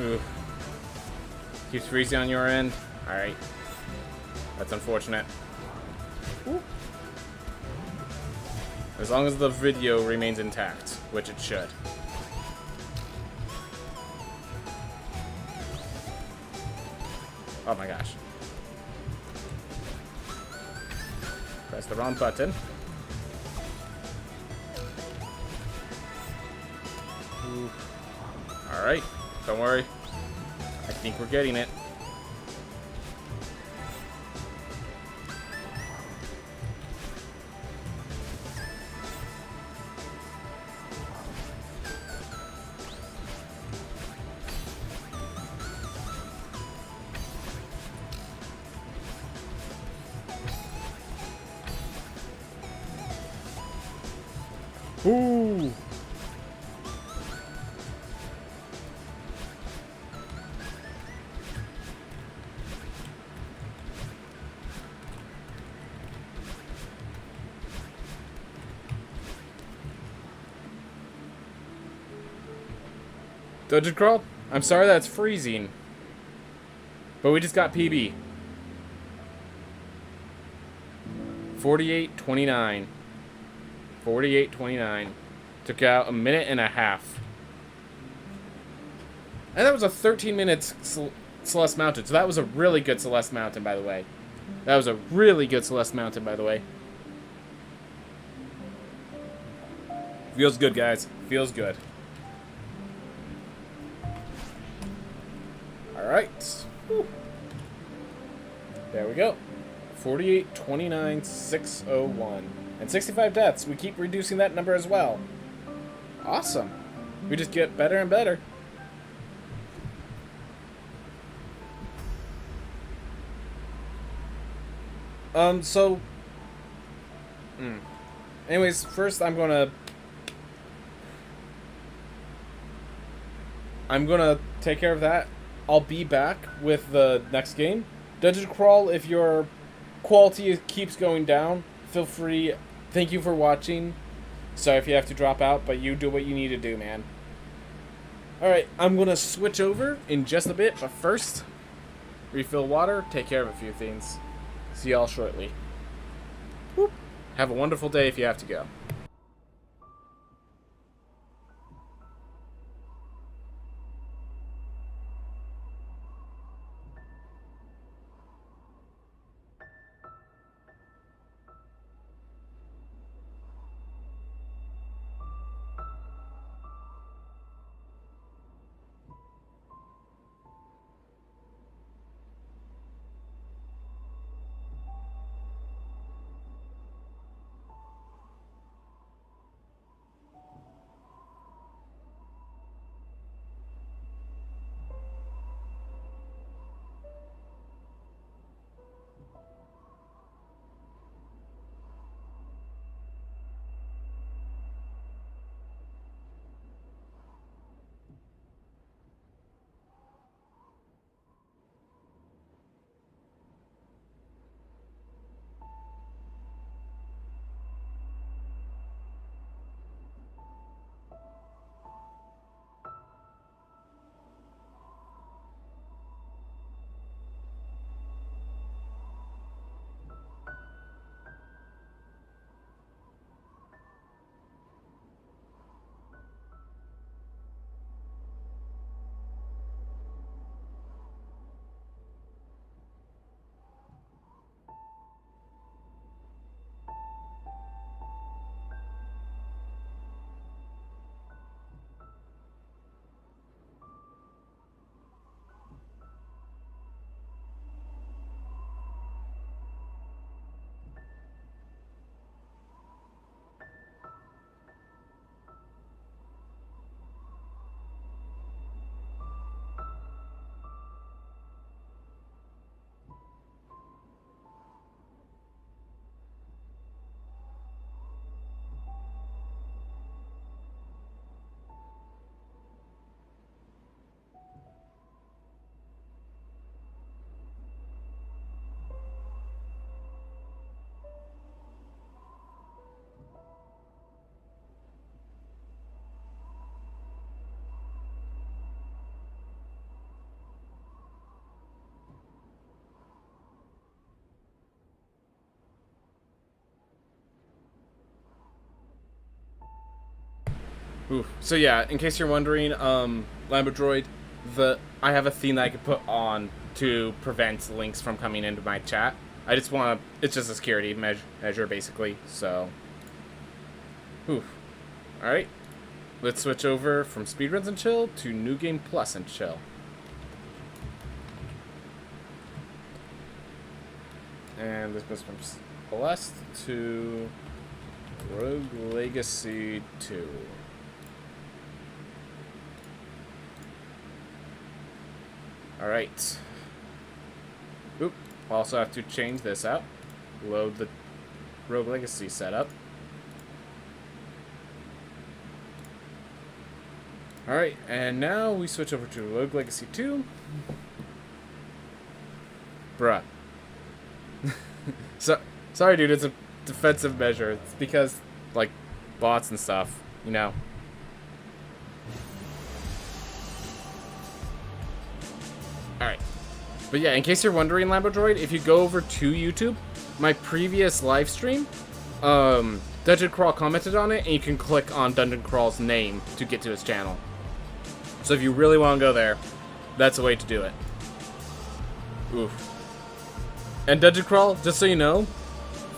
Ooh. Keeps freezing on your end. Alright. That's unfortunate. Ooh. As long as the video remains intact, which it should. Oh my gosh. Press the wrong button. Alright, don't worry. I think we're getting it. Ooh! Dungeon crawl? I'm sorry that's freezing. But we just got PB. 48:29. 48:29. Took out a minute and a half. And that was a 13-minute Celeste Mountain. So that was a really good Celeste Mountain, by the way. That was a really good Celeste Mountain, by the way. Feels good, guys. Feels good. Alright. There we go. 48:29, 6:01. And 65 deaths. We keep reducing that number as well. Awesome. We just get better and better. Anyways, first I'm gonna take care of that. I'll be back with the next game. Dungeon Crawl, if your quality keeps going down, feel free. Thank you for watching. Sorry if you have to drop out, but you do what you need to do, man. Alright, I'm gonna switch over in just a bit, but first, refill water, take care of a few things. See y'all shortly. Whoop. Have a wonderful day if you have to go. Oof. So yeah, in case you're wondering, Lambodroid, I have a theme that I could put on to prevent links from coming into my chat. I just want to, it's just a security measure basically, so. Oof. Alright, let's switch over from Speedruns and Chill to New Game Plus and Chill. And this goes from Celeste to Rogue Legacy 2. Alright. Oop. Also have to change this out. Load the Rogue Legacy setup. Alright, and now we switch over to Rogue Legacy 2. Bruh. Sorry dude, it's a defensive measure. It's because, like, bots and stuff, you know. Alright. But yeah, in case you're wondering, Lambodroid, if you go over to YouTube, my previous live stream, Dungeon Crawl commented on it, and you can click on Dungeon Crawl's name to get to his channel. So if you really want to go there, that's the way to do it. Oof. And Dungeon Crawl, just so you know,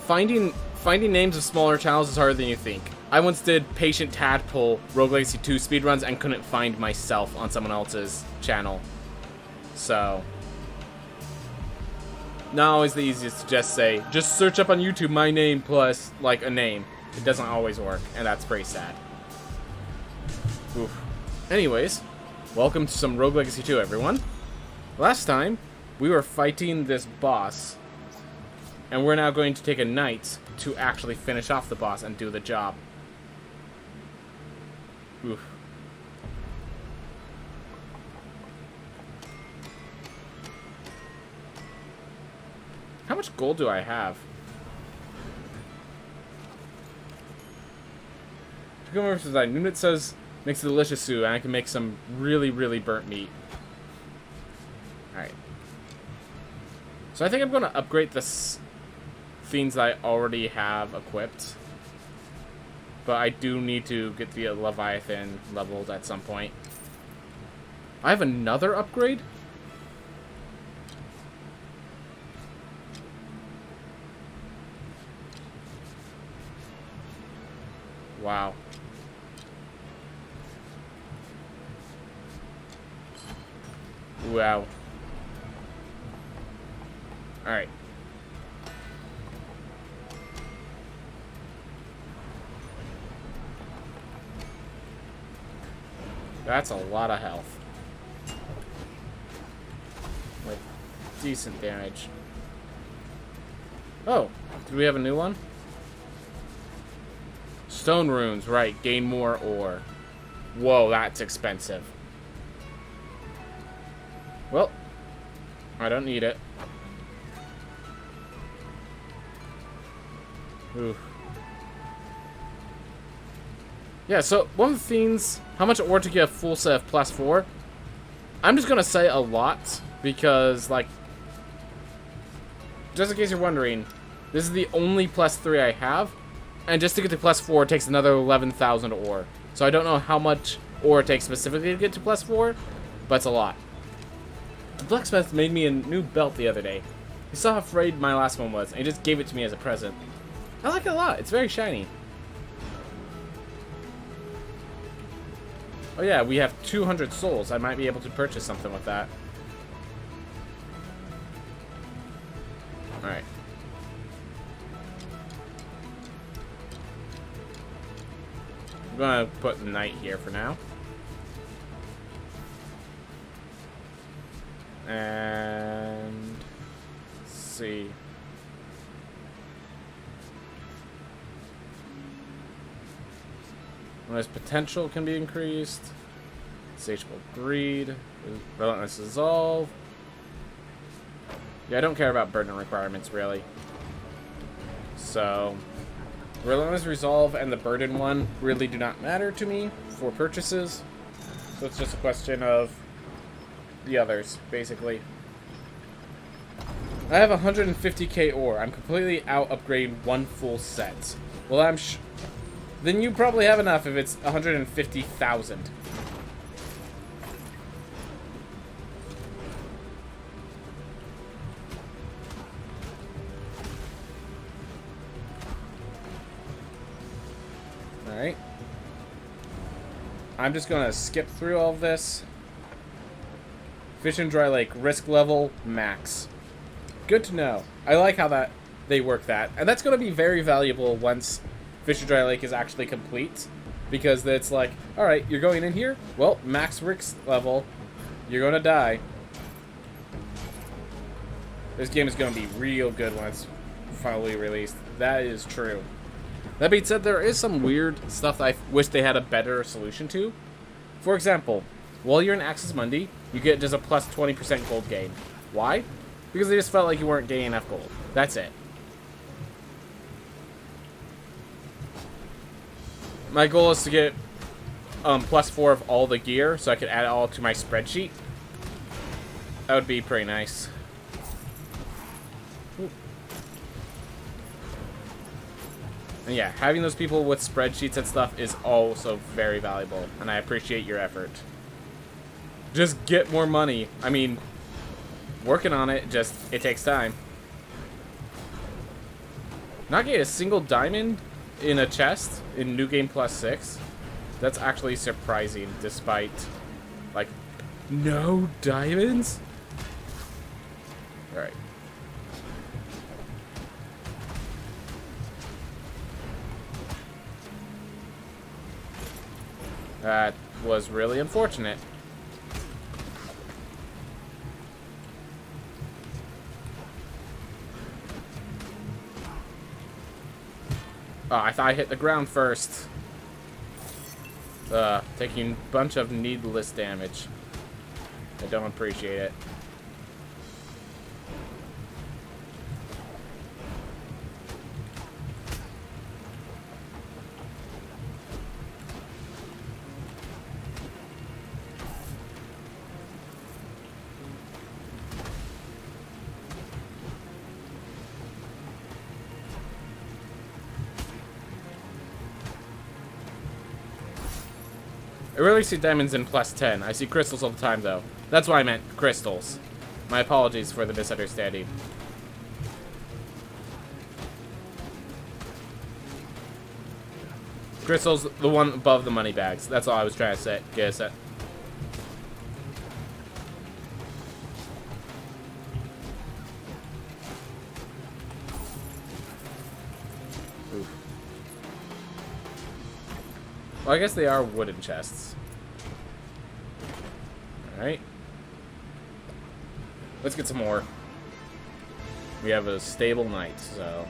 finding names of smaller channels is harder than you think. I once did Patient Tadpole Rogue Legacy 2 speedruns and couldn't find myself on someone else's channel. So, not always the easiest to just say, just search up on YouTube my name plus, like, a name. It doesn't always work, and that's pretty sad. Oof. Anyways, welcome to some Rogue Legacy 2, everyone. Last time, we were fighting this boss, and we're now going to take a night to actually finish off the boss and do the job. Oof. How much gold do I have? Cucumber design. Unit says makes a delicious stew, and I can make some really, really burnt meat. Alright. So I think I'm going to upgrade the fiends that I already have equipped. But I do need to get the Leviathan leveled at some point. I have another upgrade? Wow. Wow. Alright. That's a lot of health. With decent damage. Oh, do we have a new one? Stone runes, right. Gain more ore. Whoa, that's expensive. Well, I don't need it. Oof. Yeah, so one of the things, how much ore to get a full set of +4? I'm just gonna say a lot because, like, just in case you're wondering, this is the only +3 I have, and just to get to +4 takes another 11,000 ore. So I don't know how much ore it takes specifically to get to +4, but it's a lot. The blacksmith made me a new belt the other day. He saw how frayed my last one was, and he just gave it to me as a present. I like it a lot. It's very shiny. Oh yeah, we have 200 souls. I might be able to purchase something with that. Alright. I'm gonna put the knight here for now. And let's see. When potential can be increased. Insatiable greed. Relentless resolve. Yeah, I don't care about burden requirements really. So relentless resolve and the burden one really do not matter to me for purchases. So it's just a question of the others, basically. I have 150k ore. I'm completely out upgrading one full set. Well, then you probably have enough if it's 150,000. Alright. I'm just gonna skip through all of this. Fish and Dry Lake, risk level, max. Good to know. I like how that they work that. And that's gonna be very valuable once Fish and Dry Lake is actually complete. Because it's like, alright, you're going in here? Well, max risk level. You're gonna die. This game is gonna be real good when it's finally released. That is true. That being said, there is some weird stuff that I wish they had a better solution to. For example, while you're in Access Mundi, you get just a plus 20% gold gain. Why? Because they just felt like you weren't gaining enough gold. That's it. My goal is to get +4 of all the gear so I could add it all to my spreadsheet. That would be pretty nice. And yeah, having those people with spreadsheets and stuff is also very valuable, and I appreciate your effort. Just get more money. I mean, working on it, it takes time. Not getting a single diamond in a chest in New Game +6, that's actually surprising, despite, like, no diamonds? Alright. That was really unfortunate. Oh, I thought I hit the ground first. Taking a bunch of needless damage. I don't appreciate it. I rarely see diamonds in +10. I see crystals all the time, though. That's why I meant crystals. My apologies for the misunderstanding. Crystals, the one above the money bags. That's all I was trying to say. Get a set. Well, I guess they are wooden chests. Alright. Let's get some more. We have a stable night, so...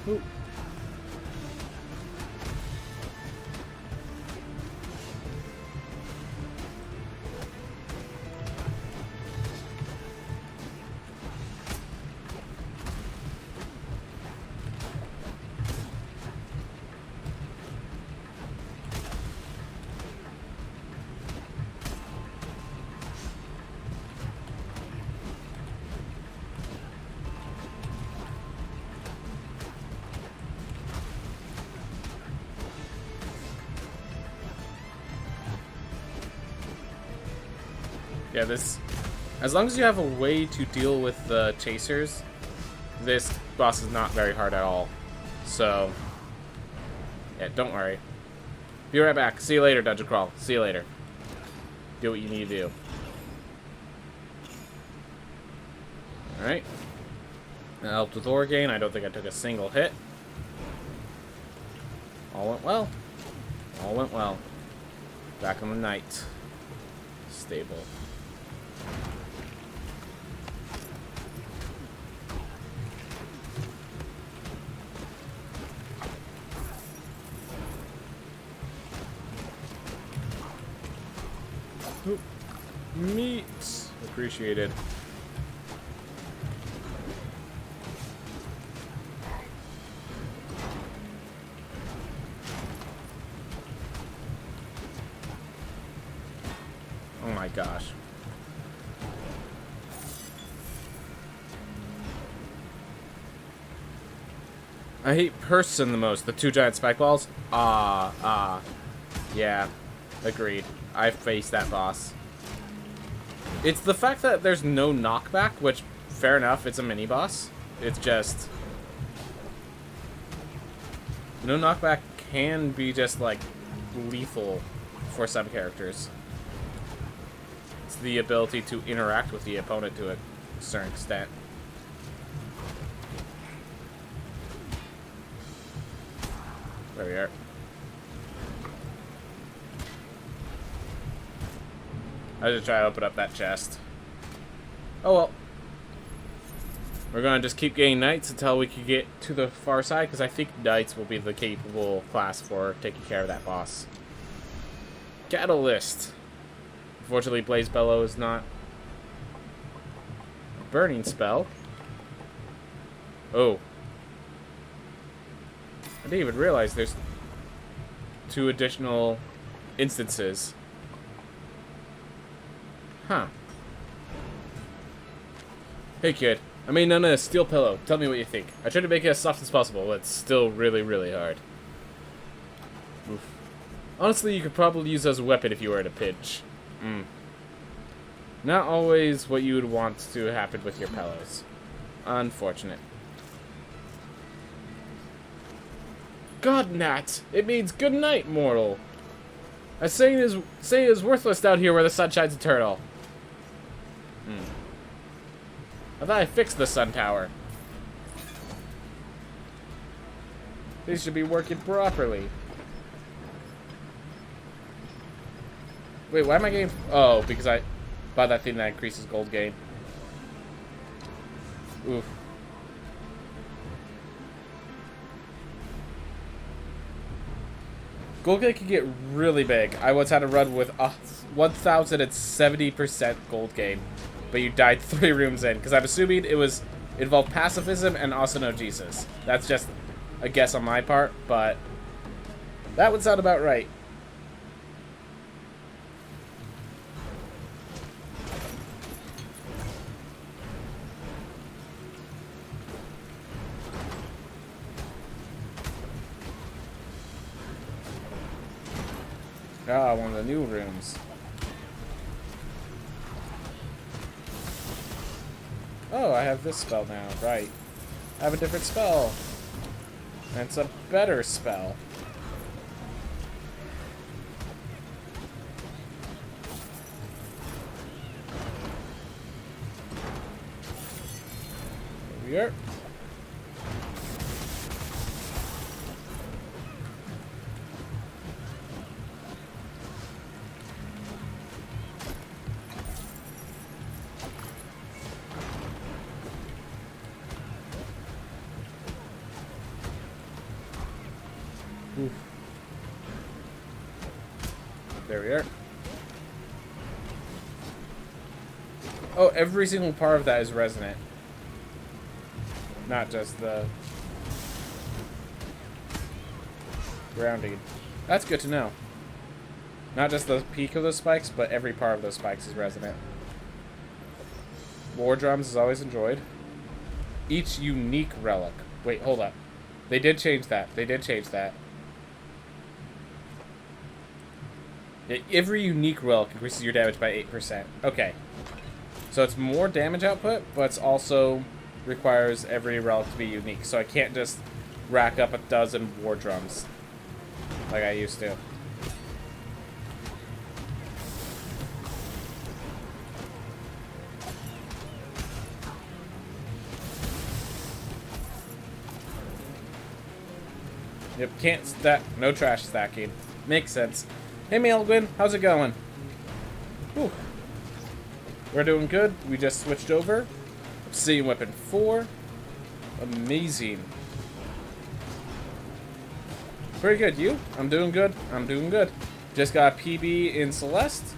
Ooh. Yeah, this... As long as you have a way to deal with the chasers, this boss is not very hard at all. So, yeah, don't worry. Be right back. See you later, Dungeon Crawl. See you later. Do what you need to do. Alright. That helped with ore gain. I don't think I took a single hit. All went well. All went well. Back on the night. Stable. Oop. Meat. Appreciated. Oh my gosh. I hate person the most. The 2 giant spike balls? Yeah. Agreed. I faced that boss. It's the fact that there's no knockback, which, fair enough, it's a mini-boss. It's just... no knockback can be just, like, lethal for some characters. It's the ability to interact with the opponent to a certain extent. There we are. I was just trying to open up that chest. Oh well. We're gonna just keep getting knights until we can get to the far side, because I think knights will be the capable class for taking care of that boss. Catalyst. Unfortunately, Blaze Bellow is not a burning spell. Oh. I didn't even realize there's 2 additional instances. Huh. Hey kid, I made none of this steel pillow. Tell me what you think. I tried to make it as soft as possible, but it's still really, really hard. Oof. Honestly, you could probably use it as a weapon if you were in a pinch. Not always what you would want to happen with your pillows. Unfortunate. God, Nat! It means good night, mortal. I say it is worthless down here where the sun shines eternal. I thought I fixed the sun tower. These should be working properly. Wait, why am I getting... oh, because I bought that thing that increases gold gain. Oof. Gold gain can get really big. I once had a run with 1070% gold gain, but you died 3 rooms in, because I'm assuming it involved pacifism and also no Jesus. That's just a guess on my part, but that would sound about right. Ah, one of the new rooms. Oh, I have this spell now, right. I have a different spell. And it's a better spell. Here we are. Oof. There we are. Oh, every single part of that is resonant. Not just the grounding. That's good to know. Not just the peak of those spikes, but every part of those spikes is resonant. War drums is always enjoyed. Each unique relic. Wait, hold up. They did change that. They did change that. Yeah, every unique relic increases your damage by 8%. Okay. So it's more damage output, but it's also requires every relic to be unique. So I can't just rack up a dozen war drums like I used to. Yep, can't stack. No trash stacking. Makes sense. Hey, Mailgwin, how's it going? Whew. We're doing good. We just switched over. Obsidian Weapon 4. Amazing. Pretty good. You? I'm doing good. I'm doing good. Just got a PB in Celeste.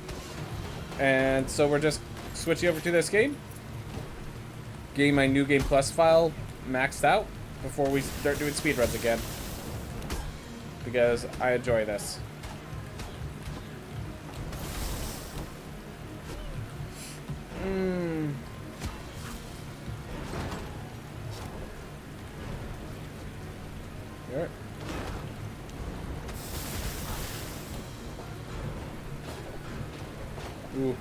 And so we're just switching over to this game. Getting my New Game Plus file maxed out before we start doing speedruns again. Because I enjoy this. Alright. Ooh.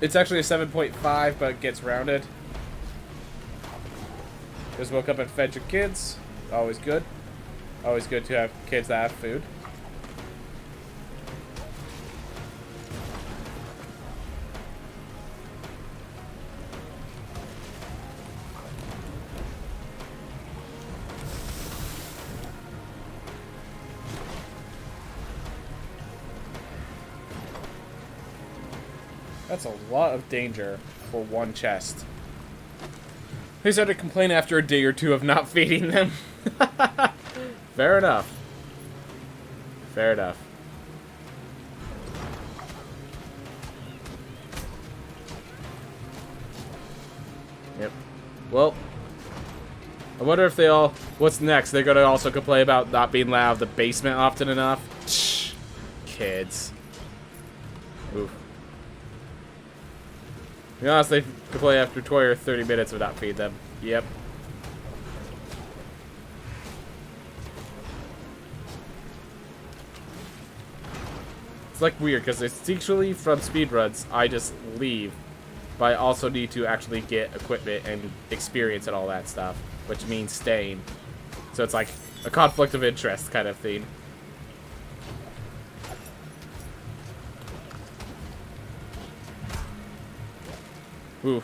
It's actually a 7.5, but it gets rounded. Just woke up and fed your kids. Always good. Always good to have kids that have food. That's a lot of danger for one chest. They started to complain after a day or two of not feeding them. Fair enough. Fair enough. Yep. Well, I wonder if they all... What's next? They're going to also complain about not being allowed the basement often enough? Shh. Kids. Oof. To be honest, they complain after 20 or 30 minutes of not feeding them. Yep. It's like weird, because instinctually from speedruns, I just leave. But I also need to actually get equipment and experience and all that stuff, which means staying. So it's like a conflict of interest kind of thing. Oof.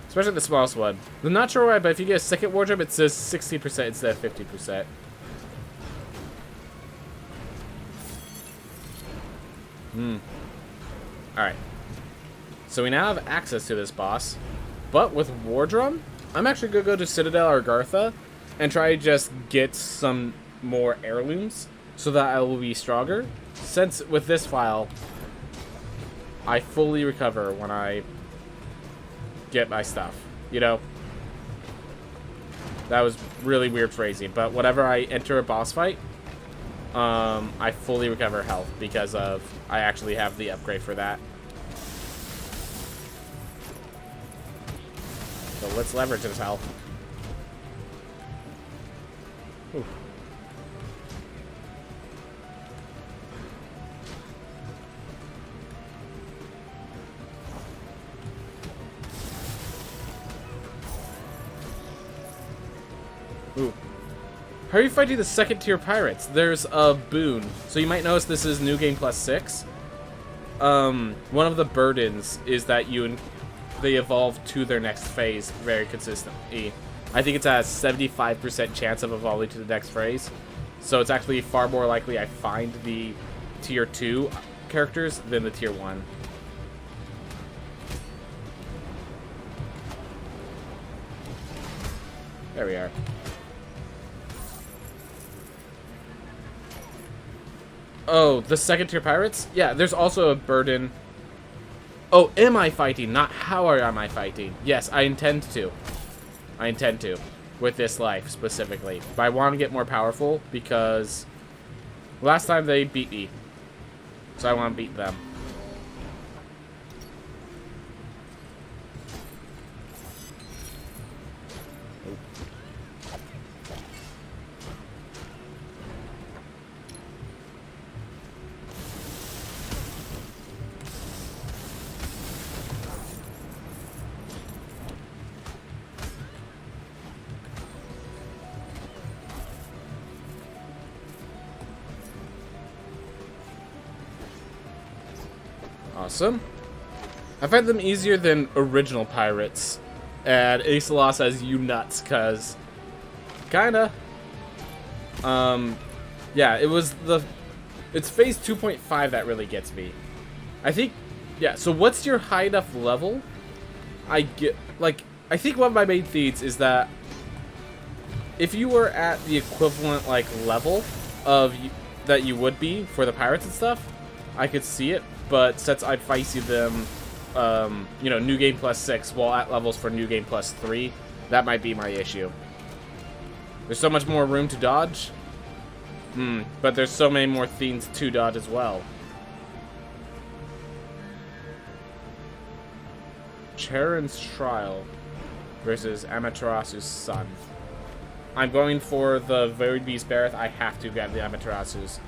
Especially the smallest one. I'm not sure why, but if you get a second wardrobe, it says 60% instead of 50%. Alright. So we now have access to this boss. But with Wardrum, I'm actually going to go to Citadel or Gartha and try to just get some more heirlooms so that I will be stronger. Since with this file, I fully recover when I get my stuff. You know? That was really weird phrasing. But whenever I enter a boss fight, I fully recover health because of I actually have the upgrade for that. So let's leverage his health. Ooh. Ooh. How are you fighting the second tier pirates? There's a boon. So you might notice this is New Game Plus 6. One of the burdens is that they evolve to their next phase very consistently. I think it's a 75% chance of evolving to the next phase. So it's actually far more likely I find the tier 2 characters than the tier 1. There we are. Oh, the second tier pirates? Yeah, there's also a burden. Oh, am I fighting? Not how am I fighting? Yes, I intend to. I intend to. With this life, specifically. But I want to get more powerful because last time they beat me. So I want to beat them. Awesome. I find them easier than original pirates. And Ace Law says you nuts, cause kinda. Yeah, it's phase 2.5 that really gets me. I think, yeah, so what's your high enough level? I think one of my main themes is that if you were at the equivalent, like, level of that you would be for the pirates and stuff, I could see it, but since I feisty them, you know, New Game plus 6 while at levels for New Game plus 3, that might be my issue. There's so much more room to dodge. But there's so many more things to dodge as well. Charon's Trial versus Amaterasu's Son. I'm going for the Varied Beast Bareth. I have to grab the Amaterasu's.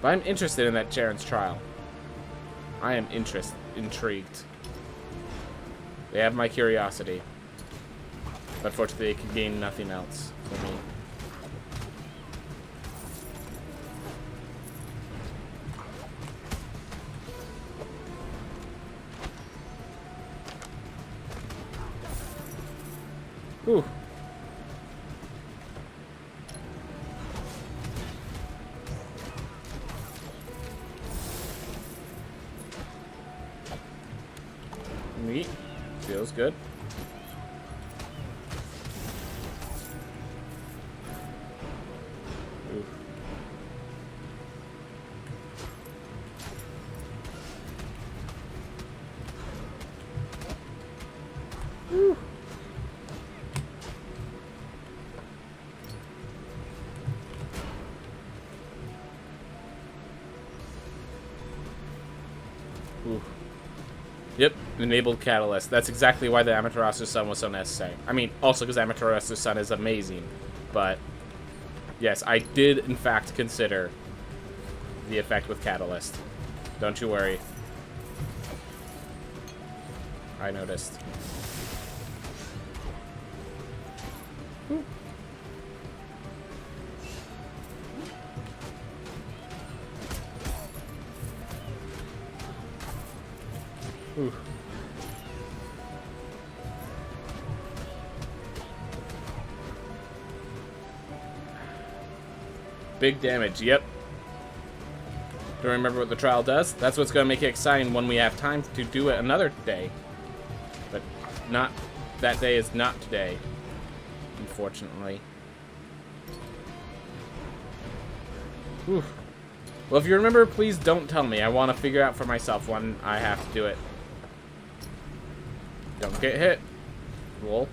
But I'm interested in that Charon's Trial. I am intrigued. They have my curiosity. But fortunately, they can gain nothing else for me. Ooh. Neat. Feels good. Ooh. Ooh. Ooh. Yep, enabled Catalyst. That's exactly why the Amaterasu's Son was so necessary. I mean, also because Amaterasu's Son is amazing. But, yes, I did, in fact, consider the effect with Catalyst. Don't you worry. I noticed. Ooh. Ooh. Big damage, yep. Do you remember what the trial does? That's what's going to make it exciting when we have time to do it another day. But not, that day is not today, unfortunately. Whew. Well, if you remember, please don't tell me. I want to figure out for myself when I have to do it. Don't get hit. Cool.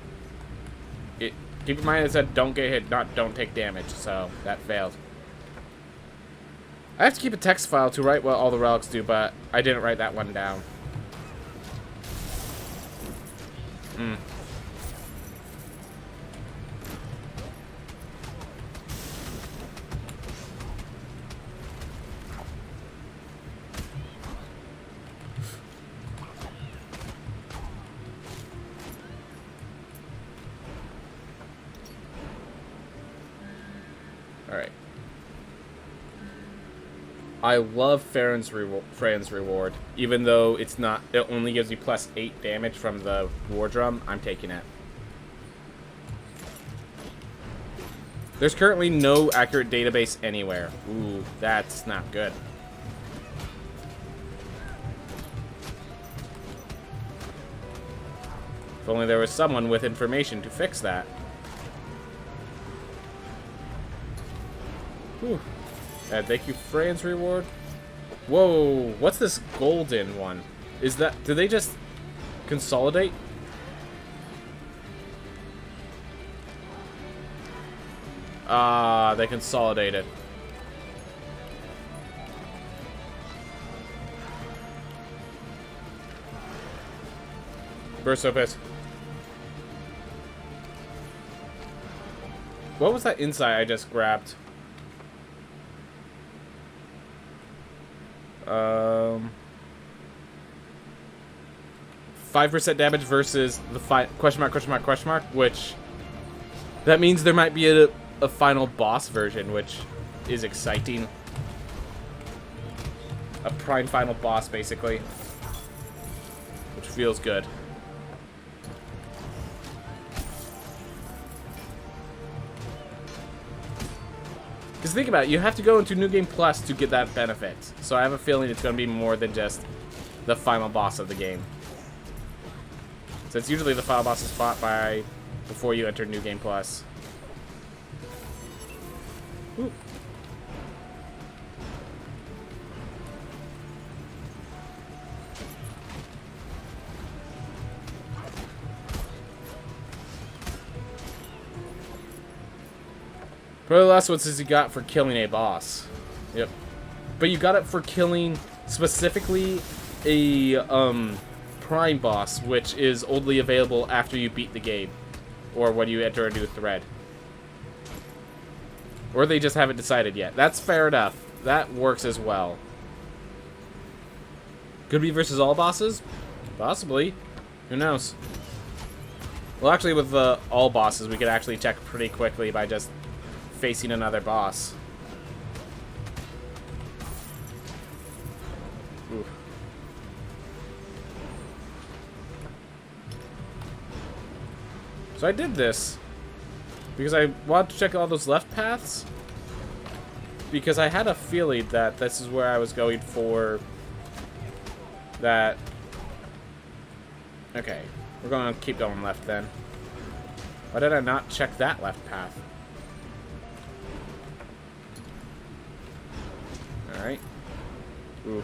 Keep in mind it said don't get hit, not don't take damage, so that failed. I have to keep a text file to write what all the relics do, but I didn't write that one down. Alright. I love Farron's Reward, even though it's not, it only gives you plus 8 damage from the War Drum. I'm taking it. There's currently no accurate database anywhere. Ooh, that's not good. If only there was someone with information to fix that. Whew. Thank you, Fran's Reward. Whoa, what's this golden one? Is that, do they just consolidate? Ah, they consolidated. Burst so pissed. What was that insight I just grabbed? 5% damage versus the question mark, which that means there might be a final boss version, which is exciting. A prime final boss, basically. which feels good. Because think about it, you have to go into New Game Plus to get that benefit. So I have a feeling it's going to be more than just the final boss of the game. So it's usually the final boss is fought by before you enter New Game Plus. Ooh. Probably the last one says you got for killing a boss. Yep. But you got it for killing specifically a prime boss, which is only available after you beat the game. Or when you enter a new thread. Or they just haven't decided yet. That's fair enough. That works as well. Could be versus all bosses? Possibly. Who knows? Well, actually, with all bosses, we could actually check pretty quickly by just facing another boss. Ooh. So I did this because I wanted to check all those left paths, because I had a feeling that this is where I was going for that. Okay, we're going to keep going left then. Why did I not check that left path? Alright. Ooh.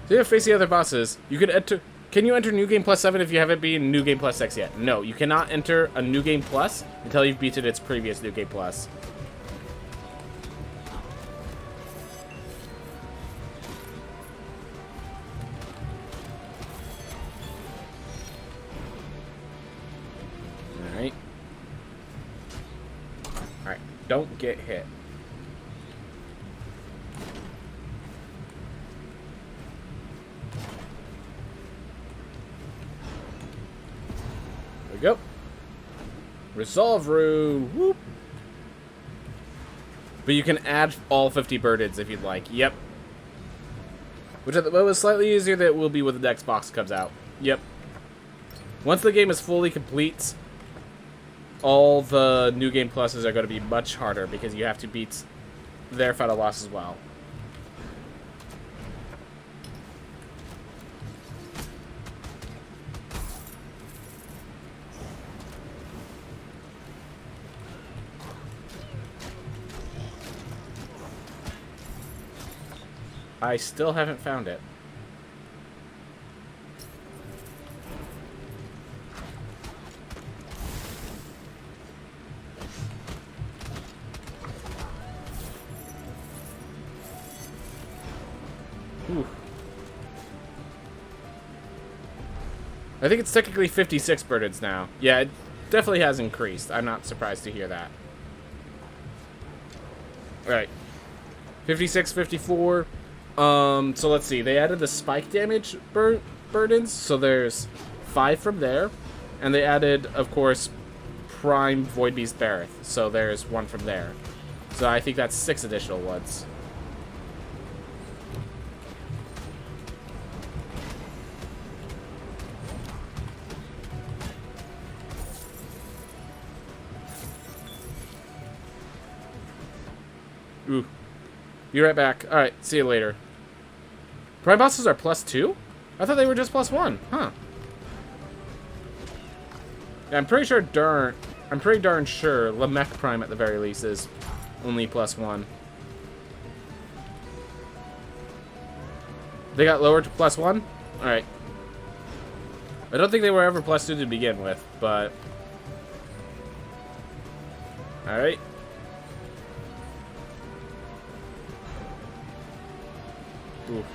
So you face the other bosses. You could enter... Can you enter New Game Plus 7 if you haven't been New Game Plus 6 yet? No, you cannot enter a New Game Plus until you've beaten its previous New Game Plus. Alright. Alright, don't get hit. Go. Resolve room. Whoop. But you can add all 50 burdens if you'd like. Yep. Which was slightly easier than it will be when the next box comes out. Yep. Once the game is fully complete, all the New Game Pluses are going to be much harder because you have to beat their final boss as well. I still haven't found it. Ooh. I think it's technically 56 burdens now. Yeah, it definitely has increased. I'm not surprised to hear that. Alright. 56, 54... so let's see. They added the spike damage burdens, so there's 5 from there, and they added, of course, Prime Void Beast Barrett, so there's 1 from there. So I think that's 6 additional ones. Ooh. Be right back. Alright, see you later. Prime bosses are +2? I thought they were just +1. Huh. Yeah, I'm pretty darn sure Lamech Prime at the very least is only +1. They got lowered to +1? Alright. I don't think they were ever +2 to begin with, but... Alright. Ooh.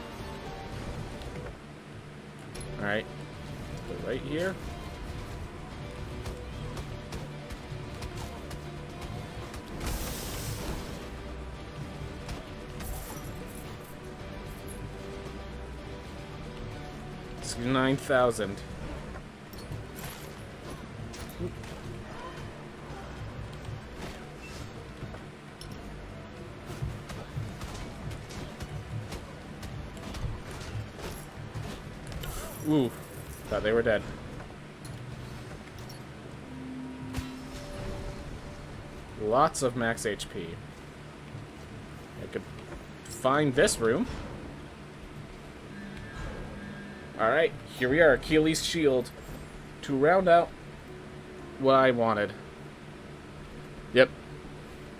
Alright. Go right here. It's 9,000. Ooh. Thought they were dead. Lots of max HP. I could find this room. Alright, here we are. Achilles' shield. To round out what I wanted. Yep.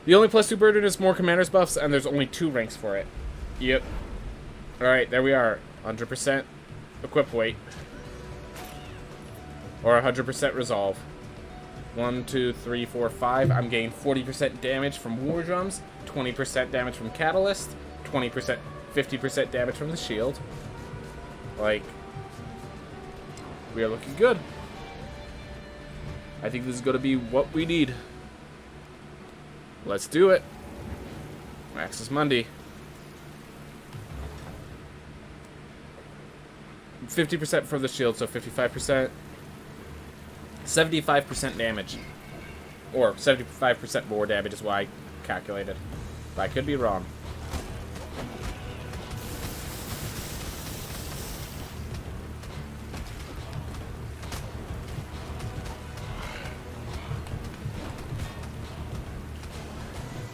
The only +2 burden is more commander's buffs, and there's only 2 ranks for it. Yep. Alright, there we are. 100% equip weight. Or 100% resolve. 1, 2, 3, 4, 5. I'm getting 40% damage from war drums, 20% damage from catalyst, 20%, 50% damage from the shield. Like, we are looking good. I think this is going to be what we need. Let's do it. Maxis Monday. 50% from the shield, so 55%. 75% damage. Or 75% more damage is what I calculated. But I could be wrong.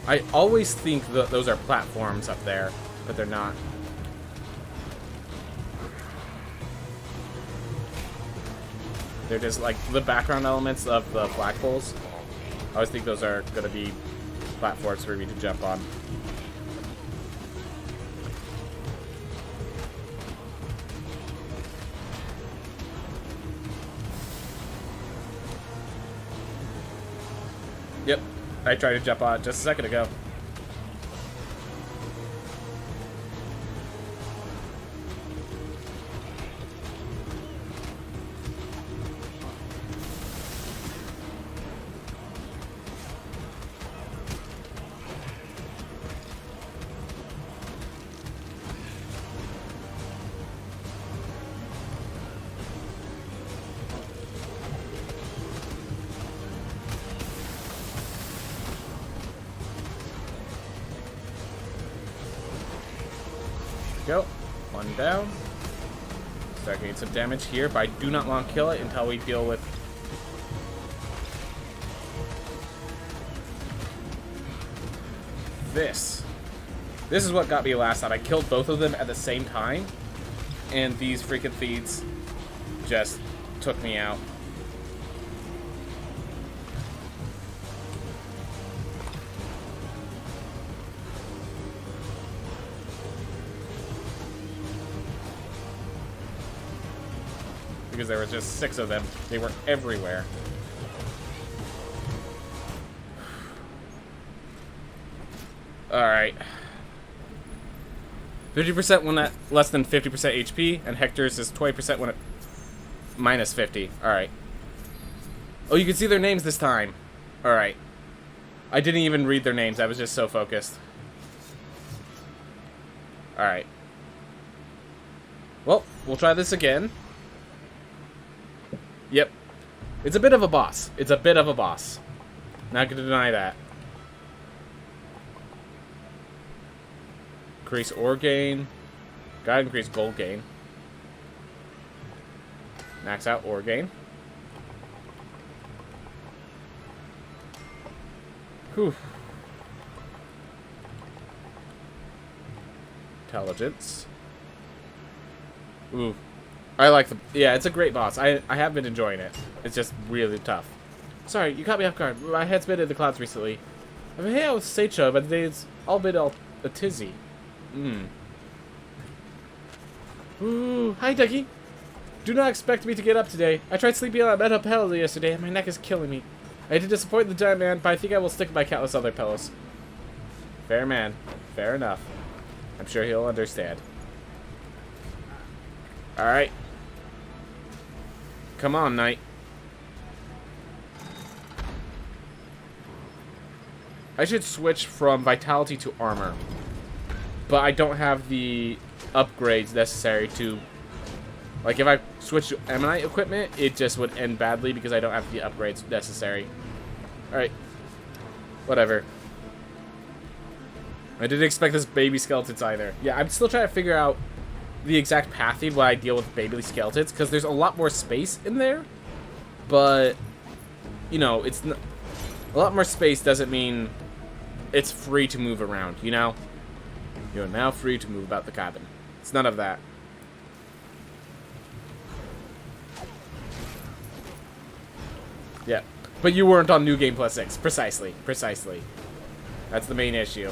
I always think that those are platforms up there, but they're not. They're just like the background elements of the flagpoles. I always think those are going to be platforms for me to jump on. Yep, I tried to jump on it just a second ago. Go. One down. Start getting some damage here, but I do not want to kill it until we deal with this. This is what got me last time. I killed both of them at the same time, and these freaking thieves just took me out. Because there was just 6 of them. They were everywhere. Alright. 50% when at less than 50% HP, and Hector's is 20% when at minus 50. Alright. Oh, you can see their names this time. Alright. I didn't even read their names. I was just so focused. Alright. Well, we'll try this again. Yep. It's a bit of a boss. It's a bit of a boss. Not gonna deny that. Increase ore gain. Gotta increase gold gain. Max out ore gain. Whew. Intelligence. Ooh. I like the... Yeah, it's a great boss. I have been enjoying it. It's just really tough. Sorry, you caught me off guard. My head's been in the clouds recently. I've been hanging out with Seicho, but it's all been a tizzy. Ooh, hi, Ducky. Do not expect me to get up today. I tried sleeping on a metal pillow yesterday, and my neck is killing me. I did disappoint the giant man, but I think I will stick to my countless other pillows. Fair man. Fair enough. I'm sure he'll understand. Alright. Come on, knight. I should switch from vitality to armor. But I don't have the upgrades necessary to... Like, if I switch to Ammonite equipment, it just would end badly because I don't have the upgrades necessary. Alright. Whatever. I didn't expect this baby skeletons either. Yeah, I'm still trying to figure out the exact pathing when I deal with baby skeletons, because there's a lot more space in there, but, you know, it's not, a lot more space doesn't mean it's free to move around, you know? You're now free to move about the cabin. It's none of that. Yeah, but you weren't on New Game Plus 6. Precisely. Precisely. That's the main issue.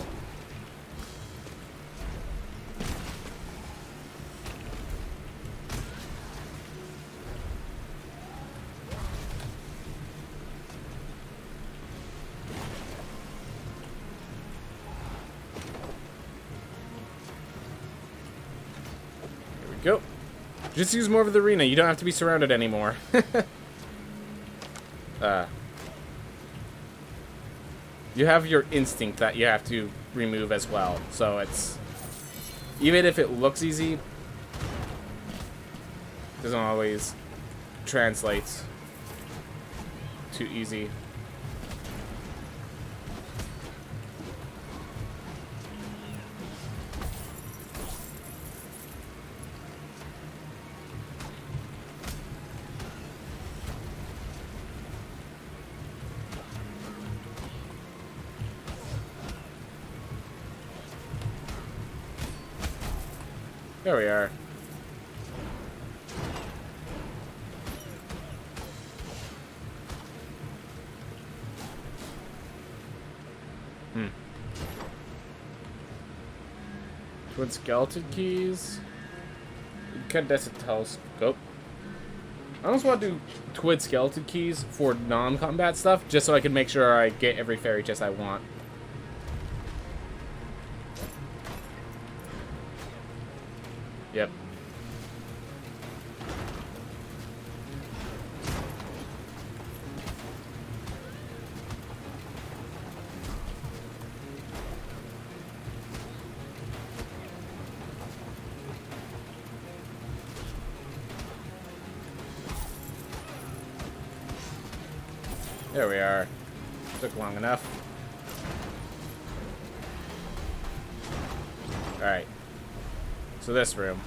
Go. Just use more of the arena. You don't have to be surrounded anymore. You have your instinct that you have to remove as well. So it's... even if it looks easy, doesn't always translate too easy. There we are. Twin skeleton keys. Incandescent telescope. I almost want to do twin skeleton keys for non-combat stuff, just so I can make sure I get every fairy chest I want. Yep. There we are. Took long enough. Alright. So this room.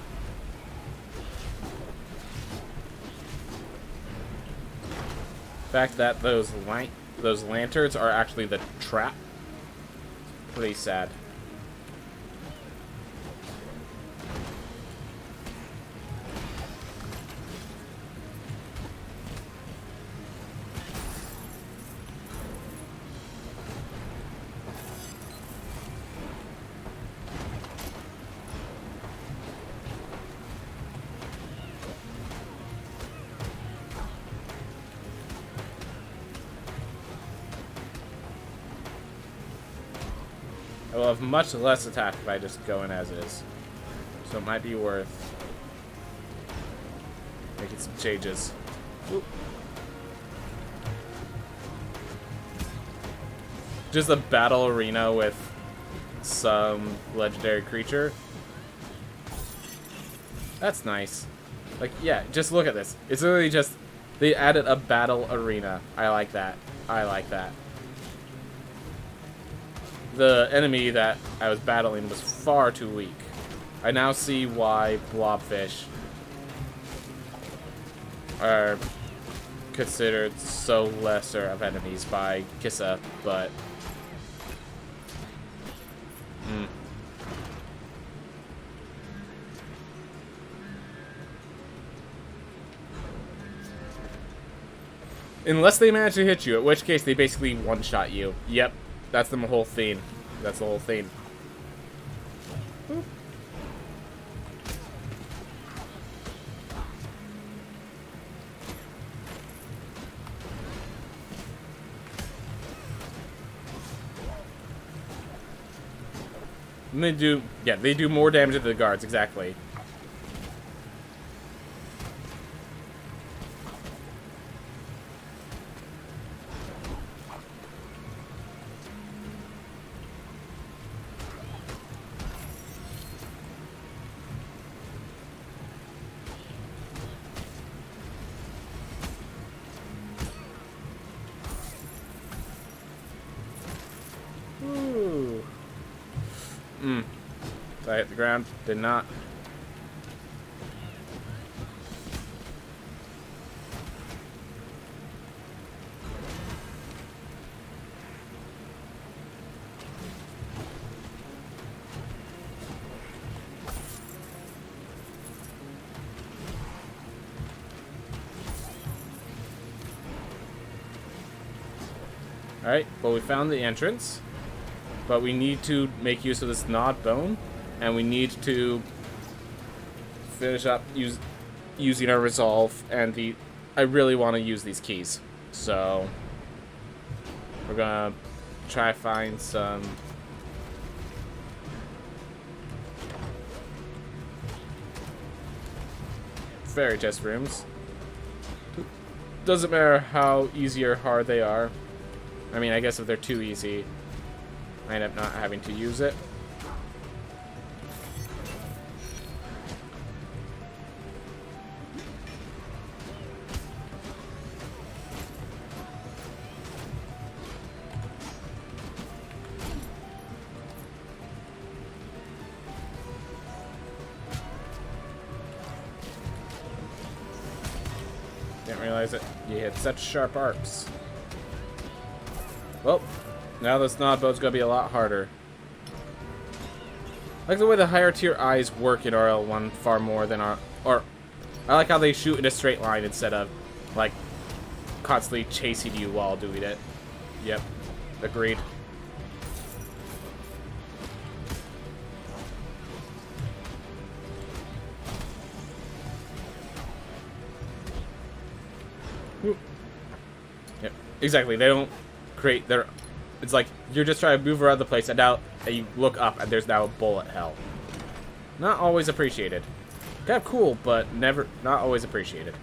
The fact that those lanterns are actually the trap. Pretty sad. I will have much less attack if I just go in as is. So it might be worth making some changes. Oop. Just a battle arena with some legendary creature. That's nice. Like, yeah, just look at this. It's literally just, they added a battle arena. I like that. I like that. The enemy that I was battling was far too weak. I now see why blobfish are considered so lesser of enemies by Kissa, but... Unless they manage to hit you, at which case they basically one-shot you. Yep. That's the whole thing. That's the whole thing. Boop. And they do, yeah, they do more damage to the guards, exactly. Did I hit the ground? Did not. Alright, well, we found the entrance. But we need to make use of this gnawed bone. And we need to finish up using our resolve. And I really want to use these keys. So we're going to try to find some fairy test rooms. Doesn't matter how easy or hard they are. I mean, I guess if they're too easy, I end up not having to use it. Didn't realize it. You had such sharp arcs. Well, now this gnawed bone's gonna be a lot harder. I like the way the higher tier eyes work in RL1 far more than I like how they shoot in a straight line instead of like constantly chasing you while doing it. Yep, agreed. Yep, exactly. They don't create their. It's like you're just trying to move around the place, and now you look up, and there's now a bullet hell. Not always appreciated. Kind of cool, but not always appreciated.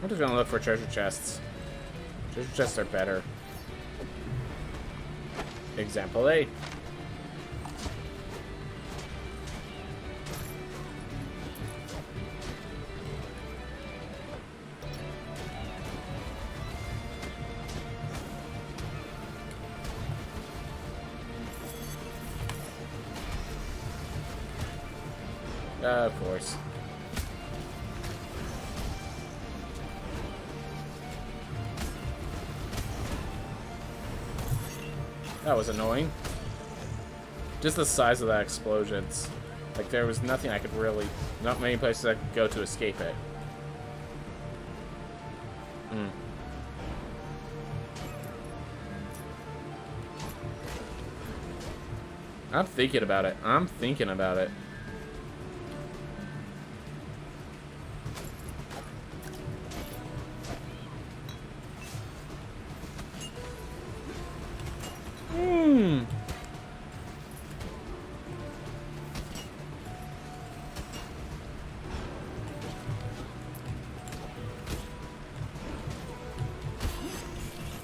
I'm just gonna look for treasure chests. Treasure chests are better. Example A. Of course. That was annoying. Just the size of that explosions. Like, there was nothing I could really... Not many places I could go to escape it. I'm thinking about it. I'm thinking about it.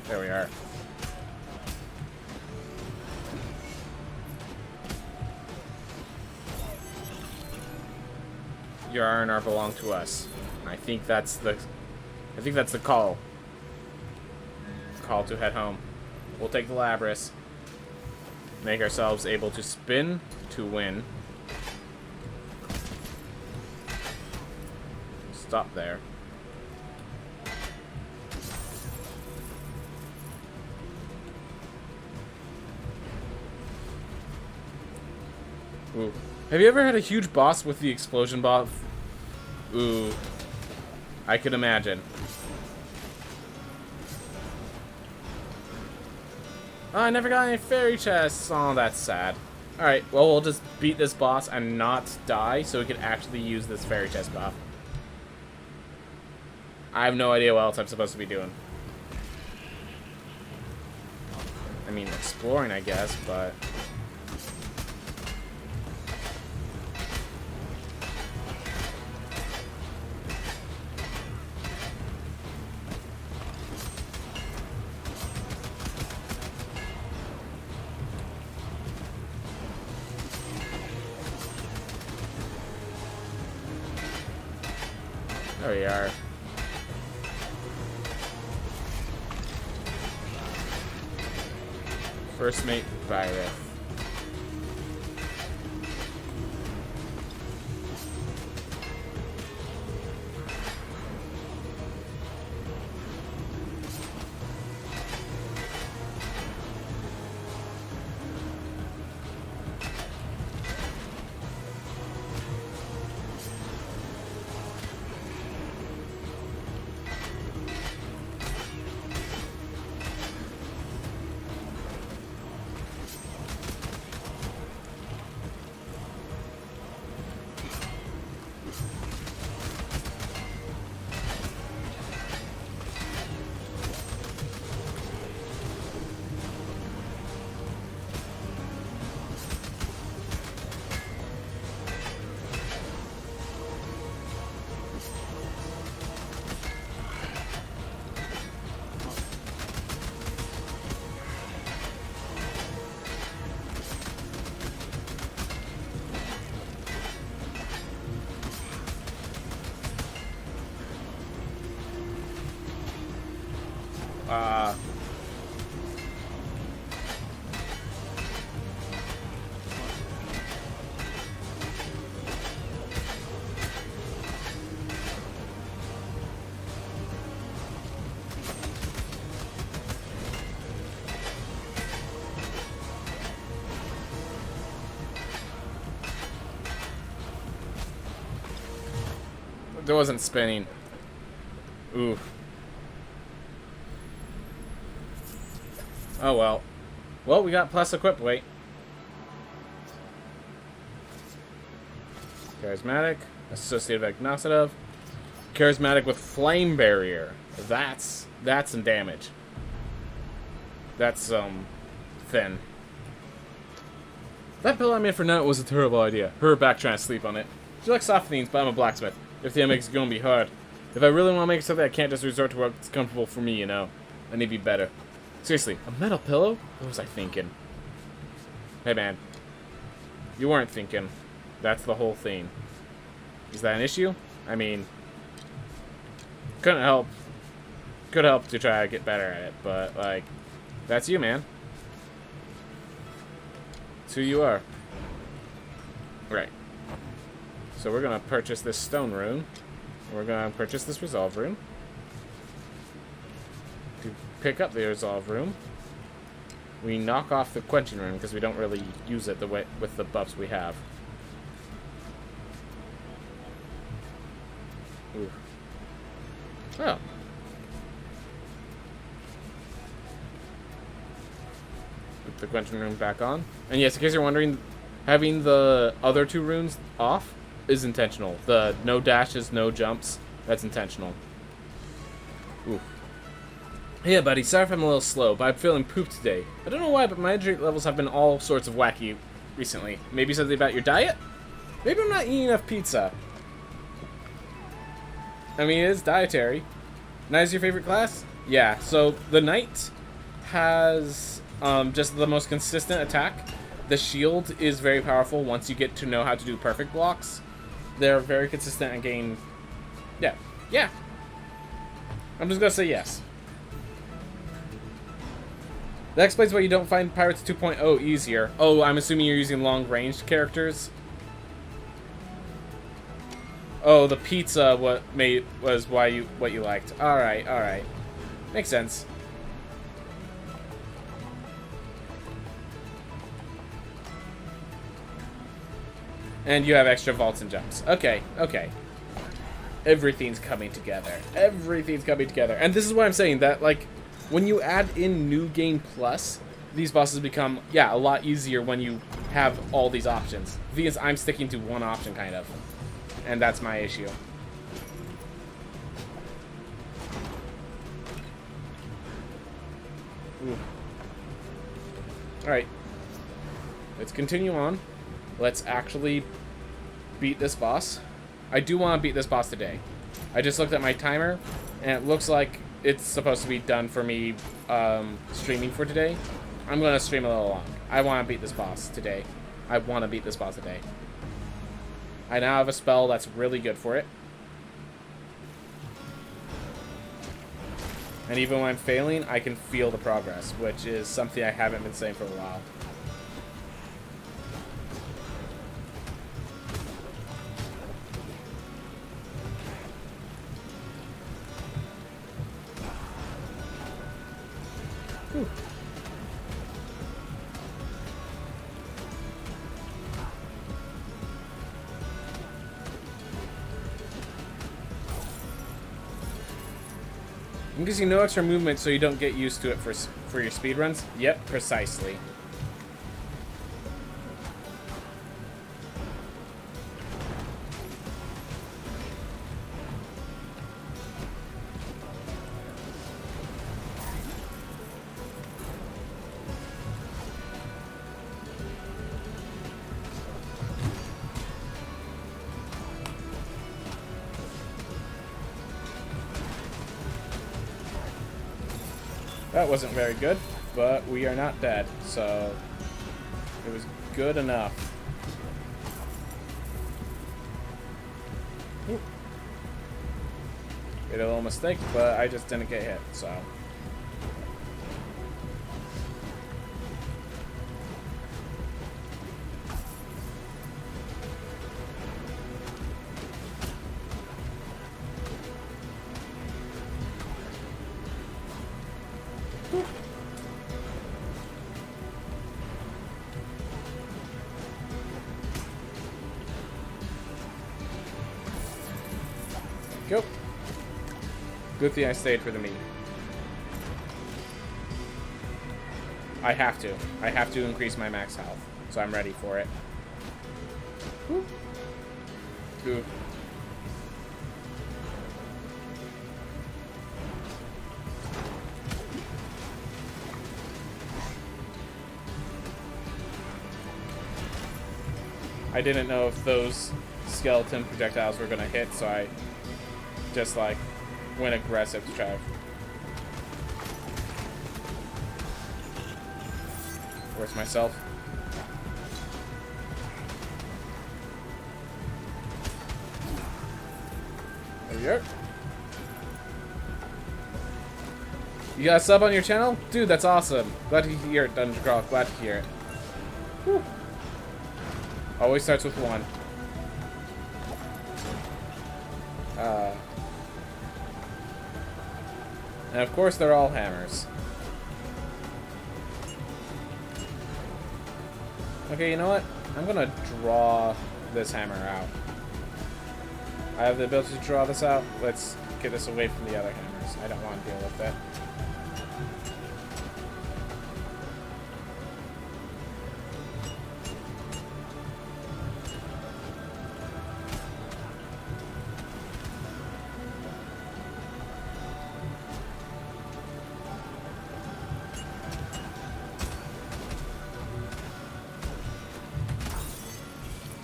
There we are. Your R&R belong to us. I think that's the call. Call to head home. We'll take the Labris. Make ourselves able to spin to win. Stop there. Ooh. Have you ever had a huge boss with the explosion buff? Ooh. I could imagine. Oh, I never got any fairy chests. Oh, that's sad. Alright, well, we'll just beat this boss and not die so we can actually use this fairy chest buff. I have no idea what else I'm supposed to be doing. I mean, exploring, I guess, but... There we are. First mate virus. It wasn't spinning. Ooh. Oh well. Well, we got plus equipped. Wait. Charismatic. Associative agnoxidative. Charismatic with flame barrier. That's some damage. That's thin. That pillow I made for Nut was a terrible idea. Her back trying to sleep on it. She likes soft things, but I'm a blacksmith. If the MX is gonna be hard. If I really want to make something, I can't just resort to what's comfortable for me, you know. I need to be better. Seriously, a metal pillow? What was I thinking? Hey man. You weren't thinking. That's the whole thing. Is that an issue? I mean, couldn't help. Could help to try to get better at it, but like, that's you, man. It's who you are. Right. So we're gonna purchase this stone rune. We're gonna purchase this resolve rune. To pick up the resolve rune, we knock off the quenching rune because we don't really use it the way with the buffs we have. Ooh. Oh. Put the quenching rune back on. And yes, in case you're wondering, having the other two runes off is intentional. The no dashes, no jumps, that's intentional. Ooh. Yeah, buddy, sorry if I'm a little slow, but I'm feeling pooped today. I don't know why, but my energy levels have been all sorts of wacky recently. Maybe something about your diet? Maybe I'm not eating enough pizza. I mean, it is dietary. Night is your favorite class? Yeah, so the Knight has just the most consistent attack. The shield is very powerful once you get to know how to do perfect blocks. They're very consistent and gain... Yeah. Yeah. I'm just gonna say yes. That explains why you don't find Pirates 2.0 easier. Oh, I'm assuming you're using long-range characters? Oh, the pizza was what you liked. Alright, alright. Makes sense. And you have extra vaults and jumps. Okay, okay. Everything's coming together. Everything's coming together. And this is what I'm saying, that, like, when you add in New Game Plus, these bosses become, yeah, a lot easier when you have all these options. Because I'm sticking to one option, kind of. And that's my issue. Alright. Let's continue on. Let's actually beat this boss. I do want to beat this boss today. I just looked at my timer, and it looks like it's supposed to be done for me streaming for today. I'm going to stream a little long. I want to beat this boss today. I want to beat this boss today. I now have a spell that's really good for it. And even when I'm failing, I can feel the progress, which is something I haven't been saying for a while. Whew. I'm using no extra movement so you don't get used to it for your speedruns? Yep, precisely. That wasn't very good, but we are not dead, so it was good enough. Oop. Made a little mistake, but I just didn't get hit, so. Go. Good thing I stayed for the meat. I have to. I have to increase my max health, so I'm ready for it. Whoop. Ooh. I didn't know if those skeleton projectiles were gonna hit, so I just like went aggressive to try. Where's myself? There you are. You got a sub on your channel? Dude, that's awesome. Glad to hear it, Dungeon Crawl. Glad to hear it. Whew. Always starts with one. And of course they're all hammers. Okay, you know what? I'm gonna draw this hammer out. I have the ability to draw this out. Let's get this away from the other hammers. I don't want to deal with that.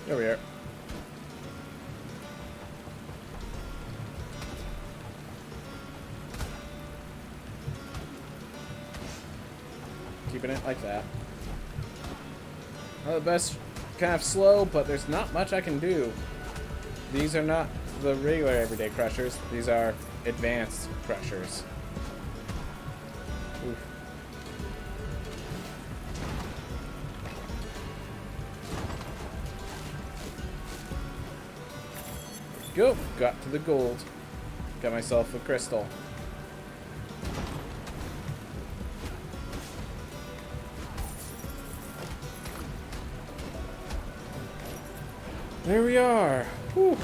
There we are. Keeping it like that. Well, the best, kind of slow, but there's not much I can do. These are not the regular everyday crushers. These are advanced crushers. Oof. Go! Got to the gold. Got myself a crystal. There we are. Whew.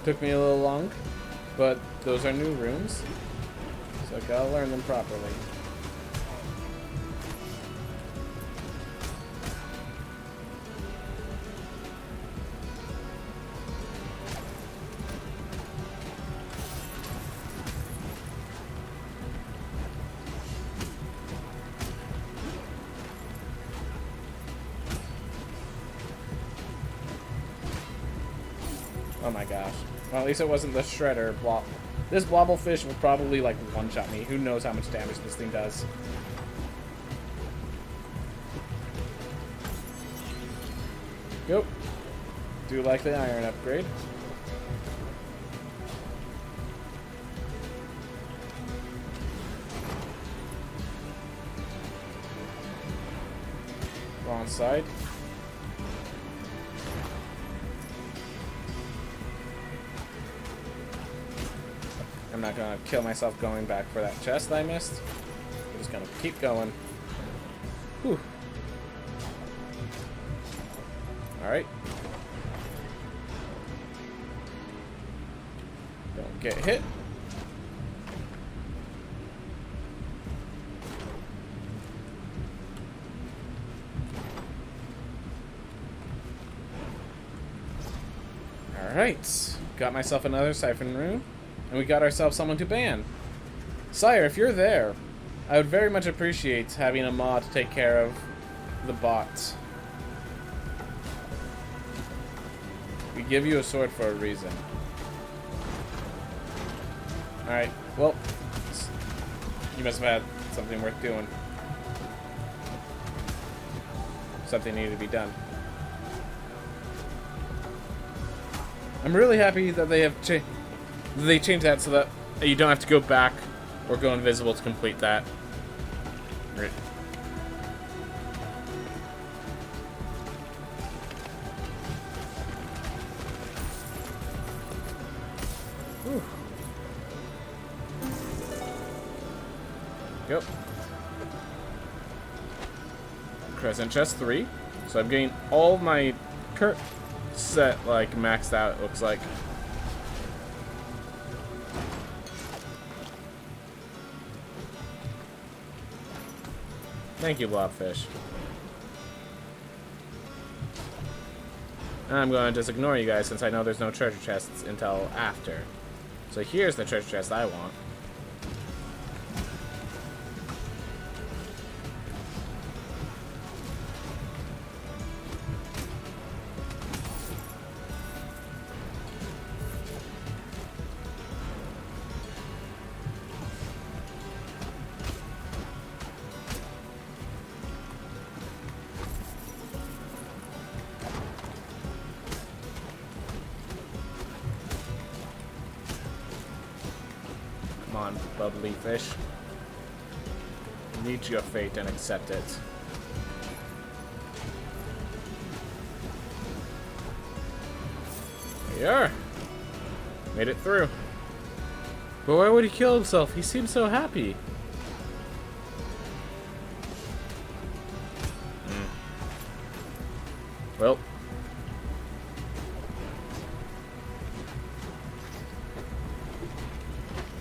Took me a little long, but those are new rooms, so I gotta learn them properly. Oh my gosh. Well, at least it wasn't the shredder blob. This blobblefish will probably like one-shot me. Who knows how much damage this thing does. Go. Do like the iron upgrade. Wrong side. I'm not gonna kill myself going back for that chest I missed. I'm just gonna keep going. Whew. Alright. Don't get hit. Alright. Got myself another siphon rune. And we got ourselves someone to ban. Sire, if you're there, I would very much appreciate having a mod to take care of the bot. We give you a sword for a reason. Alright, well, you must have had something worth doing. Something needed to be done. I'm really happy that they have changed that so that you don't have to go back or go invisible to complete that. Right. Whew. Yep. Crescent chest 3. So I'm getting all my current set like maxed out, it looks like. Thank you, Blobfish. I'm going to just ignore you guys since I know there's no treasure chests until after. So here's the treasure chest I want. Come on, bubbly fish. Meet your fate and accept it. There you are. Made it through. But why would he kill himself? He seems so happy. Well.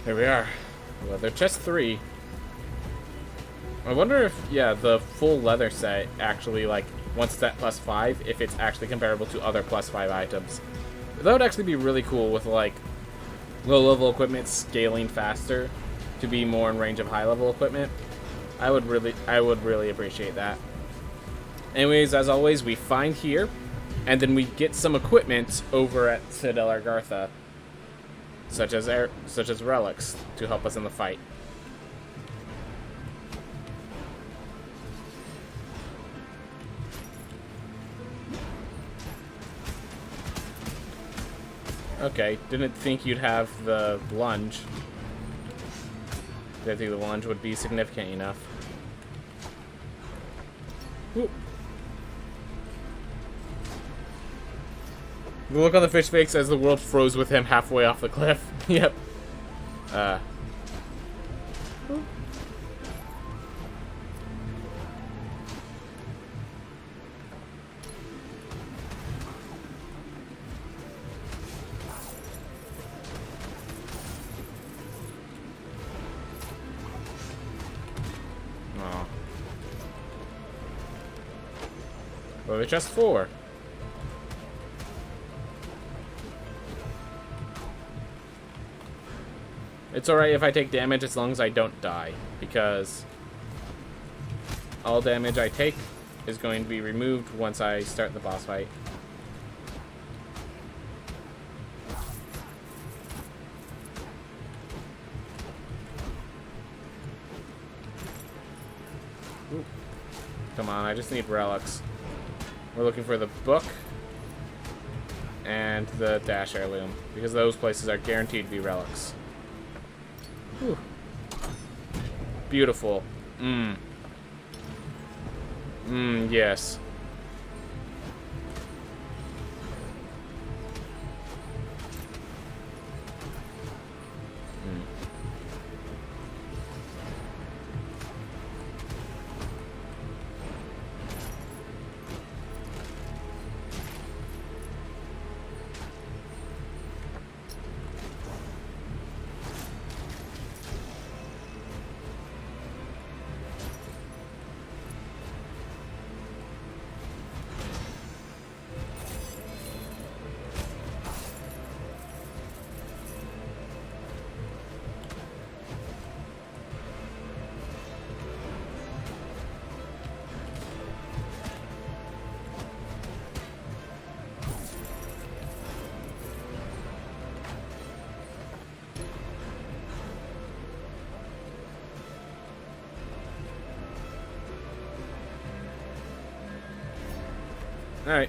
There we are. Well, they're chest 3. I wonder if, yeah, the full leather set actually, like, once it's at +5, if it's actually comparable to other +5 items. That would actually be really cool with, like, low-level equipment scaling faster to be more in range of high-level equipment. I would really appreciate that. Anyways, as always, we find here, and then we get some equipment over at Citadel Argartha. Such as relics to help us in the fight. Okay, didn't think you'd have the lunge. Didn't think the lunge would be significant enough. Ooh. The look on the fish face as the world froze with him halfway off the cliff. Yep. Oh. Well, it's just 4. It's alright if I take damage as long as I don't die, because all damage I take is going to be removed once I start the boss fight. Ooh. Come on, I just need relics. We're looking for the book and the dash heirloom, because those places are guaranteed to be relics. Whew. Beautiful. Yes. Alright.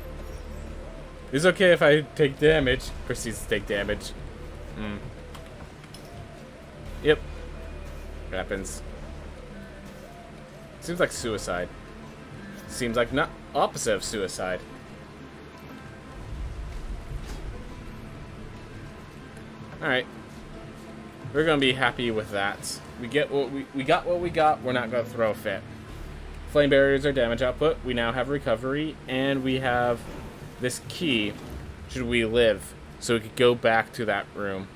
It's okay if I take damage. Proceeds to take damage. Yep. Happens. Seems like suicide. Seems like not opposite of suicide. Alright. We're gonna be happy with that. We got what we got. We're not gonna throw a fit. Flame barriers are damage output. We now have recovery, and we have this key. Should we live, so we could go back to that room.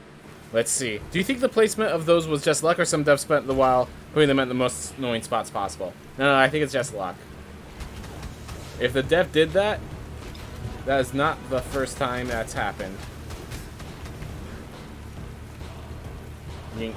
Let's see. Do you think the placement of those was just luck, or some dev spent the while putting them at the most annoying spots possible? No, I think it's just luck. If the dev did that, that is not the first time that's happened. Yink.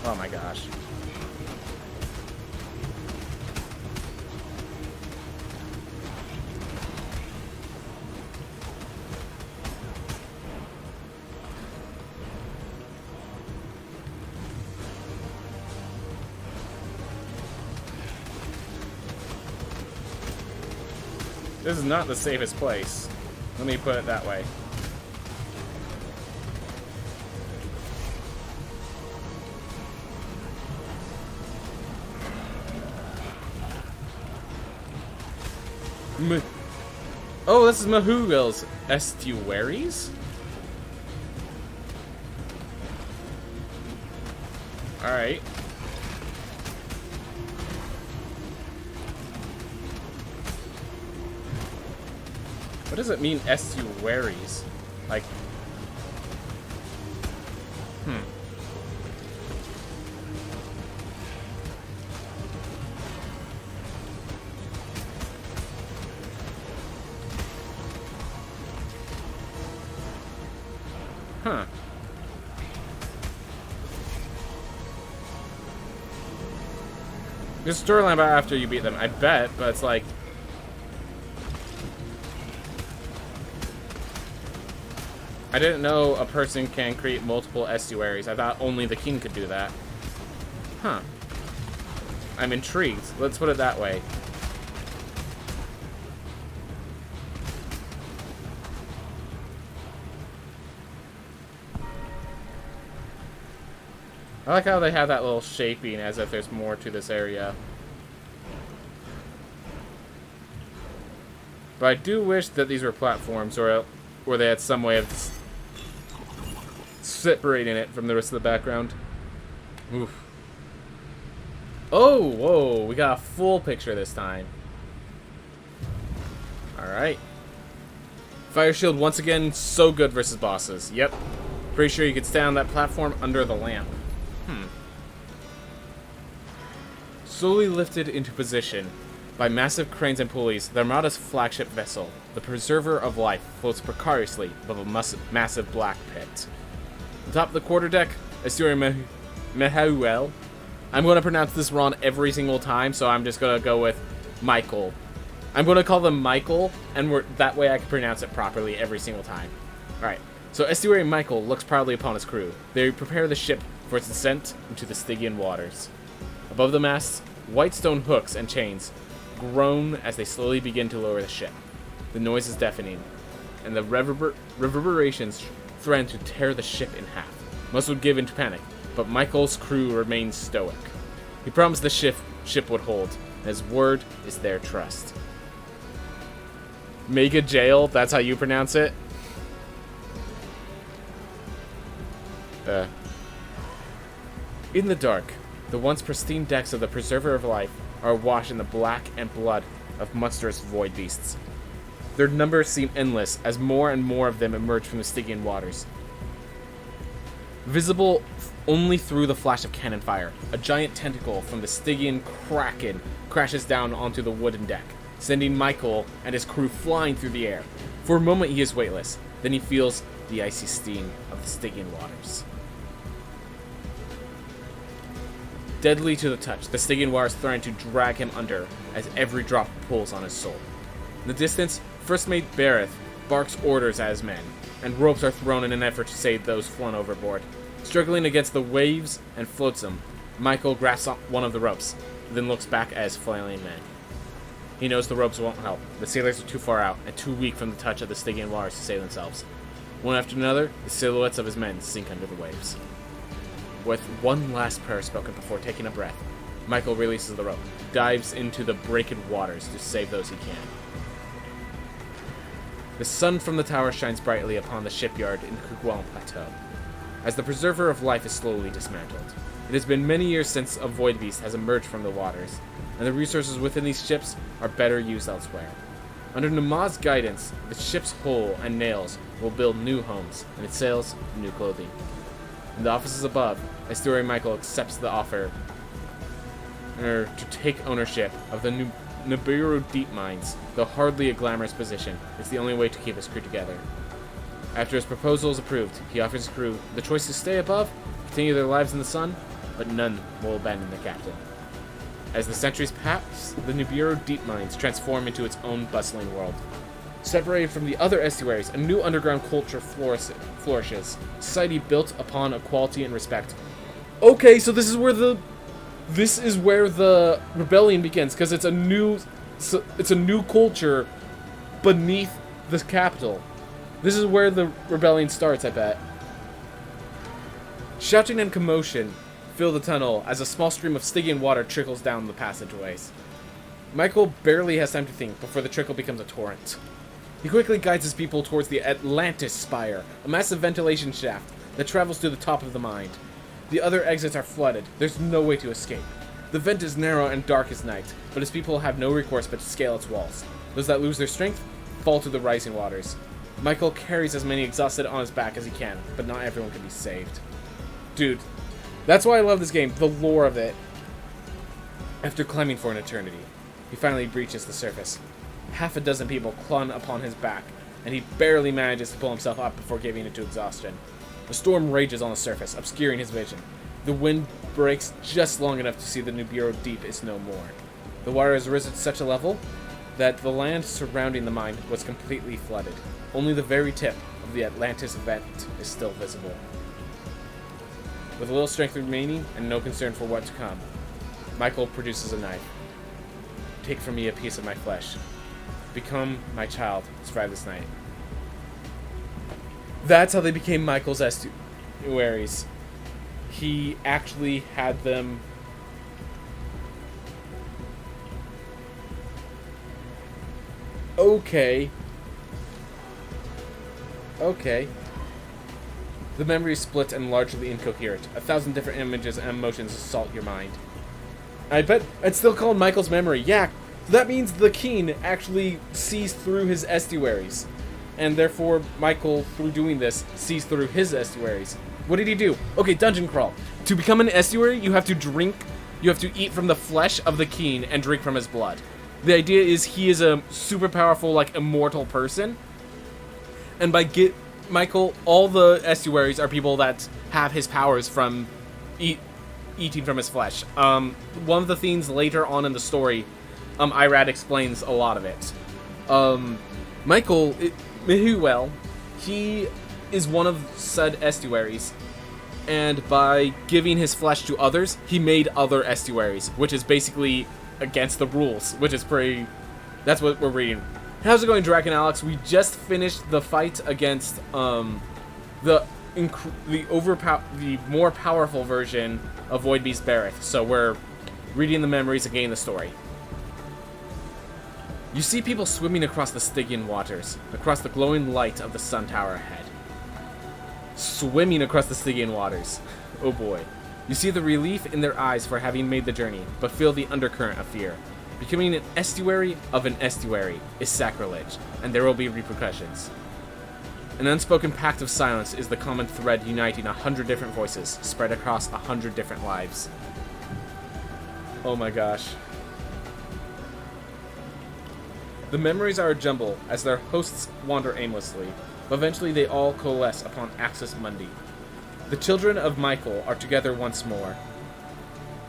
Oh my gosh. This is not the safest place. Let me put it that way. Oh, this is Mahougal's estuaries? Alright. What does it mean, estuaries? Like... Huh. There's a storyline about after you beat them, I bet, but it's like... I didn't know a person can create multiple estuaries. I thought only the king could do that. Huh. I'm intrigued. Let's put it that way. I like how they have that little shaping as if there's more to this area. But I do wish that these were platforms, or they had some way of separating it from the rest of the background. Oof. Oh, whoa, we got a full picture this time. Alright. Fire shield, once again, so good versus bosses. Yep. Pretty sure you could stand on that platform under the lamp. Slowly lifted into position. By massive cranes and pulleys, the Armada's flagship vessel, the Preserver of Life, floats precariously above a massive black pit. On top of the quarterdeck, Estuary Mehuel. I'm going to pronounce this wrong every single time, so I'm just going to go with Michael. I'm going to call them Michael, and that way I can pronounce it properly every single time. Alright, so Estuary Michael looks proudly upon his crew. They prepare the ship for its descent into the Stygian waters. Above the masts, white stone hooks and chains groan as they slowly begin to lower the ship. The noise is deafening, and the reverberations threaten to tear the ship in half. Most would give into panic, but Michael's crew remains stoic. He promised the ship would hold, and his word is their trust. Mega Jail, that's how you pronounce it? In the dark, the once pristine decks of the Preserver of Life are awash in the black and blood of monstrous void beasts. Their numbers seem endless as more and more of them emerge from the Stygian waters. Visible only through the flash of cannon fire, a giant tentacle from the Stygian Kraken crashes down onto the wooden deck, sending Michael and his crew flying through the air. For a moment he is weightless, then he feels the icy steam of the Stygian waters. Deadly to the touch, the Stygian waters threaten to drag him under as every drop pulls on his soul. In the distance, First Mate Bareth barks orders at his men, and ropes are thrown in an effort to save those flung overboard. Struggling against the waves and flotsam, Michael grasps one of the ropes, then looks back at his flailing men. He knows the ropes won't help. The sailors are too far out and too weak from the touch of the Stygian waters to save themselves. One after another, the silhouettes of his men sink under the waves. With one last prayer spoken before taking a breath, Michael releases the rope, dives into the breaking waters to save those he can. The sun from the tower shines brightly upon the shipyard in Kuguan Plateau, as the Preserver of Life is slowly dismantled. It has been many years since a void beast has emerged from the waters, and the resources within these ships are better used elsewhere. Under Nama's guidance, the ship's hull and nails will build new homes, and its sails, new clothing. In the offices above, Estuary Michael accepts the offer to take ownership of the Nibiru deep mines, though hardly a glamorous position. It's the only way to keep his crew together. After his proposal is approved, he offers his crew the choice to stay above, continue their lives in the sun, but none will abandon the captain. As the centuries pass, the Nibiru deep mines transform into its own bustling world. Separated from the other estuaries, a new underground culture flourishes. Society built upon equality and respect. Okay, so this is where the rebellion begins, because it's a new culture beneath the capital. This is where the rebellion starts, I bet. Shouting and commotion fill the tunnel as a small stream of Stygian water trickles down the passageways. Michael barely has time to think before the trickle becomes a torrent. He quickly guides his people towards the Atlantis Spire, a massive ventilation shaft that travels to the top of the mine. The other exits are flooded. There's no way to escape. The vent is narrow and dark as night, but his people have no recourse but to scale its walls. Those that lose their strength fall to the rising waters. Michael carries as many exhausted on his back as he can, but not everyone can be saved. Dude, that's why I love this game, the lore of it. After climbing for an eternity, he finally reaches the surface. Half a dozen people clung upon his back, and he barely manages to pull himself up before giving into exhaustion. The storm rages on the surface, obscuring his vision. The wind breaks just long enough to see the Nibiru deep is no more. The water has risen to such a level that the land surrounding the mine was completely flooded. Only the very tip of the Atlantis vent is still visible. With little strength remaining and no concern for what to come, Michael produces a knife. Take from me a piece of my flesh. Become my child. Survive this night. That's how they became Michael's estuaries. He actually had them... Okay. The memory is split and largely incoherent. 1,000 different images and emotions assault your mind. I bet it's still called Michael's memory. Yeah, that means the Keen actually sees through his estuaries. And therefore, Michael, through doing this, sees through his estuaries. What did he do? Okay, dungeon crawl. To become an estuary, you have to eat from the flesh of the Keen and drink from his blood. The idea is he is a super powerful, like, immortal person. And by Michael, all the estuaries are people that have his powers from eating from his flesh. One of the themes later on in the story, Irad explains a lot of it. Michael, Mihuel, he is one of said estuaries, and by giving his flesh to others, he made other estuaries, which is basically against the rules, which is pretty... That's what we're reading. How's it going, Draken Alex? We just finished the fight against the more powerful version of Void Beast Bareth, so we're reading the memories and getting the story. You see people swimming across the Stygian waters, across the glowing light of the sun tower ahead. Swimming across the Stygian waters. Oh boy. You see the relief in their eyes for having made the journey, but feel the undercurrent of fear. Becoming an estuary of an estuary is sacrilege, and there will be repercussions. An unspoken pact of silence is the common thread uniting 100 different voices, spread across 100 different lives. Oh my gosh. The memories are a jumble, as their hosts wander aimlessly, but eventually they all coalesce upon Axis Mundi. The children of Michael are together once more,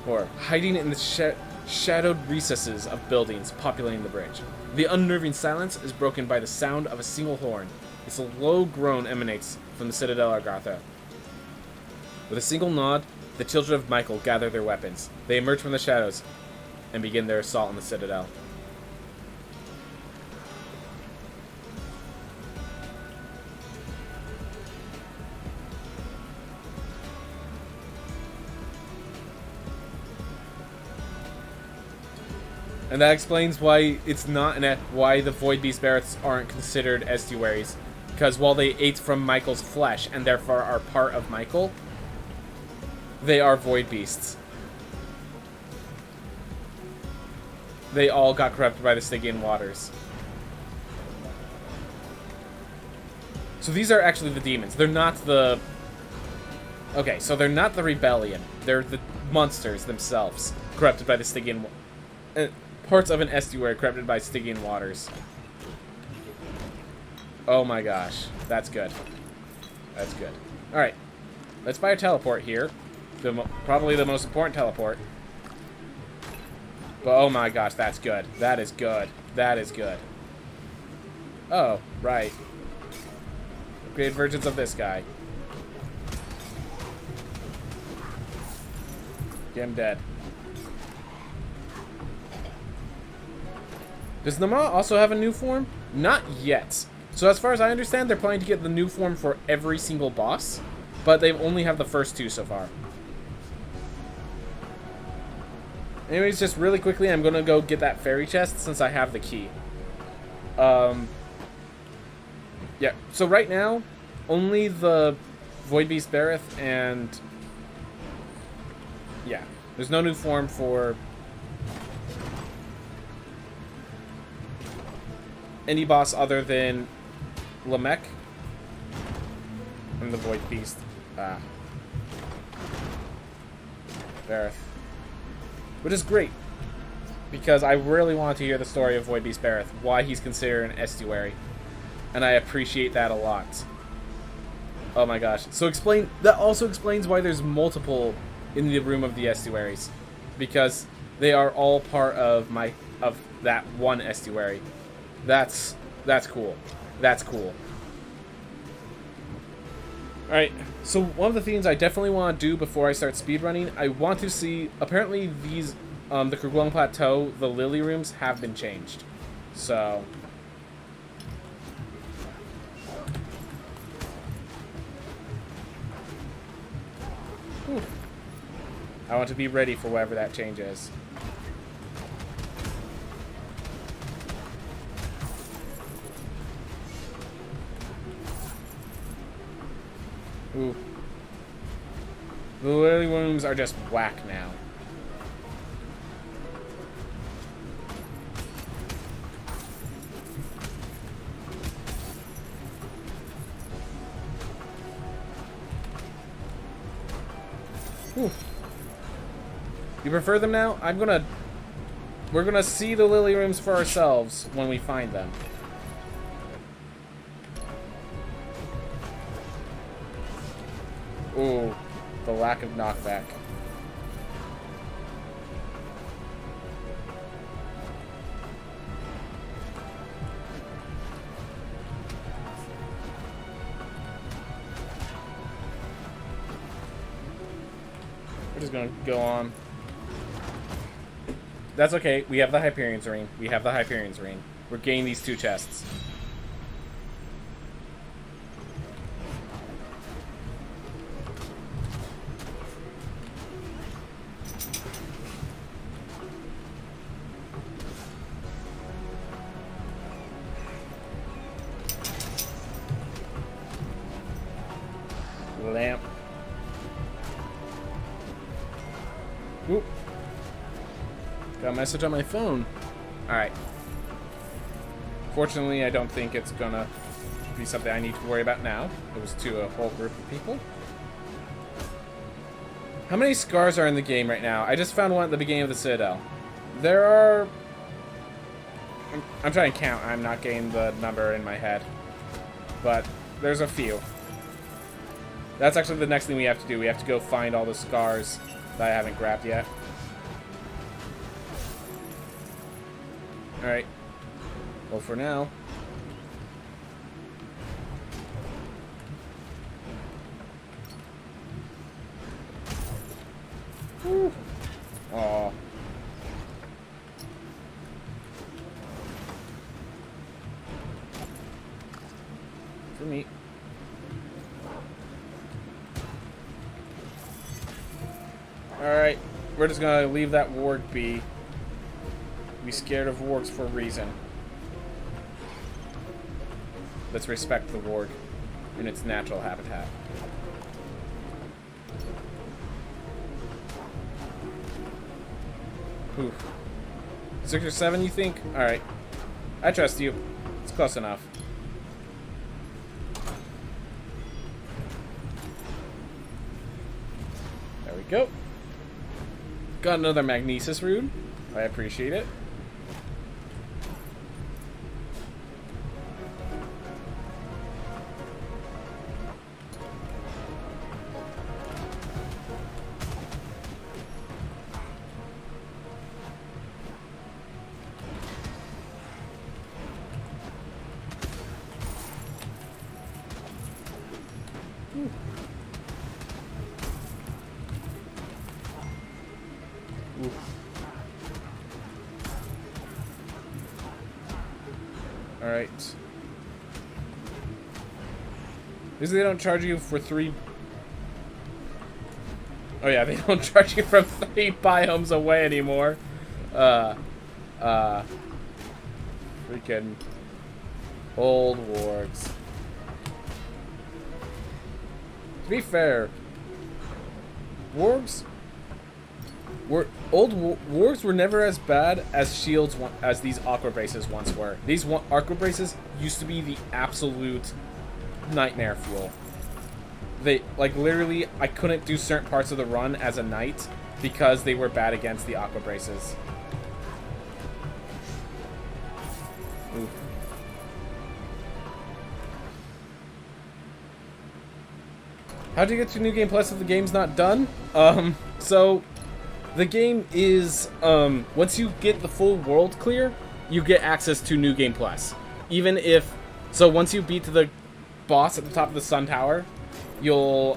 or hiding in the shadowed recesses of buildings populating the bridge. The unnerving silence is broken by the sound of a single horn. Its low groan emanates from the Citadel Argatha. With a single nod, the children of Michael gather their weapons. They emerge from the shadows and begin their assault on the Citadel. And that explains why it's not why the Void Beast Barreths aren't considered estuaries. Because while they ate from Michael's flesh and therefore are part of Michael, they are Void Beasts. They all got corrupted by the Stygian waters. So these are actually the demons. They're not the... Okay, so they're not the rebellion. They're the monsters themselves, corrupted by the Stygian... parts of an estuary corrupted by Stygian waters. Oh my gosh. That's good. That's good. Alright. Let's buy a teleport here. Probably the most important teleport. But oh my gosh, that's good. That is good. That is good. Oh, right. Upgraded versions of this guy. Get him dead. Does Nama also have a new form? Not yet. So as far as I understand, they're planning to get the new form for every single boss, but they only have the first two so far. Anyways, just really quickly, I'm going to go get that fairy chest since I have the key. Yeah, so right now, only the Void Beast Bareth and... Yeah, there's no new form for... any boss other than Lamech and the Void Beast. Bareth. Which is great, because I really want to hear the story of Void Beast Bareth, why he's considered an estuary, and I appreciate that a lot. Oh my gosh. So that also explains why there's multiple in the room of the estuaries, because they are all part of that one estuary. That's cool. That's cool. Alright, so one of the things I definitely want to do before I start speedrunning, I want to see, apparently these, the Kerguelen Plateau, the Lily Rooms have been changed. So... Whew. I want to be ready for whatever that change is. Ooh. The Lily Rooms are just whack now. Ooh. You prefer them now? I'm gonna We're gonna see the lily rooms for ourselves when we find them. Ooh, the lack of knockback. We're just gonna go on. That's okay. We have the Hyperion's Ring. We have the Hyperion's Ring. We're getting these 2 chests. Lamp. Oop. Got a message on my phone. Alright. Fortunately, I don't think it's gonna be something I need to worry about now. It was to a whole group of people. How many scars are in the game right now? I just found one at the beginning of the Citadel. There are... I'm trying to count. I'm not getting the number in my head. But there's a few. That's actually the next thing we have to do. We have to go find all the scars that I haven't grabbed yet. Alright. Well, for now. Whew. Aw. For me. Alright, we're just gonna leave that warg be. Be scared of wargs for a reason. Let's respect the warg in its natural habitat. Oof. 6 or 7, you think? Alright. I trust you. It's close enough. There we go. Got another Magnesis rune. I appreciate it. Alright. At least they don't charge you for 3... Oh yeah, they don't charge you from 3 biomes away anymore. Freaking old wargs. To be fair, wargs wargs were never as bad as shields as these aqua braces once were. These aqua braces used to be the absolute nightmare fuel. They, like, literally, I couldn't do certain parts of the run as a knight because they were bad against the aqua braces. Ooh. How'd you get to New Game Plus if the game's not done? So the game is, once you get the full world clear, you get access to New Game Plus. Even if, so once you beat the boss at the top of the Sun Tower, you'll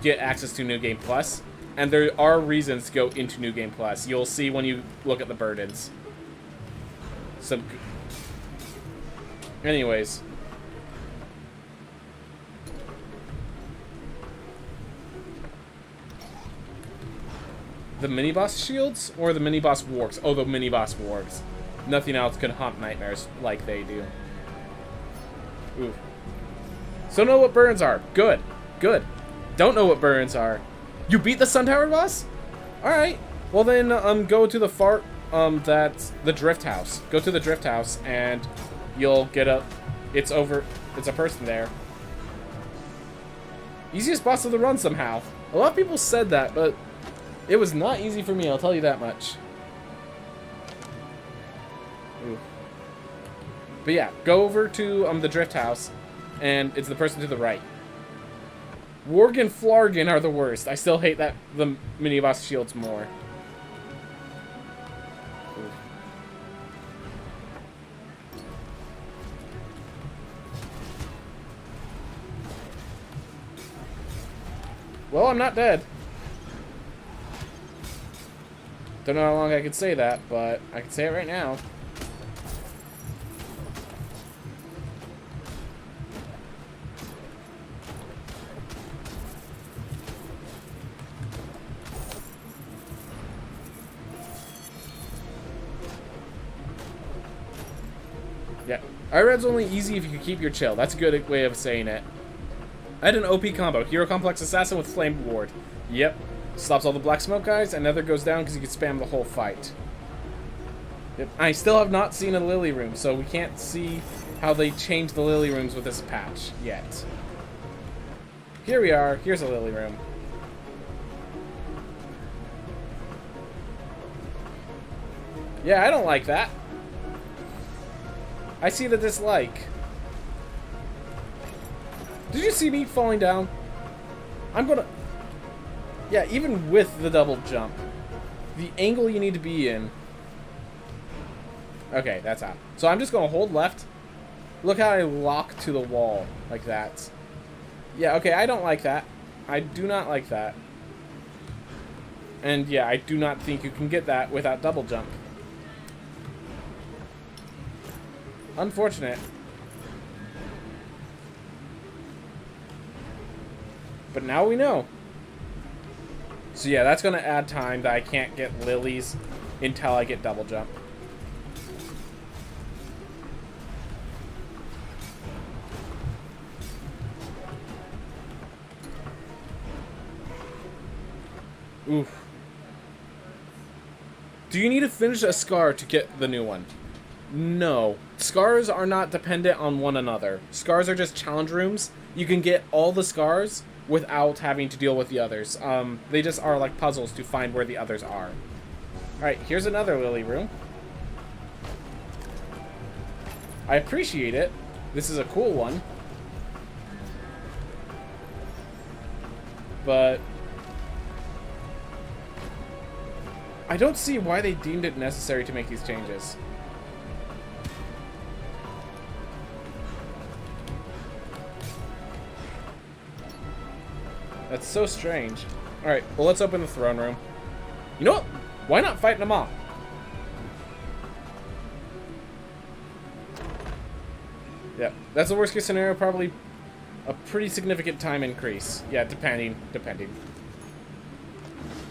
get access to New Game Plus. And there are reasons to go into New Game Plus. You'll see when you look at the burdens. So, anyways. The mini-boss shields or the mini-boss wargs? Oh, the mini-boss wargs. Nothing else can hunt nightmares like they do. Ooh. So know what burns are. Good. Good. Don't know what burns are. You beat the Sun Tower boss? Alright. Well then, go to the that's the Drift House. Go to the Drift House and you'll get it's a person there. Easiest boss of the run somehow. A lot of people said that, but it was not easy for me, I'll tell you that much. Ooh. But yeah, go over to the drift house, and it's the person to the right. Worg and Flargen are the worst. I still hate the mini boss shields more. Ooh. Well, I'm not dead. Don't know how long I could say that, but I can say it right now. Yeah, IRED's only easy if you can keep your chill. That's a good way of saying it. I had an OP combo. Hero Complex Assassin with Flame Ward. Yep. Stops all the black smoke guys, and Nether goes down because you can spam the whole fight. Yep. I still have not seen a Lily Room, so we can't see how they changed the Lily Rooms with this patch yet. Here we are. Here's a Lily Room. Yeah, I don't like that. I see the dislike. Did you see me falling down? I'm gonna... Yeah, even with the double jump, the angle you need to be in... Okay, that's out. So I'm just gonna hold left. Look how I lock to the wall, like that. Yeah, okay, I don't like that. I do not like that. And yeah, I do not think you can get that without double jump. Unfortunate. But now we know. So yeah, that's going to add time that I can't get lilies until I get double jump. Oof. Do you need to finish a scar to get the new one? No. Scars are not dependent on one another. Scars are just challenge rooms. You can get all the scars without having to deal with the others. They just are like puzzles to find where the others are. Alright, here's another Lily room. I appreciate it. This is a cool one. But I don't see why they deemed it necessary to make these changes. That's so strange. Alright, well, let's open the throne room. You know what? Why not fight them all? Yeah, that's the worst case scenario. Probably a pretty significant time increase. Yeah, depending.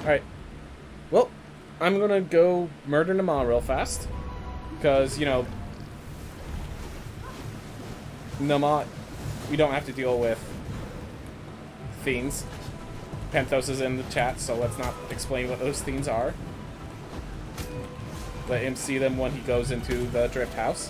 Alright. Well, I'm gonna go murder Nama real fast. Because, you know, Nama, we don't have to deal with fiends. Penthos is in the chat, so let's not explain what those fiends are. Let him see them when he goes into the drift house.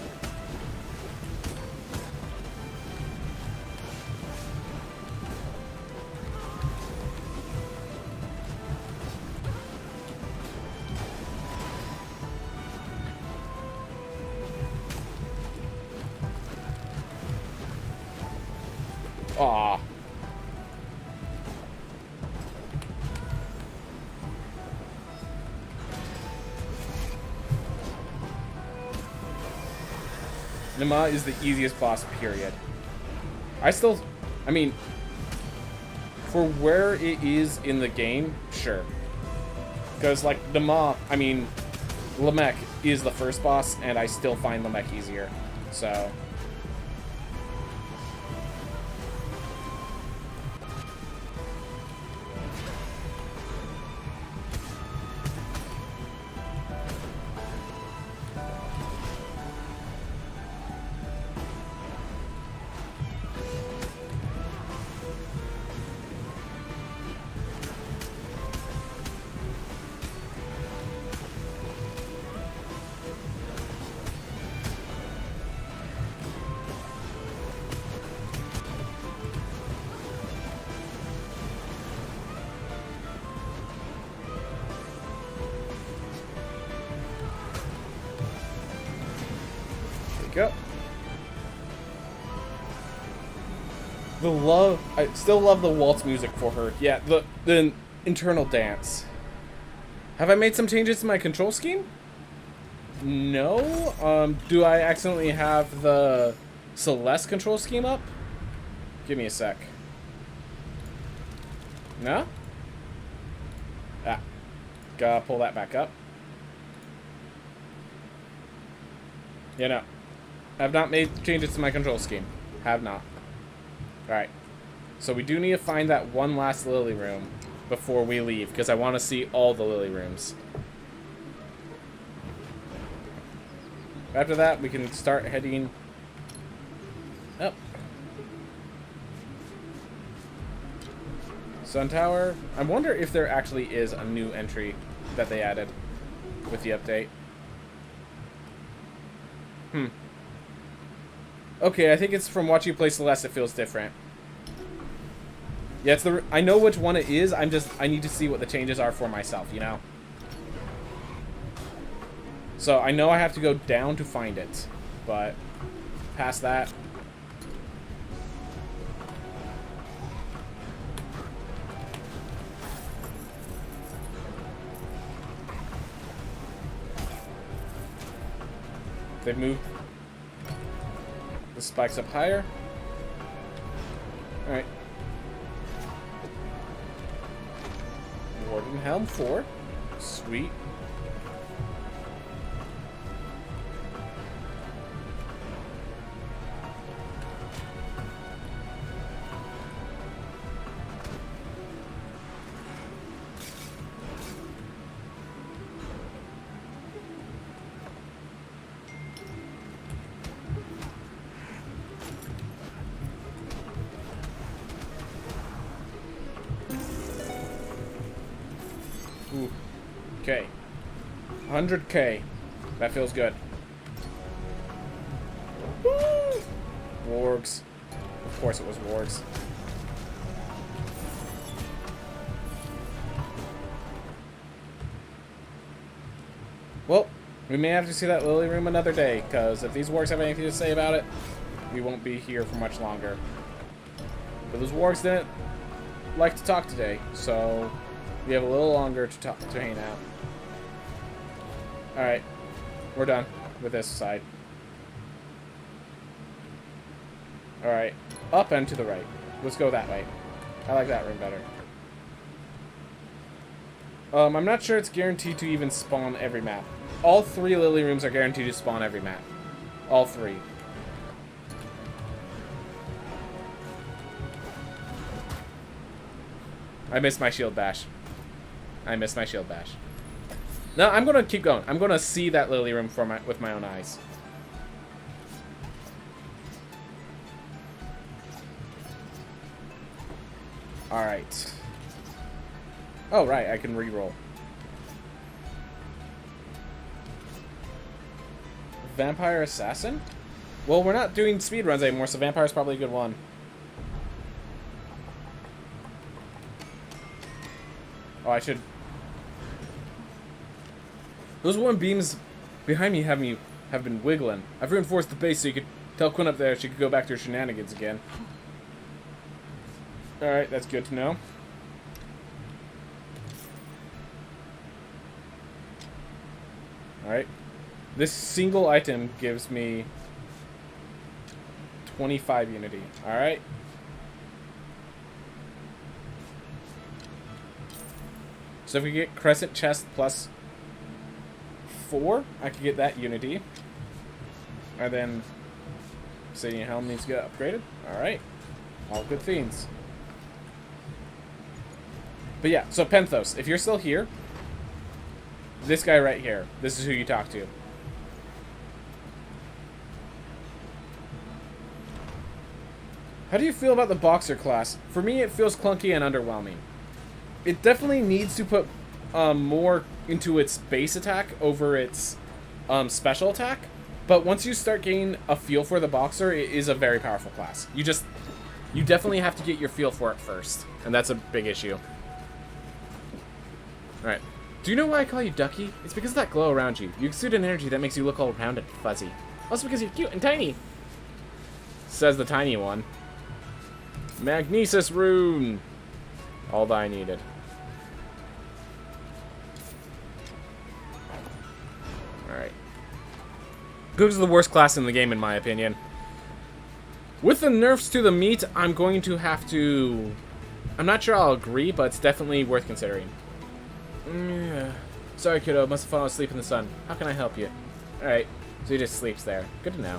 Aw. Nama is the easiest boss, period. I mean, for where it is in the game, sure. Because, like, Nama, I mean, Lamek is the first boss, and I still find Lamek easier. So... go. I still love the waltz music for her. Yeah, the internal dance. Have I made some changes to my control scheme? No. Do I accidentally have the Celeste control scheme up? Give me a sec. No? Ah. Gotta pull that back up. Yeah, no. Have not made changes to my control scheme. Have not. Alright. So we do need to find that one last lily room before we leave, because I want to see all the lily rooms. After that, we can start heading up. Sun Tower. I wonder if there actually is a new entry that they added with the update. Okay, I think it's from watching you play Celeste, it feels different. Yeah, it's I know which one it is, I need to see what the changes are for myself, you know? So, I know I have to go down to find it, but past that... They've moved the spikes up higher. Alright. Warden Helm 4. Sweet. Ooh. Okay. 100k. That feels good. Woo! Wargs. Of course it was wargs. Well, we may have to see that lily room another day, because if these wargs have anything to say about it, we won't be here for much longer. But those wargs didn't like to talk today, so we have a little longer to hang out. Alright. We're done with this side. Alright. Up and to the right. Let's go that way. I like that room better. I'm not sure it's guaranteed to even spawn every map. All 3 lily rooms are guaranteed to spawn every map. All 3. I missed my shield bash. I missed my shield bash. No, I'm gonna keep going. I'm gonna see that lily room with my own eyes. Alright. Oh, right, I can re-roll. Vampire Assassin? Well, we're not doing speedruns anymore, so Vampire's probably a good one. Oh, I should... Those one beams behind me have been wiggling. I've reinforced the base so you could tell Quinn up there she could go back to her shenanigans again. Alright, that's good to know. Alright. This single item gives me 25 unity. Alright. So if we get Crescent Chest plus 4, I could get that unity. And then Obsidian Helm needs to get upgraded. Alright. All good things. But yeah, so Penthos, if you're still here, this guy right here, this is who you talk to. How do you feel about the Boxer class? For me, it feels clunky and underwhelming. It definitely needs to put more into its base attack over its special attack. But once you start getting a feel for the Boxer, it is a very powerful class. You definitely have to get your feel for it first. And that's a big issue. Alright. Do you know why I call you Ducky? It's because of that glow around you. You exude an energy that makes you look all round and fuzzy. Also because you're cute and tiny. Says the tiny one. Magnesis rune. All that I needed. Alright. Cook is the worst class in the game, in my opinion. With the nerfs to the meat, I'm going to have to... I'm not sure I'll agree, but it's definitely worth considering. Sorry, kiddo. Must have fallen asleep in the sun. How can I help you? Alright. So he just sleeps there. Good to know.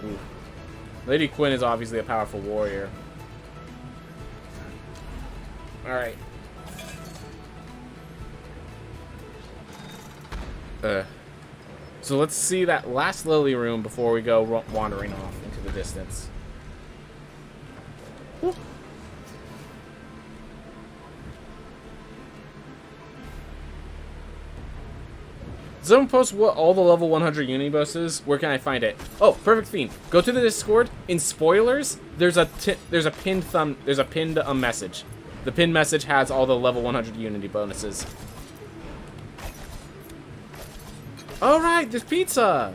Ooh. Lady Quinn is obviously a powerful warrior. Alright. So let's see that last lily room before we go wandering off into the distance. Woo. Someone post what all the level 100 Unibos is. Where can I find it? Oh, perfect theme. Go to the Discord. In spoilers, there's a pinned message. The pinned message has all the level 100 Unity bonuses. All right, there's pizza.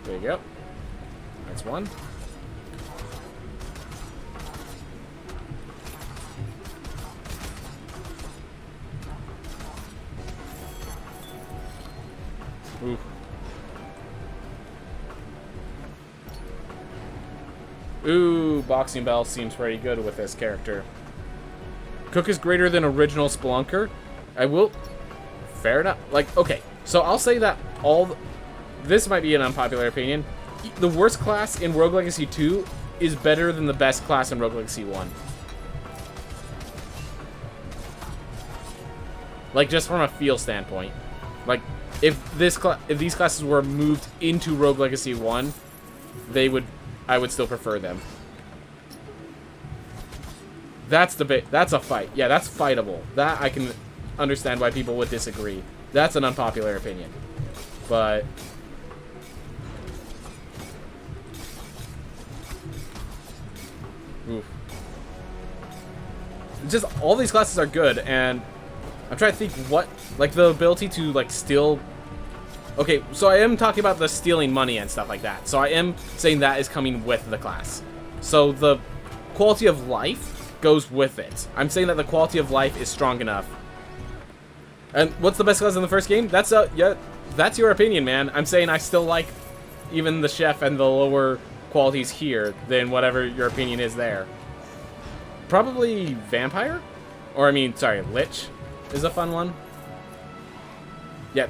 There you go. That's one. Ooh. Ooh, Boxing Bell seems pretty good with this character. Cook is greater than original Spelunker. I will... Fair enough. Like, okay. So I'll say that this might be an unpopular opinion. The worst class in Rogue Legacy 2 is better than the best class in Rogue Legacy 1. Like, just from a feel standpoint. Like, if these classes were moved into Rogue Legacy 1, I would still prefer them. That's a fight. Yeah, that's fightable. That I can understand why people would disagree. That's an unpopular opinion. But oof. Just all these classes are good, and I'm trying to think what, like, the ability to, like, steal. Okay, so I am talking about the stealing money and stuff like that. So I am saying that is coming with the class. So the quality of life goes with it. I'm saying that the quality of life is strong enough. And what's the best class in the first game? That's yeah, that's your opinion, man. I'm saying I still like even the chef and the lower qualities here than whatever your opinion is there. Probably vampire? Or I mean, sorry, lich is a fun one. Yeah,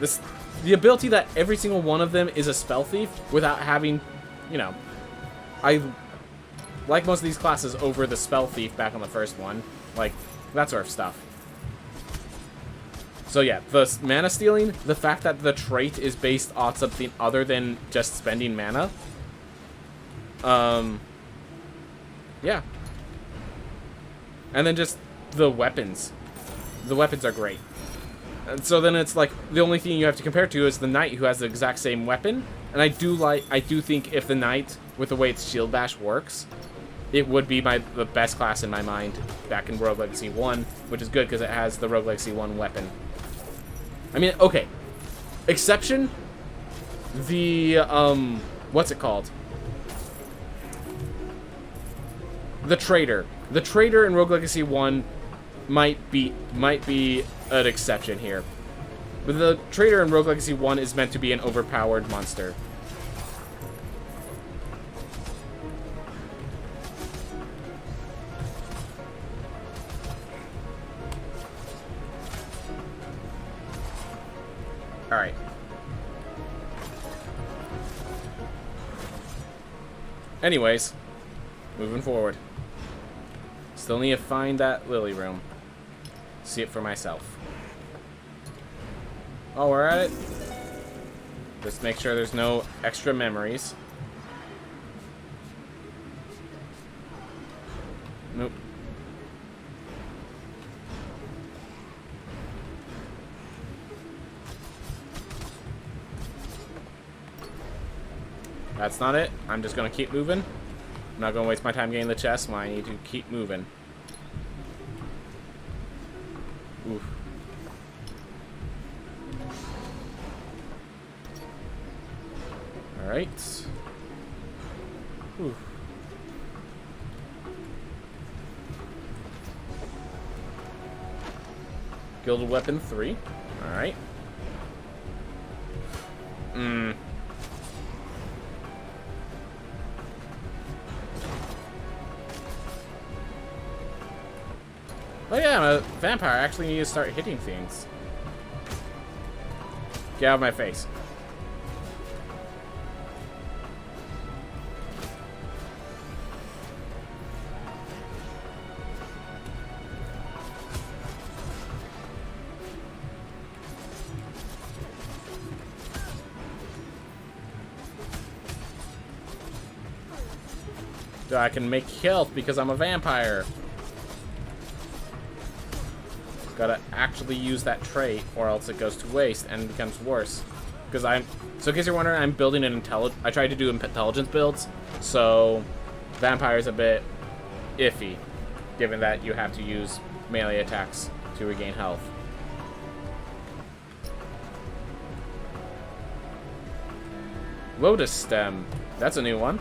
the ability that every single one of them is a spell thief without having, you know, I like most of these classes over the spell thief back on the first one, like that sort of stuff. So yeah, the mana stealing, the fact that the trait is based on something other than just spending mana. Yeah. And then just the weapons. The weapons are great. And so then it's like the only thing you have to compare to is the knight, who has the exact same weapon. And I do think if the knight, with the way its shield bash works, it would be the best class in my mind back in Rogue Legacy 1, which is good because it has the Rogue Legacy 1 weapon. I mean, okay. Exception, the what's it called? The Traitor. The Traitor in Rogue Legacy 1 might be an exception here. But the Traitor in Rogue Legacy 1 is meant to be an overpowered monster. Alright. Anyways, moving forward. Still need to find that lily room. See it for myself. Oh, we're at it. Just make sure there's no extra memories. Nope. That's not it. I'm just gonna keep moving. I'm not gonna waste my time getting the chest when I need to keep moving. Oof. Alright. Oof. Gilded Weapon 3. Alright. Oh yeah, I'm a vampire. I actually need to start hitting things. Get out of my face. I can make health because I'm a vampire. Gotta actually use that trait, or else it goes to waste and becomes worse. Because so in case you're wondering, I'm building an I tried to do intelligence builds, so vampire's a bit iffy, given that you have to use melee attacks to regain health. Lotus Stem. That's a new one.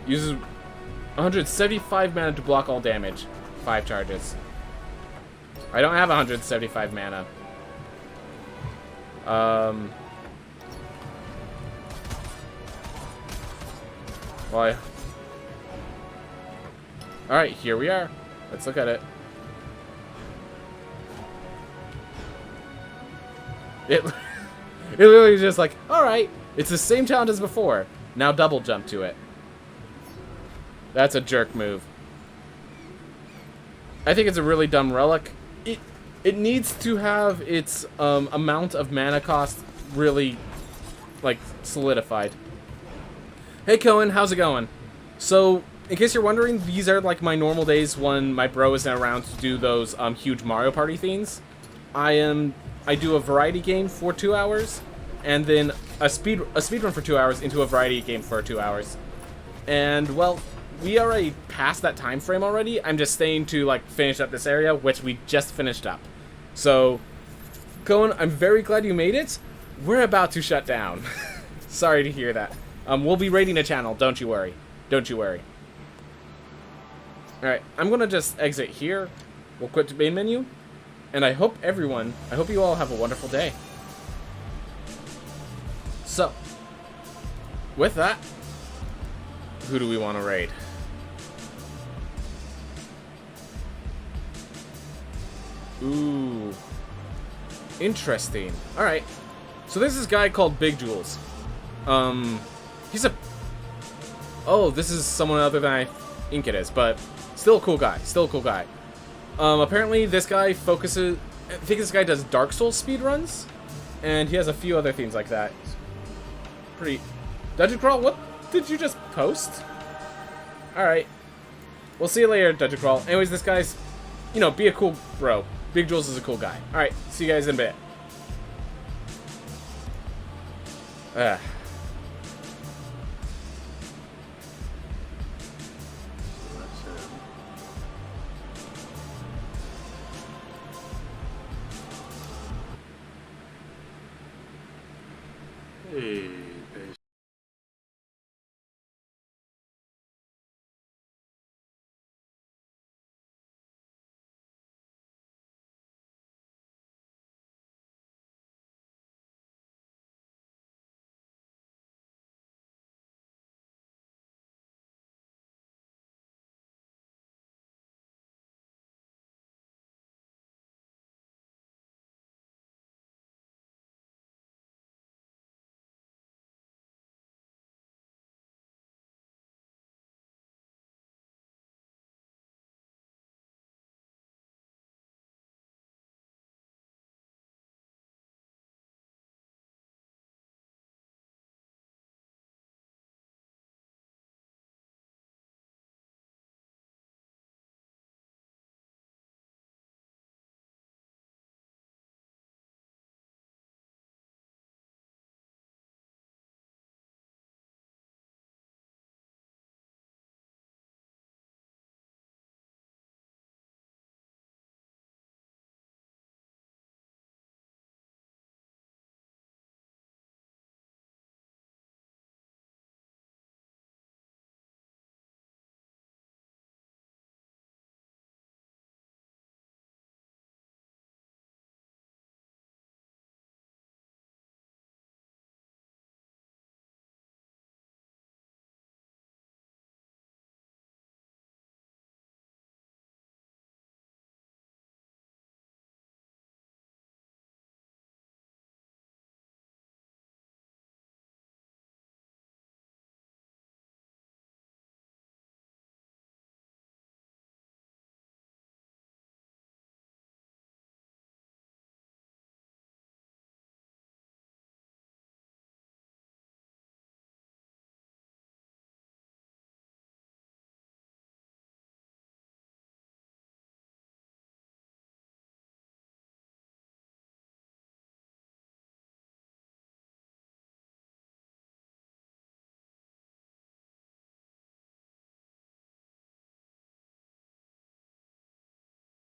Uses 175 mana to block all damage. 5 charges. I don't have 175 mana. Why? Alright, here we are. Let's look at it. It literally is just like, alright, it's the same talent as before. Now double jump to it. That's a jerk move. I think it's a really dumb relic. It needs to have its amount of mana cost really, like, solidified. Hey Cohen, how's it going? So, in case you're wondering, these are like my normal days when my bro isn't around to do those huge Mario Party things. I do a variety game for 2 hours, and then a speedrun for 2 hours into a variety game for 2 hours. And, well, we already passed that time frame already. I'm just staying to, like, finish up this area, which we just finished up. So, Cohen, I'm very glad you made it. We're about to shut down. Sorry to hear that. We'll be raiding a channel, don't you worry. Don't you worry. Alright, I'm gonna just exit here. We'll quit the main menu. And I hope you all have a wonderful day. So, with that, who do we want to raid? Ooh. Interesting. Alright. So there's this guy called Big Jules. He's a... Oh, this is someone other than I think it is, but still a cool guy. Still a cool guy. Apparently this guy focuses... I think this guy does Dark Souls speedruns, and he has a few other things like that. Pretty... Dungeon Crawl, what did you just post? Alright. We'll see you later, Dungeon Crawl. Anyways, this guy's... You know, be a cool bro. Big Jules is a cool guy. Alright, see you guys in a bit. Hey.